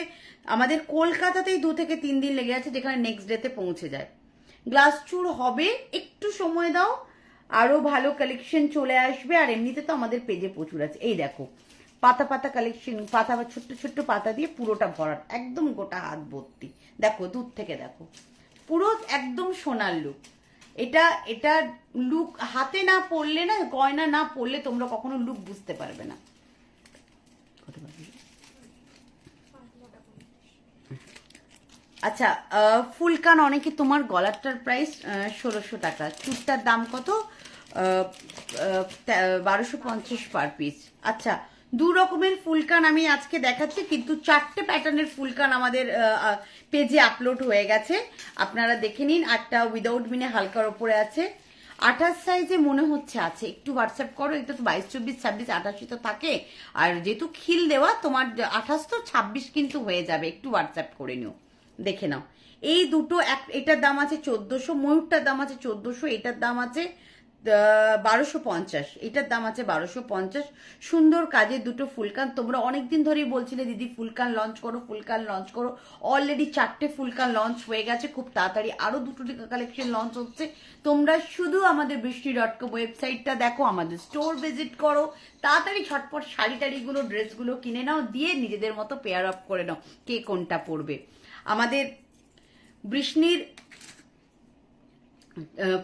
আমাদের কলকাতাতেই 2 থেকে 3 দিন লেগে আছে, যেখানে নেক্সট ডেতে পৌঁছে যায়। গ্লাস চুড় হবে, একটু সময় দাও, আরো ভালো কালেকশন চলে আসবে। আর এমনিতে তো আমাদের পেজে প্রচুর আছে। এই দেখো পাতা পাতা কালেকশন, পাতা বা ছোট্ট ছোট্ট পাতা দিয়ে পুরোটা ভরাট, একদম গোটা হাত ভর্তি। দেখো দূর থেকে দেখো, পুরো একদম সোনার লুক। এটা লুক হাতে না পড়লে না, গয়না না পড়লে তোমরা কখনো লুক বুঝতে পারবে না। আচ্ছা, ফুলকান অনেকে, তোমার গলারটার প্রাইস 1600 টাকা, চুটটার দাম কত? 1250 পার পিস। আচ্ছা, 2 রকমের ফুলকান আমি আজকে দেখাচ্ছি, কিন্তু 4টে প্যাটার্নের ফুলকান আমাদের পেজে আপলোড হয়ে গেছে, আপনারা দেখে নিন। একটা উইদাউট মিনে হালকার ওপরে আছে, 28 সাইজে মনে হচ্ছে আছে, একটু হোয়াটসঅ্যাপ করো। এটা তো 22, 24, 26, 28 তো থাকে, আর যেহেতু খিল দেওয়া তোমার 28 তো 26 কিন্তু হয়ে যাবে, একটু হোয়াটসঅ্যাপ করে নিও, দেখে নাও। এই দুটো, এটার দাম আছে 1400, ময়ূরটার দাম আছে 1400, এটার দাম আছে 1250, এটার দাম আছে 1250। সুন্দর কাজের দুটো ফুলকান। তোমরা অনেকদিন ধরেই বলছিলে দিদি ফুলকান লঞ্চ করো, ফুলকান লঞ্চ করো। অলরেডি 4টে ফুলকান লঞ্চ হয়ে গেছে, খুব তাড়াতাড়ি আরো 2টো কালেকশন লঞ্চ হচ্ছে। তোমরা শুধু আমাদের বৃষ্টি.com ওয়েবসাইটটা দেখো, আমাদের স্টোর ভিজিট করো, তাড়াতাড়ি ঝটপট শাড়ি টাড়িগুলো, ড্রেসগুলো কিনে নাও, দিয়ে নিজেদের মতো পেয়ার আপ করে নাও, কে কোনটা পরবে। আমাদের বৃষ্ণির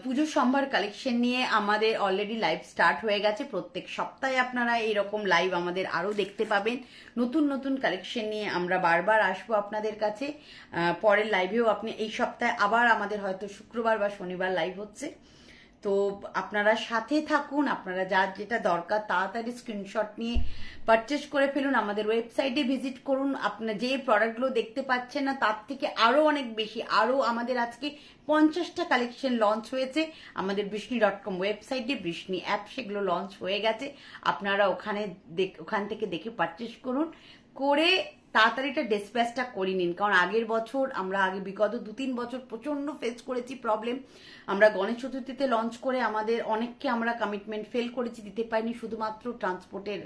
পুজো সম্ভার কালেকশন নিয়ে আমাদের অলরেডি লাইভ স্টার্ট হয়ে গেছে। প্রত্যেক সপ্তাহে আপনারা এইরকম লাইভ আমাদের আরো দেখতে পাবেন। নতুন নতুন কালেকশন নিয়ে আমরা বারবার আসবো আপনাদের কাছে। পরের লাইভেও আপনি, এই সপ্তাহে আবার আমাদের হয়তো শুক্রবার বা শনিবার লাইভ হচ্ছে, তো আপনারা সাথে থাকুন। আপনারা যার যেটা দরকার তাড়াতাড়ি স্ক্রিনশট নিয়ে পারচেস করে ফেলুন, আমাদের ওয়েবসাইটে ভিজিট করুন। আপনারা যে প্রোডাক্টগুলো দেখতে পাচ্ছেন না, তার থেকে আরো অনেক বেশি, আরো আমাদের আজকে 50টা কালেকশন লঞ্চ হয়েছে আমাদের বৃষ্ণি.com ওয়েবসাইটে, বৃষ্ণি অ্যাপ, সেগুলো লঞ্চ হয়ে গেছে। আপনারা ওখান থেকে দেখে পারচেস করুন, করে তাড়াতাড়ি এটা ডিসপ্যাচটা করে নিন। কারণ আগের বছর আমরা বিগত 2-3 বছর প্রচন্ড ফেস করেছি প্রবলেম। আমরা গণেশ চতুর্থীতে লঞ্চ করে আমাদের অনেককে আমরা কমিটমেন্ট ফেল করেছি, দিতে পারিনি, শুধুমাত্র ট্রান্সপোর্টের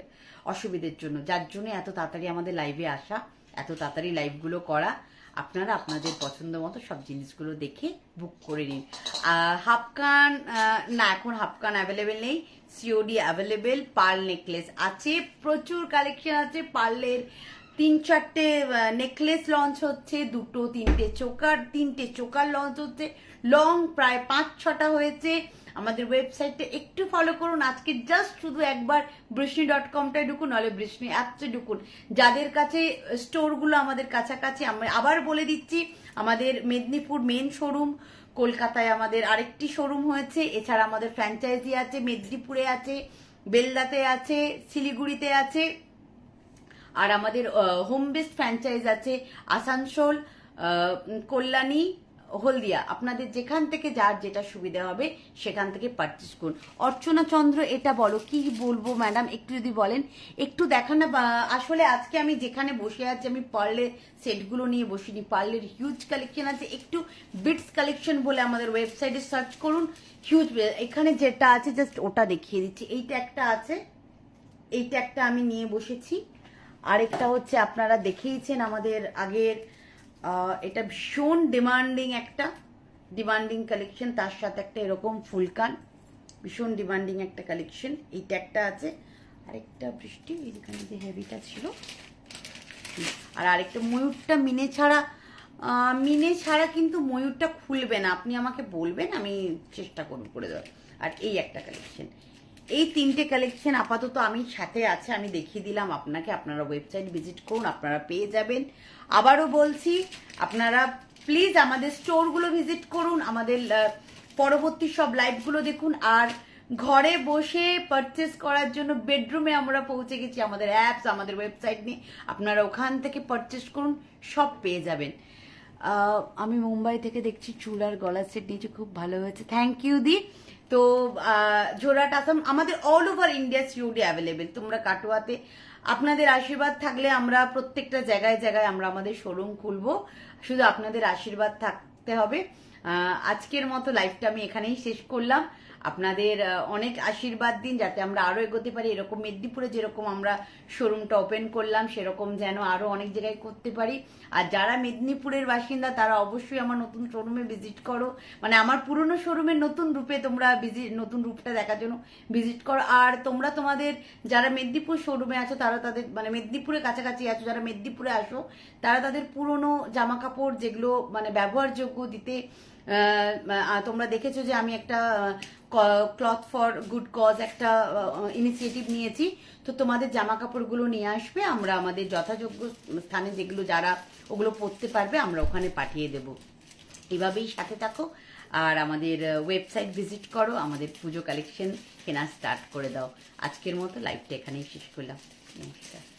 অসুবিধার জন্য। যার জন্য এত তাড়াতাড়ি আমাদের লাইভে আসা, এত তাড়াতাড়ি লাইভগুলো করা। আপনারা আপনাদের পছন্দ মতো সব জিনিসগুলো দেখে বুক করে নিন। হাফকান না, এখন হাফকান অ্যাভেলেবেল নেই, সিওডি অ্যাভেলেবেল। পার্ল নেকলেস আছে, প্রচুর কালেকশন আছে পার্লের। 3-4টে নেকলেস লঞ্চ হচ্ছে, 2-3টে চোকার লঞ্চ হচ্ছে। লং প্রায় 5-6টা হয়েছে। আমাদের ওয়েবসাইটে একটু ফলো করুন। আজকে জাস্ট শুধু একবার বৃষ্ণি.comটায় ঢুকুন, নাহলে বৃষ্ণি অ্যাপসে ঢুকুন। যাদের কাছে স্টোরগুলো আমাদের কাছাকাছি, আমরা আবার বলে দিচ্ছি, আমাদের মেদিনীপুর মেন শোরুম, কলকাতায় আমাদের আরেকটি শোরুম হয়েছে, এছাড়া আমাদের ফ্র্যাঞ্চাইজি আছে, মেদিনীপুরে আছে, বেলদাতে আছে, শিলিগুড়িতে আছে, আর আমাদের হোম বেসড ফ্র্যাঞ্চাইজ আছে আসানসোল, কল্যাণী, হলদিয়া। আপনাদের যেখান থেকে যার যেটা সুবিধা হবে সেখান থেকে পারচেস করুন। অর্চনা চন্দ্র, এটা বলো, কি বলবো ম্যাডাম, একটু যদি বলেন, একটু দেখান না। আসলে আজকে আমি যেখানে বসে আছি, আমি পার্লের সেটগুলো নিয়ে বসিনি, পার্লের হিউজ কালেকশন আছে। একটু বিটস কালেকশন বলে আমাদের ওয়েবসাইটে সার্চ করুন, হিউজ। এখানে যেটা আছে জাস্ট ওটা দেখিয়ে দিচ্ছি। এইটা একটা আছে, এইটা একটা আমি নিয়ে বসেছি। আরেকটা হচ্ছে আপনারা দেখেইছেন আমাদের আগের, এটা ভীষণ ডিমান্ডিং কালেকশন, তার সাথে একটা এরকম ফুলকান, ভীষণ ডিমান্ডিং একটা কালেকশন। এইটা একটা আছে, আরেকটা বৃষ্টি এখানে যে হেভিটা ছিল, আর আরেকটা ময়ূরটা মিনে ছাড়া মিনে ছাড়া কিন্তু ময়ূরটা খুলবে না, আপনি আমাকে বলবেন, আমি চেষ্টা করব করে দেওয়ার। আর এই একটা কালেকশন, এই তিনটে কালেকশন আপাতত আমি সাথে আছে, আমি দেখিয়ে দিলাম আপনাকে। আপনারা ওয়েবসাইট ভিজিট করুন, আপনারা পেয়ে যাবেন। আবারও বলছি, আপনারা প্লিজ আমাদের স্টোরগুলো ভিজিট করুন, আমাদের পরবর্তী সব লাইভগুলো দেখুন। আর ঘরে বসে পারচেস করার জন্য বেডরুমে আমরা পৌঁছে গেছি আমাদের অ্যাপস, আমাদের ওয়েবসাইট নিয়ে। আপনারা ওখান থেকে পারচেস করুন, সব পেয়ে যাবেন। আমি মুম্বাই থেকে দেখছি চুল আর গলার সেট নিয়েছি, খুব ভালো হয়েছে, থ্যাংক ইউ দি। তো জোড়াট আসাম আমাদের all over India COD available. তোমরা কাটোয়াতে আপনাদের আশীর্বাদ থাকলে আমরা প্রত্যেকটা জায়গায় জায়গায় আমরা আমাদের শোরুম খুলবো, শুধু আপনাদের আশীর্বাদ থাকতে হবে। আজকের মতো লাইভটা আমি এখানেই শেষ করলাম। আপনাদের অনেক আশীর্বাদ দিন যাতে আমরা আরো এগোতে পারি। এরকম মেদিনীপুরে যেরকম আমরা শোরুমটা ওপেন করলাম, সেরকম যেন আরো অনেক জায়গায় করতে পারি। আর যারা মেদিনীপুরের বাসিন্দা তারা অবশ্যই আমার নতুন শোরুমে ভিজিট করো, মানে আমার পুরনো শোরুমের নতুন রূপে তোমরা নতুন রূপটা দেখার জন্য ভিজিট করো। আর তোমরা তোমাদের যারা মেদিনীপুর শোরুমে আছো তারা তাদের, মানে মেদিনীপুরের কাছাকাছি আছো যারা মেদিনীপুরে আসো, তারা তাদের পুরনো জামা কাপড় যেগুলো মানে ব্যবহারযোগ্য দিতে, তোমরা দেখেছো যে আমি একটা ক্লথ ফর গুড কজ একটা ইনিশিয়েটিভ নিয়েছি। তো তোমাদের জামা কাপড়গুলো নিয়ে আসবে, আমরা আমাদের যথাযোগ্য স্থানে যেগুলো যারা ওগুলো পরতে পারবে আমরা ওখানে পাঠিয়ে দেব। এভাবেই সাথে থাকো আর আমাদের ওয়েবসাইট ভিজিট করো, আমাদের পুজো কালেকশন কেনা স্টার্ট করে দাও। আজকের মতো লাইভটা এখানেই শেষ করলাম, নমস্কার।